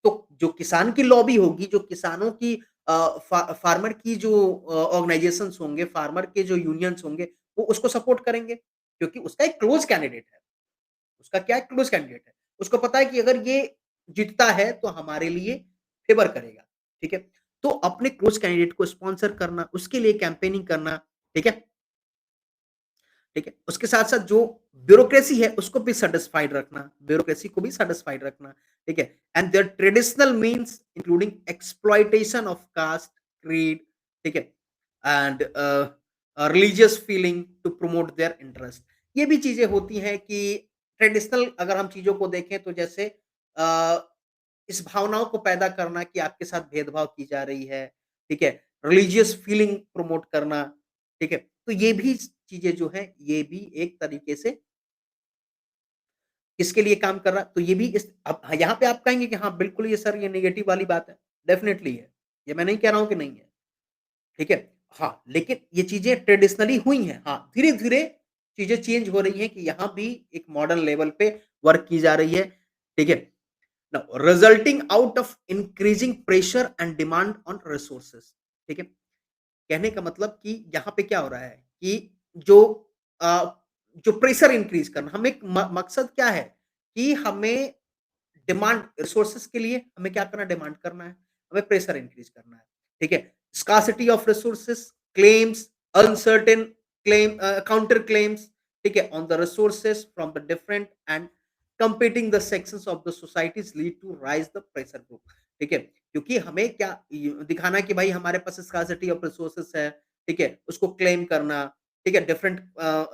तो जो किसान की लॉबी होगी, जो किसानों की फार्मर की जो ऑर्गनाइज़ेशंस होंगे, फार्मर के जो यूनियंस होंगे, वो उसको सपोर्ट करेंगे, क्योंकि उसका एक क्लोज़ कैंडिडेट है। उसका क्या है क्लोज़ कैंडिडेट है। उसको पता है कि अगर ये जीतता है तो हमारे लिए फ़ेवर करेगा, ठीक है? तो अपने क्लोज़ कैंडिडेट को स्पॉन्सर करना, उसके लिए कैम्पेनिंग करना, ठीक है? ठीक है? उसके साथ-साथ जो ब्यूरोक्रेसी है उसको भी सैटिस्फाइड रखना, ब्यूरोक्रेसी को भी सैटिस्फाइड रखना, ठीक है? And their traditional means including exploitation of caste, creed, ठीक है? And religious feeling to promote their interest. ये भी चीज़ें होती हैं कि ट्रेडिशनल अगर हम चीज़ों को देखें तो जैसे अ, इस भावनाओं को पैदा करना कि आपके साथ भेदभाव की जा रही है, ठीक है? रिलीजियस फीलिंग प्रमोट करना, ठीक है? तो ये भी चीज़ें जो हैं, ये भी एक तरीके से किसके लिए काम कर रहा है, तो ये भी इस अब यहाँ पे आप कहेंगे कि हाँ, बिल्कुल ये सर ये नेगेटिव वाली बात है, डेफ़िनेटली है। ये मैं नहीं कह रहा हूँ कि नहीं है, ठीक है? हाँ, लेकिन ये चीज़ें ट्रेडिशनली हुई हैं। हाँ, धीरे-धीरे चीज़ें चेंज हो रही हैं कि यहाँ भी एक मॉडर्न लेवल पे वर्क की जा रही है, ठीक है? Now resulting out of increasing pressure and demand on resources, ठीक है? कहने का मतलब कि यहाँ पे क्या हो रहा है कि अ, जो प्रेशर इंक्रीज़ करना हमें मकसद क्या है कि हमें डिमांड रिसोर्सेज़ के लिए हमें क्या करना है डिमांड करना है, हमें प्रेशर इंक्रीज़ करना है, ठीक है? Scarcity of resources claims, uncertain claim counter claims, ठीक है, on the resources from the different and competing the sections of the societies lead to rise the pressure group, ठीक है, क्योंकि हमें क्या दिखाना है कि भाई हमारे पास स्कार्सिटी ऑफ रिसोर्सेज है, ठीक है, उसको क्लेम करना, ठीक है, डिफरेंट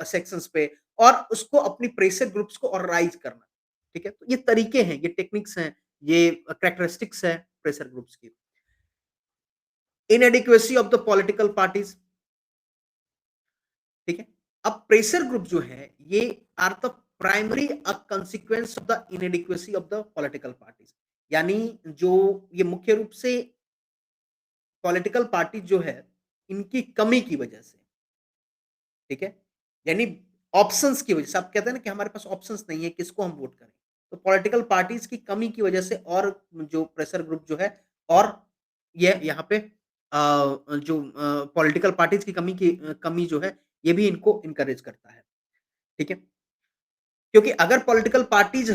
सेक्शंस पे, और उसको अपनी प्रेशर ग्रुप्स को और राइज करना, ठीक है, तो ये तरीके हैं, ये टेक्निक्स हैं, ये कैरेक्टरिस्टिक्स है प्रेशर ग्रुप्स की। Inadequacy of the political parties, ठीक है। अब प्रेशर ग्रुप जो है ये are the primary a consequence of the inadequacy of the political parties, यानी जो ये मुख्य रूप से पॉलिटिकल पार्टी जो है इनकी कमी की वजह से, ठीक है, यानी ऑप्शंस की वजह से, आप कहते हैं ना कि हमारे पास ऑप्शंस नहीं है किसको हम वोट करें, तो पॉलिटिकल पार्टीज की कमी की वजह से और जो प्रेशर ग्रुप जो है, और ये यहाँ पे जो पॉलिटिकल पार्टीज की कमी जो है ये भी इनको इनकरेज करता है, ठीक है, क्योंकि अगर पॉलिटिकल पार्टीज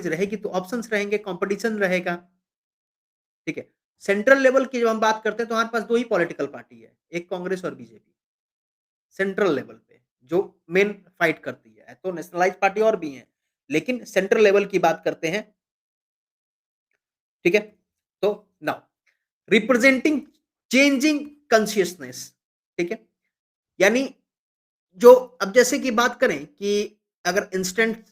रहेगी तो ऑप्शंस रहेंगे, कंपटीशन रहेगा, ठीक है। सेंट्रल लेवल की जब हम बात करते हैं तो हमारे पास 2 ही पॉलिटिकल पार्टी है, एक कांग्रेस और बीजेपी। सेंट्रल लेवल पे जो मेन फाइट करती है, तो नेशनलाइज़ पार्टी और भी हैं, लेकिन सेंट्रल लेवल की बात करते हैं, ठीक है? तो नाउ रिप्रेजेंटिंग चेंजिंग कॉन्शियसनेस, ठीक है? यानी जो अब जैसे कि बात करें कि अगर इंस्टेंट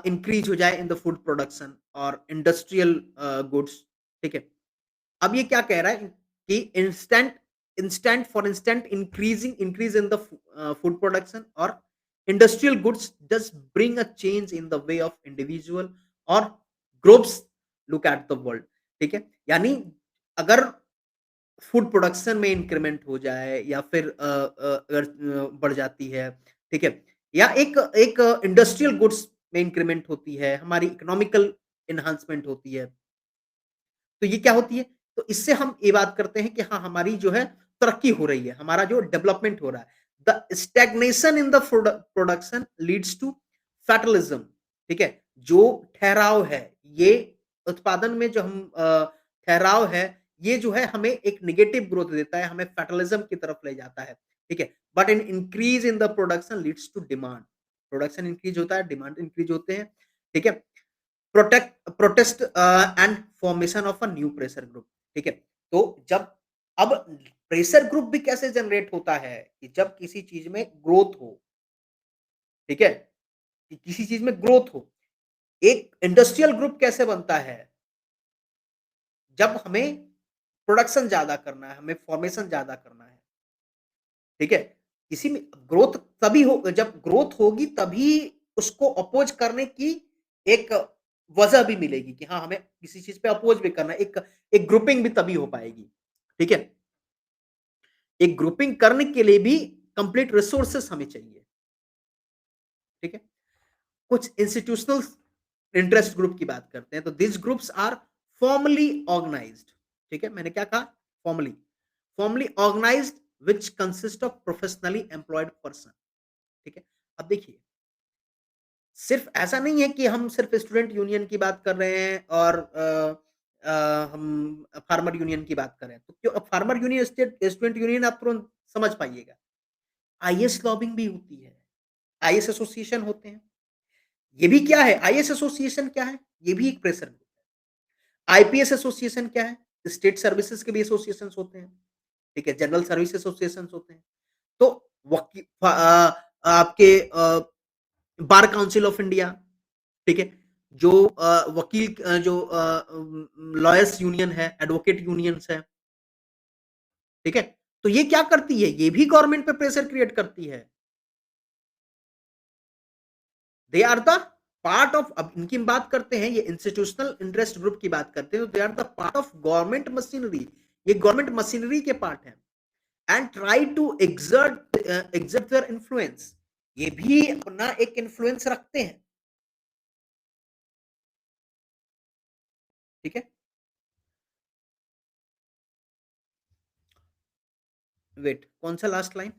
इंक्रीज हो जाए इन द फूड प्रोडक्शन और इंडस्ट्रियल गुड्स, ठीक है, अब ये क्या कह रहा है कि instant for instant increase in the food production और industrial goods does bring a change in the way of individual और groups look at the world, ठीक है, यानी अगर फूड प्रोडक्शन में इंक्रीमेंट हो जाए या फिर अगर बढ़ जाती है, ठीक है? या एक एक इंडस्ट्रियल गुड्स में इंक्रीमेंट होती है, हमारी इकोनॉमिकल एनहांसमेंट होती है, तो ये क्या होती है? तो इससे हम ये बात करते हैं कि हाँ, हमारी जो है तरक्की हो रही है, हमारा जो डेवलपमेंट हो रहा है। The stagnation in the production leads to fatalism, ठीक है? जो ठहराव है, ये उत्पादन में जो हम ठहराव है, ये जो है हमें एक नेगेटिव ग्रोथ देता है, हमें फैटलिज्म की तरफ ले जाता है, ठीक है? But an increase in the production leads to demand, production increase होता है, डिमांड इंक्रीज होते हैं, ठीक है? Protest and formation of a new pressure group, ठीक है, तो जब अब प्रेशर ग्रुप भी कैसे जनरेट होता है कि जब किसी चीज में ग्रोथ हो, ठीक है, कि किसी चीज में ग्रोथ हो, एक इंडस्ट्रियल ग्रुप कैसे बनता है जब हमें प्रोडक्शन ज्यादा करना है, हमें फॉर्मेशन ज्यादा करना है, ठीक है, किसी में ग्रोथ तभी हो जब ग्रोथ होगी तभी उसको अपोज करने की एक वजह भी मिलेगी कि हाँ, हमें किसी चीज़ पे अपोज भी करना है, एक एक ग्रुपिंग भी तभी हो पाएगी, ठीक है? एक ग्रुपिंग करने के लिए भी कंप्लीट रिसोर्सेस हमें चाहिए, ठीक है? कुछ इंस्टीट्यूशनल इंटरेस्ट ग्रुप की बात करते हैं, तो these groups are formally organized, ठीक है? मैंने क्या कहा? Formally formally organized which consist of professionally employed person, ठीक है? अब देखिए सिर्फ ऐसा नहीं है कि हम सिर्फ स्टूडेंट यूनियन की बात कर रहे हैं और हम फार्मर यूनियन की बात कर रहे हैं। तो क्यों फार्मर यूनियन स्टूडेंट यूनियन आप तुरंत समझ पाइएगा। आईएएस लॉबिंग भी होती है, आईएएस एसोसिएशन होते हैं। ये भी क्या है? आईएएस एसोसिएशन क्या है? ये भी एक प्रेशर ग्रुप है। आईपीएस एसोसिएशन क्या है? स्टेट सर्विसेज के भी एसोसिएशंस होते हैं, ठीक है? जनरल सर्विस एसोसिएशंस होते हैं। तो आपके बार काउंसिल ऑफ इंडिया, ठीक है? जो लॉयर्स यूनियन है, एडवोकेट यूनियंस है, ठीक है? तो ये क्या करती है? ये भी गवर्नमेंट पे प्रेशर क्रिएट करती है। They are the part of अब इनकी हम बात करते हैं, ये इंस्टीट्यूशनल इंटरेस्ट ग्रुप की बात करते हैं, तो they are the part of government machinery. ये गवर्नमेंट मशीनरी के पार्ट हैं and try to exert their influence. ये भी अपना एक इन्फ्लुएंस रखते हैं, ठीक है? वेट कौन सा last line?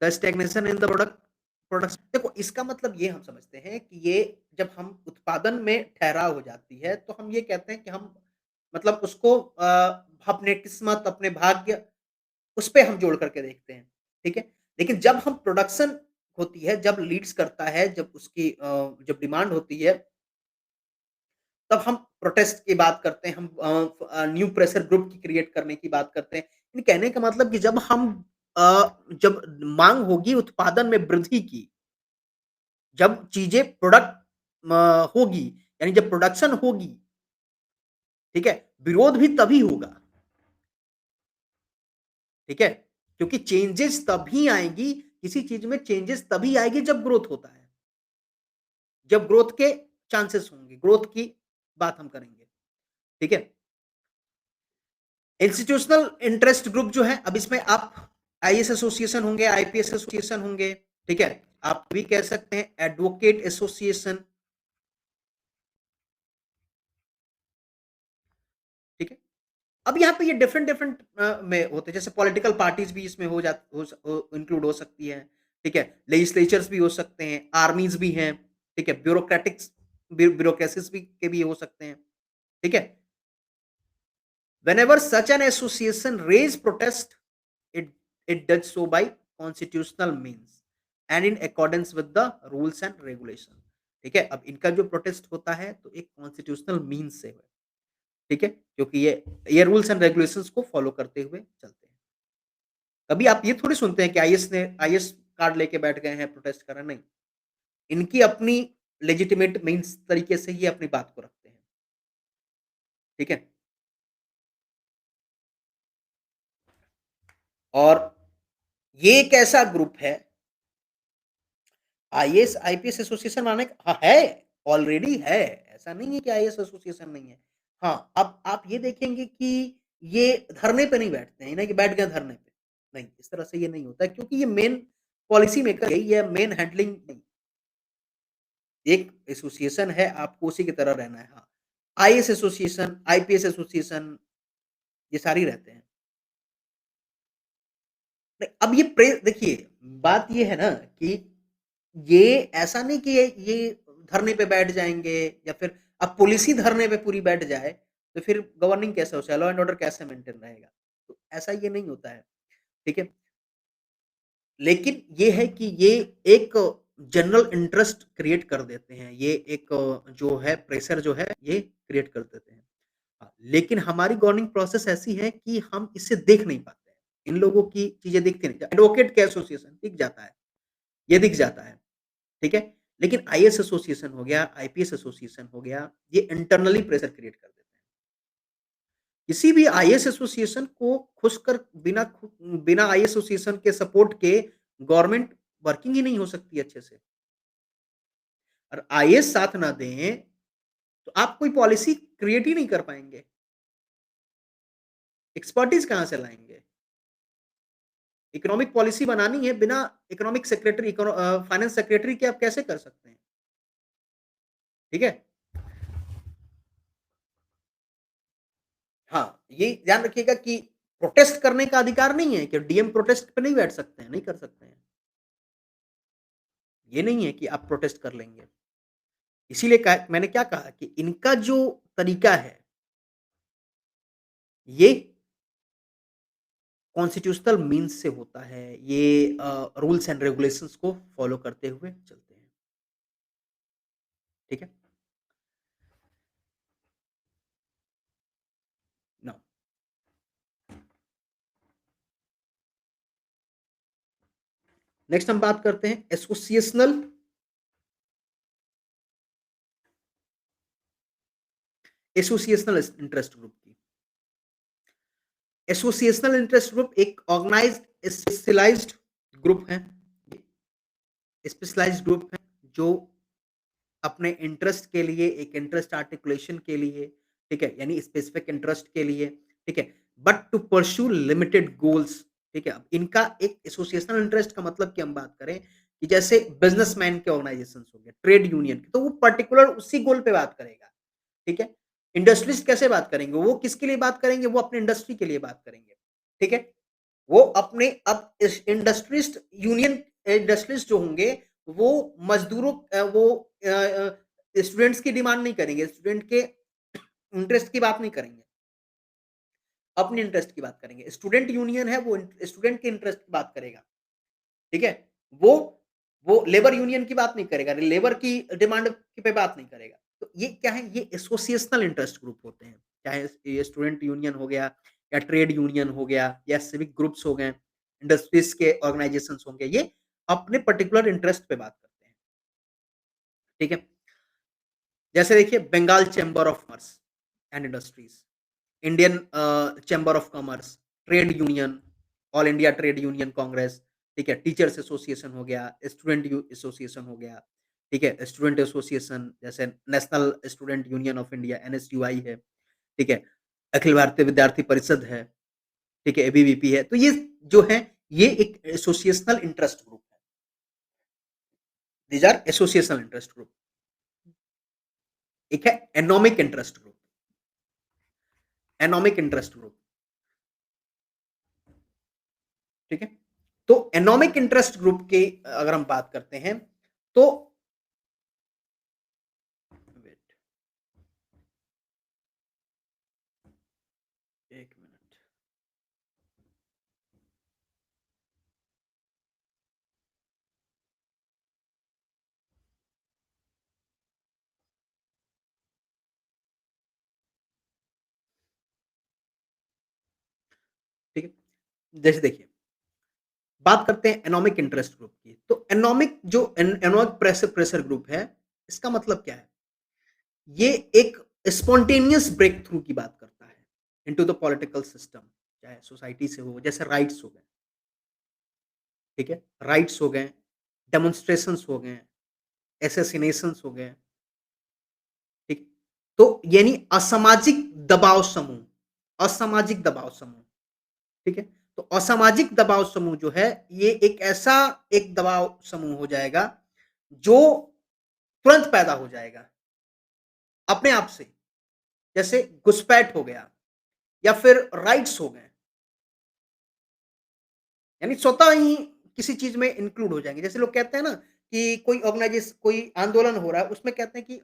The stagnation in the products, देखो इसका मतलब ये हम समझते हैं कि ये जब हम उत्पादन में ठहराव हो जाती है, तो हम ये कहते हैं कि हम मतलब उसको अपने किस्मत, अपने भाग्य उस पे हम जोड़ करके देखते हैं, ठीक है? लेकिन जब हम प्रोडक्शन होती है, जब लीड्स करता है, जब उसकी जब डिमांड होती है, तब हम प्रोटेस्ट की बात करते हैं, हम न्यू प्रेशर ग्रुप की क्रिएट करने की बात करते हैं। यानी कहने का मतलब कि जब माँग होगी उत्पादन में वृद्धि की, जब चीज़ें प्रोडक्ट होगी, यानी जब प्रोडक्शन होगी, ठीक है? विरोध भी तभी होगा, ठीक है? क्योंकि चेंजेज़ तभी आएँगी, किसी चीज़ में चेंजेज़ तभी आएगी जब ग्रोथ होता है। जब ग्रोथ के चांसेस होंगे, ग्रोथ की बात हम करेंगे, ठीक है? इंस्टीट्यूशनल इंटरेस्ट ग्रुप जो है, अब इसमें आप आईएएस एसोसिएशन होंगे, आईपीएस एसोसिएशन होंगे, ठीक है? आप भी कह सकते हैं एडवोकेट एसोसिएशन, ठीक है? अब यहाँ पे ये डिफरेंट में होते हैं, जैसे पॉलिटिकल पार्टीज़ भी इसमें हो इंक्लूड हो सकती है, ठीक है? लेजिस्लेचर्स भी हो सकते हैं, आर्मीज़ भी हैं, ठीक है? ब्यूरोक्रेसीज़ भी के भी हो सकते हैं, ठीक है? Whenever such an association raise protest, it it does so by constitutional means and in accordance with the rules and regulation. ठीक है? अब इनका जो प्रोटेस्ट होता है तो एक कॉन्स्टिट्यूशनल मीन्स से है, ठीक है? क्योंकि ये रूल्स एंड रेगुलेशंस को फॉलो करते हुए चलते हैं। कभी आप ये थोड़ी सुनते हैं कि आईएएस कार्ड लेके बैठ गए हैं, प्रोटेस्ट कर रहे हैं, नहीं। इनकी अपनी लेजिटिमेट मीन्स तरीके से ही अपनी बात को रखते हैं, ठीक है? और ये एक ऐसा ग्रुप है आईएएस, आईपीएस एसोसिएशन माने है, ऑलरेडी है, ऐसा नहीं है कि आईएएस एसोसिएशन नहीं है। हाँ, अब आप ये देखेंगे कि ये धरने पे नहीं बैठते हैं, ये नहीं कि बैठ गए धरने पे, नहीं, इस तरह से ये नहीं होता है क्योंकि ये मेन पॉलिसी मेकर यही है, मेन हैंडलिंग नहीं, एक एसोसिएशन है, आपको उसी की तरह रहना है, हाँ। आईएएस एसोसिएशन, आईपीएस एसोसिएशन ये सारी रहते हैं। नहीं, अब ये देखिए, बात ये है ना कि ये ऐसा नहीं कि ये धरने पे बैठ जाएँगे या फिर अब पुलिस ही धरने पे पूरी बैठ जाए, तो फिर गवर्निंग कैसे हो लॉ एंड ऑर्डर कैसे मेंटेन रहेगा? तो ऐसा ये नहीं होता है, ठीक है? लेकिन ये है कि ये एक जनरल इंटरेस्ट क्रिएट कर देते हैं, ये एक जो है प्रेशर जो है ये क्रिएट कर देते हैं। लेकिन हमारी गवर्निंग प्रोसेस ऐसी है कि हम इसे देख नहीं पाते हैं। इन लोगों की चीज़ें दिखती नहीं। एडवोकेट के एसोसिएशन दिख जाता है, ये दिख जाता है। ठीक है? लेकिन आईएएस एसोसिएशन हो गया, आईपीएस एसोसिएशन हो गया, ये इंटरनली प्रेशर क्रिएट कर देते हैं। किसी भी आईएएस एसोसिएशन को बिना आईएएस एसोसिएशन के सपोर्ट के गवर्नमेंट वर्किंग ही नहीं हो सकती अच्छे से। और आईएएस साथ ना दें, तो आप कोई पॉलिसी क्रिएट ही नहीं कर पाएँगे। एक्सपर्टीज़ कहाँ से लाएँगे? इकोनॉमिक पॉलिसी बनानी है बिना फाइनेंस सेक्रेटरी के आप कैसे कर सकते हैं? ठीक है? हाँ, ये ध्यान रखिएगा कि प्रोटेस्ट करने का अधिकार नहीं है कि डीएम प्रोटेस्ट पे नहीं बैठ सकते हैं, नहीं कर सकते हैं। ये नहीं है कि आप प्रोटेस्ट कर लेंगे। इसीलिए मैंने क्या कहा कि इनका जो तरीका है, ये कॉन्स्टिट्यूशनल मीन्स से होता है। ये रूल्स एंड रेगुलेशंस को फॉलो करते हुए चलते हैं। ठीक है? नाउ नेक्स्ट हम बात करते हैं एसोसिएशनल इंटरेस्ट ग्रुप की। एसोसिएशनल इंटरेस्ट ग्रुप एक ऑर्गेनाइज्ड स्पेशलाइज्ड ग्रुप है। स्पेशलाइज्ड ग्रुप है जो अपने इंटरेस्ट के लिए एक इंटरेस्ट आर्टिकुलेशन के लिए, ठीक है? यानी स्पेसिफिक इंटरेस्ट के लिए, ठीक है? But to pursue limited goals, ठीक है? अब इनका एक एसोसिएशनल इंटरेस्ट का मतलब की हम बात करें कि जैसे बिज़नेसमैन के ऑर्गनाइजेशंस हो गए, ट्रेड यूनियन के, तो वो पर्टिकुलर उसी गोल पे बात करेगा, ठीक है? इंडस्ट्रियलिस्ट कैसे बात करेंगे? वो किसके लिए बात करेंगे? वो अपने इंडस्ट्री के लिए बात करेंगे, ठीक है? वो अपने अब इस इंडस्ट्रियलिस्ट जो होंगे, वो स्टूडेंट्स की डिमांड नहीं करेंगे, स्टूडेंट के इंटरेस्ट की बात नहीं करेंगे। अपने इंटरेस्ट की बात करेंगे। स्टूडेंट यूनियन है वो स्टूडेंट के इंटरेस्ट की बात करेगा, ठीक है? वो वो लेबर यूनियन की बात नहीं करेगा, लेबर की डिमांड पे बात नहीं करेगा। तो ये क्या है, ये एसोसिएशनल इंटरेस्ट ग्रुप होते हैं। चाहे ये स्टूडेंट यूनियन हो गया या ट्रेड यूनियन हो गया या सिविक ग्रुप्स हो गए, इंडस्ट्रीज़ के ऑर्गनाइजेशंस होंगे, ये अपने पर्टिकुलर इंटरेस्ट पे बात करते हैं, ठीक है? जैसे देखिए Bengal chamber of commerce and industries, Indian chamber of commerce, trade union, all India trade union congress, ठीक है? टीचर्स एसोसिएशन हो गया, स्टूडेंट यू एसोसिएशन हो गया, ठीक है? स्टूडेंट एसोसिएशन जैसे national student union of India NSUI है, ठीक है? अखिल भारतीय विद्यार्थी परिषद है, ठीक है? एबीवीपी है। तो ये जो है ये एक एसोसिएशनल इंटरेस्ट ग्रुप है। These are associational interest group. एक है anomic interest group, anomic interest group, ठीक है? तो एनोमिक इंटरेस्ट ग्रुप की अगर हम बात करते हैं, तो वेट 1 मिनट। ठीक है? जैसे देखिए, बात करते हैं एनोमिक इंटरेस्ट ग्रुप की। तो एनोमिक जो एनोमिक प्रेशर प्रेशर ग्रुप है, इसका मतलब क्या है? ये एक स्पॉन्टेनियस ब्रेक थ्रू की बात करता है इनटू द पॉलिटिकल सिस्टम, चाहे सोसाइटी से हो, जैसे राइट्स हो गए, ठीक है? राइट्स हो गए, डेमोन्स्ट्रेशंस हो गए, असैसिनेशंस हो गए, ठीक? तो यानी असामाजिक दबाव समूह, असामाजिक दबाव समूह, ठीक है? तो असामाजिक दबाव समूह जो है, ये एक ऐसा एक दबाव समूह हो जाएगा, जो तुरंत पैदा हो जाएगा, अपने आप से। जैसे घुसपैठ हो गया या फिर राइट्स हो गए, यानी स्वतः ही किसी चीज़ में इंक्लूड हो जाएँगे। जैसे लोग कहते हैं ना कि कोई आंदोलन हो रहा है, उसमें कहते हैं कि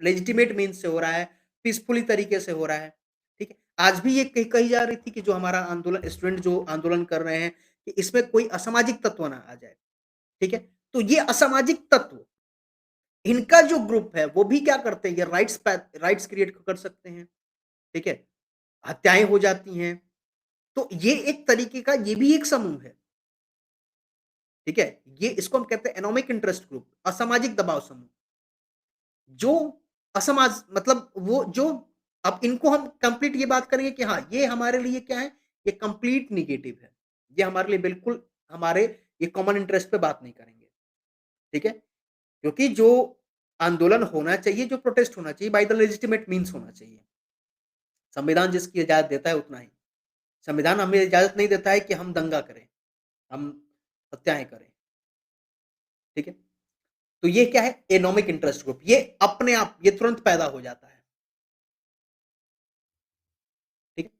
लेजिटिमेट मीन्स से हो रहा है, पीसफुली तरीके से हो रहा है, ठीक है? आज भी ये कही जा रही थी कि जो हमारा आंदोलन स्टूडेंट जो आंदोलन कर रहे हैं, कि इसमें कोई असामाजिक तत्व ना आ जाए, ठीक है? तो ये असामाजिक तत्व, इनका जो ग्रुप है, वो भी क्या करते हैं, ये राइट्स क्रिएट कर सकते हैं, ठीक है? हत्याएँ हो जाती हैं, तो ये एक तरीके का ये भी एक समूह है, ठीक है? ये इसको हम कहते हैं एनोमिक इंटरेस्ट ग्रुप, असामाजिक दबाव समूह। जो मतलब वो जो अब इनको हम कंप्लीट ये बात करेंगे कि हाँ, ये हमारे लिए क्या है, ये कंप्लीट नेगेटिव है। ये हमारे लिए बिल्कुल हमारे ये कॉमन इंटरेस्ट पे बात नहीं करेंगे, ठीक है? क्योंकि जो आंदोलन होना चाहिए, जो प्रोटेस्ट होना चाहिए बाय द लेजिटिमेट मीन्स होना चाहिए। संविधान जिसकी इजाज़त देता है उतना ही। संविधान हमें इजाज़त नहीं देता है कि हम दंगा करें, हम हत्याएँ करें, ठीक है? तो ये क्या है, एनोमिक इंटरेस्ट ग्रुप, ये अपने आप ये तुरंत पैदा हो जाता है, ठीक है?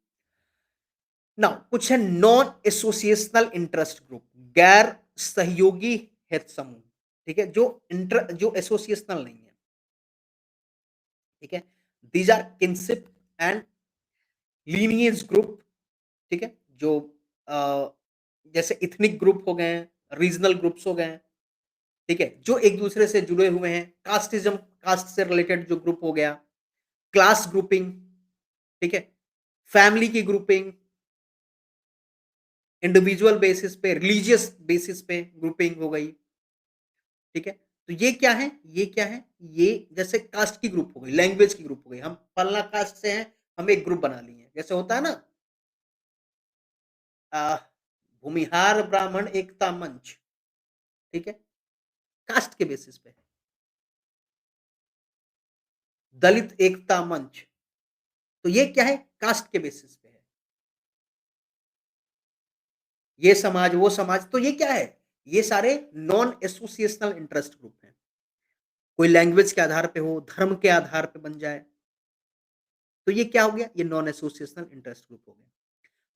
नाउ कुछ है नॉन एसोसिएशनल इंटरेस्ट ग्रुप, गैर सहयोगी हित समूह, ठीक है? जो एसोसिएशनल नहीं है, ठीक है? These are kinship and lineage group, ठीक है? जो अ, जैसे इथनिक ग्रुप हो गए, रीजनल ग्रुप्स हो गए, ठीक है? जो एक दूसरे से जुड़े हुए हैं, कास्ट से रिलेटेड जो ग्रुप हो गया, क्लास ग्रुपिंग, ठीक है? फैमिली की ग्रुपिंग, इंडिविजुअल बेसिस पे, रिलीजियस बेसिस पे ग्रुपिंग हो गई, ठीक है? तो ये क्या है? ये क्या है? ये जैसे कास्ट की ग्रुप हो गई, लैंग्वेज की ग्रुप हो गई, हम फलाना कास्ट से हैं, हम एक ग्रुप बना लिए। जैसे होता है ना अ, भूमिहार ब्राह्मण एकता मंच, ठीक है? कास्ट के बेसिस पे, दलित एकता मंच, तो ये क्या है? कास्ट के बेसिस पे है। ये समाज, वो समाज, तो ये क्या है? ये सारे नॉन एसोसिएशनल इंटरेस्ट ग्रुप हैं। कोई लैंग्वेज के आधार पे हो, धर्म के आधार पे बन जाए, तो ये क्या हो गया? ये नॉन एसोसिएशनल इंटरेस्ट ग्रुप हो गया।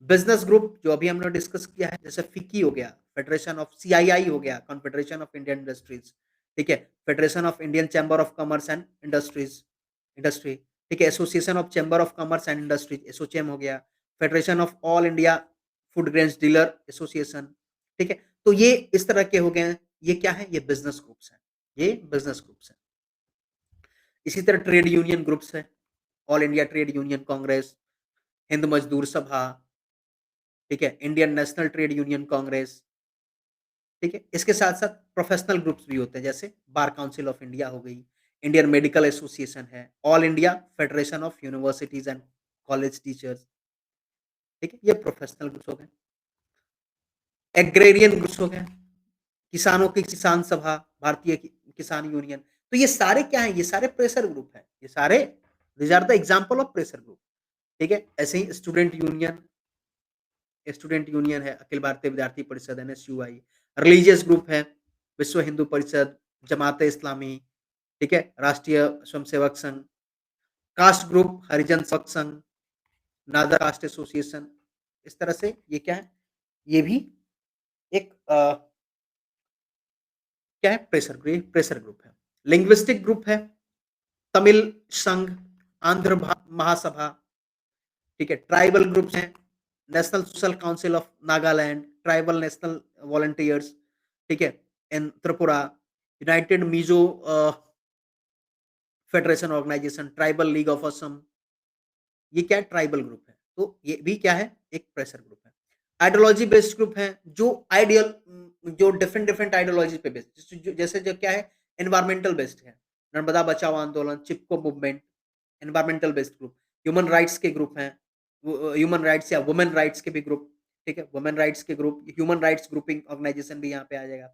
बिज़नेस ग्रुप जो अभी हमने डिस्कस किया है, जैसे फिक्की हो गया, फेडरेशन ऑफ सीआईआई हो गया, कॉन्फेडरेशन ऑफ इंडियन इंडस्ट्रीज़, ठीक है? Federation of Indian chamber of commerce and industry, ठीक है, association of chamber of commerce and industries ASSOCHAM हो गया, federation of all India food grains dealer association, ठीक है? तो ये इस तरह के हो गए हैं, ये क्या है? ये बिज़नेस ग्रुप्स हैं, ये बिज़नेस ग्रुप्स हैं। इसी तरह ट्रेड यूनियन ग्रुप्स हैं, all India trade union Congress, Hind मजदूर सभा, ठीक है? Indian national trade union congress, ठीक है? इसके साथ-साथ प्रोफेशनल ग्रुप्स भी होते हैं, जैसे बार काउंसिल ऑफ इंडिया हो गई, इंडियन मेडिकल एसोसिएशन है, all India federation of universities and college teachers, ठीक है? ये प्रोफेशनल ग्रुप्स हो गए। एग्रेरियन ग्रुप्स हो गए, किसानों की किसान सभा, भारतीय किसान यूनियन, तो ये सारे क्या हैं? ये सारे प्रेशर ग्रुप हैं, ये सारे these are the example of pressure group, ठीक है? ऐसे ही स्टूडेंट यूनियन है, अखिल भारतीय विद्यार्थी परिषद एनएसयूआई, रिलीजियस ग्रुप है, विश्व हिंदू परिषद, जमात-ए-इस्लामी, ठीक है? राष्ट्रीय स्वयंसेवक संघ, कास्ट ग्रुप, हरिजन सेवक संघ, नादा कास्ट एसोसिएशन, इस तरह से ये क्या है? ये भी एक क्या है? प्रेशर ग्रुप है। लिंग्विस्टिक ग्रुप है, तमिल संघ, आंध्र महासभा, ठीक है? ट्राइबल ग्रुप्स हैं, national social council of Nagaland, tribal national volunteers, ठीक है? In Tripura, united Mizo federation organisation, tribal league of Assam, ये क्या है? ट्राइबल ग्रुप है। तो ये भी क्या है? एक प्रेशर ग्रुप है। आइडियोलॉजी बेस्ड ग्रुप है, जो डिफरेंट डिफरेंट आइडियोलॉजी पे बेस्ड, जैसे जो क्या है? एनवायरमेंटल बेस्ड है, Narmada Bachao Andolan, Chipko movement, environmental based group, human rights के ग्रुप हैं, ह्यूमन राइट्स या वुमेन राइट्स के भी ग्रुप, ठीक है? वुमेन राइट्स के group, human rights grouping organisation भी यहाँ पे आ जाएगा।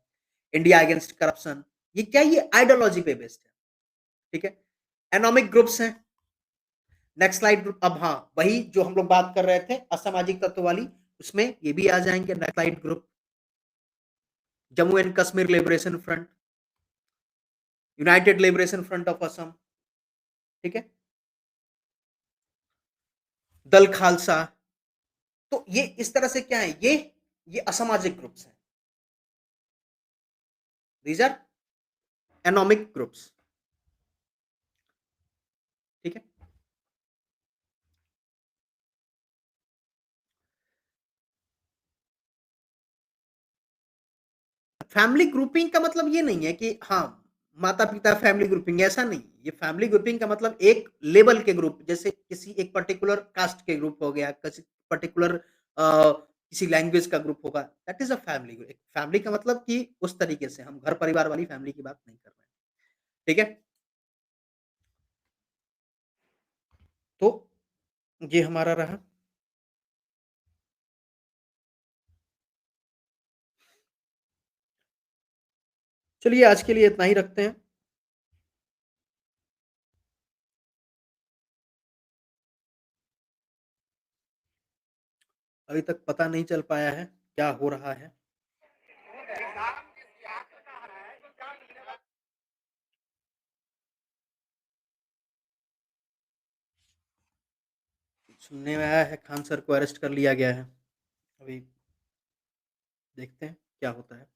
इंडिया अगेंस्ट करप्शन, ये क्या है? ये आइडियोलॉजी पे बेस्ड है, ठीक है? इकोनॉमिक ग्रुप्स हैं, नेक्स्ट स्लाइड ग्रुप, अब हाँ, वही जो हम लोग बात कर रहे थे असामाजिक तत्व वाली, उसमें ये भी आ जाएँगे। Next slide group, Jammu and Kashmir liberation front, United liberation front of Assam, ठीक है? दल खालसा, तो ये इस तरह से क्या है? ये असामाजिक ग्रुप्स हैं। दीज आर इकोनॉमिक ग्रुप्स, ठीक है? फैमिली ग्रुपिंग का मतलब ये नहीं है कि हाँ, माता-पिता फैमिली ग्रुपिंग ऐसा नहीं। ये फैमिली ग्रुपिंग का मतलब एक लेवल के ग्रुप, जैसे किसी एक पर्टिकुलर कास्ट के ग्रुप हो गया, किसी पर्टिकुलर किसी लैंग्वेज का ग्रुप होगा, that is a family group. Family का मतलब कि उस तरीके से हम घर परिवार वाली फैमिली की बात नहीं कर रहे हैं, ठीक है? तो ये हमारा रहा। चलिए आज के लिए इतना ही रखते हैं। अभी तक पता नहीं चल पाया है, क्या हो रहा है। सुनने में आया है खान सर को अरेस्ट कर लिया गया है। अभी देखते हैं क्या होता है।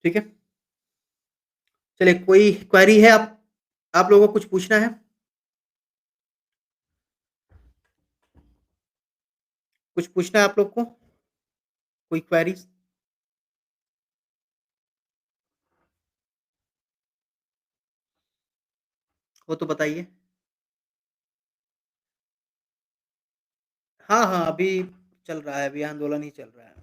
ठीक है? चलिए कोई क्वेरी है आप लोगों को कुछ पूछना है? कुछ पूछना है आप लोग को? कोई क्वेरीज़? हो तो बताइए। हाँ, हाँ, अभी चल रहा है, अभी आंदोलन ही चल रहा है।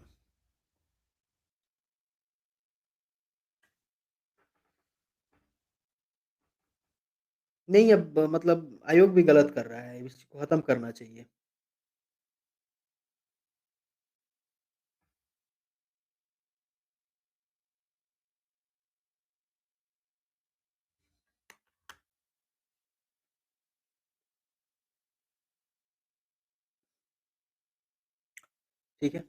नहीं अब मतलब आयोग भी गलत कर रहा है, इसको खत्म करना चाहिए। ठीक है?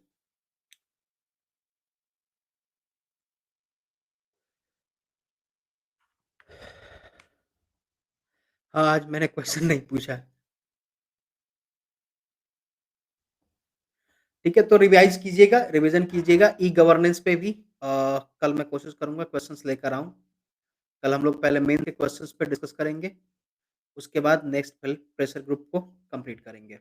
हाँ, आज मैंने क्वेश्चन नहीं पूछा। ठीक है, तो रिवाइज़ कीजिएगा, रिविज़न कीजिएगा ई-गवर्नेंस पे भी कल मैं कोशिश करूँगा क्वेश्चंस लेकर आऊँ। कल हम लोग पहले मेन के क्वेश्चंस पे डिस्कस करेंगे, उसके बाद नेक्स्ट फिर प्रेशर ग्रुप को कंप्लीट करेंगे।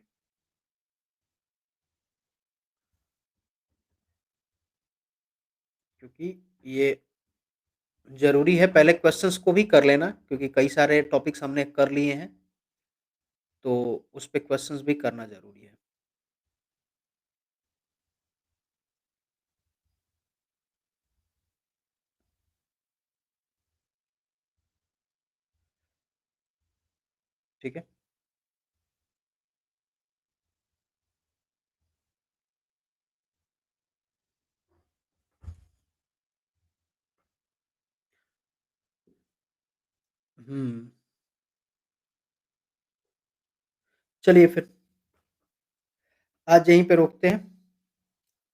क्योंकि ये ज़रूरी है पहले क्वेश्चंस को भी कर लेना क्योंकि कई सारे टॉपिक्स हमने कर लिए हैं, तो उस पे क्वेश्चंस भी करना ज़रूरी है। ठीक है? हुँ। चलिए फिर आज यहीं पे रोकते हैं,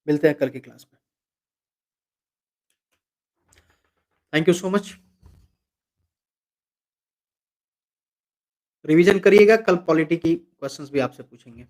मिलते हैं कल की क्लास में। Thank you so much. Revision करिएगा, कल पॉलिटी की क्वेश्चंस भी आपसे पूछेंगे।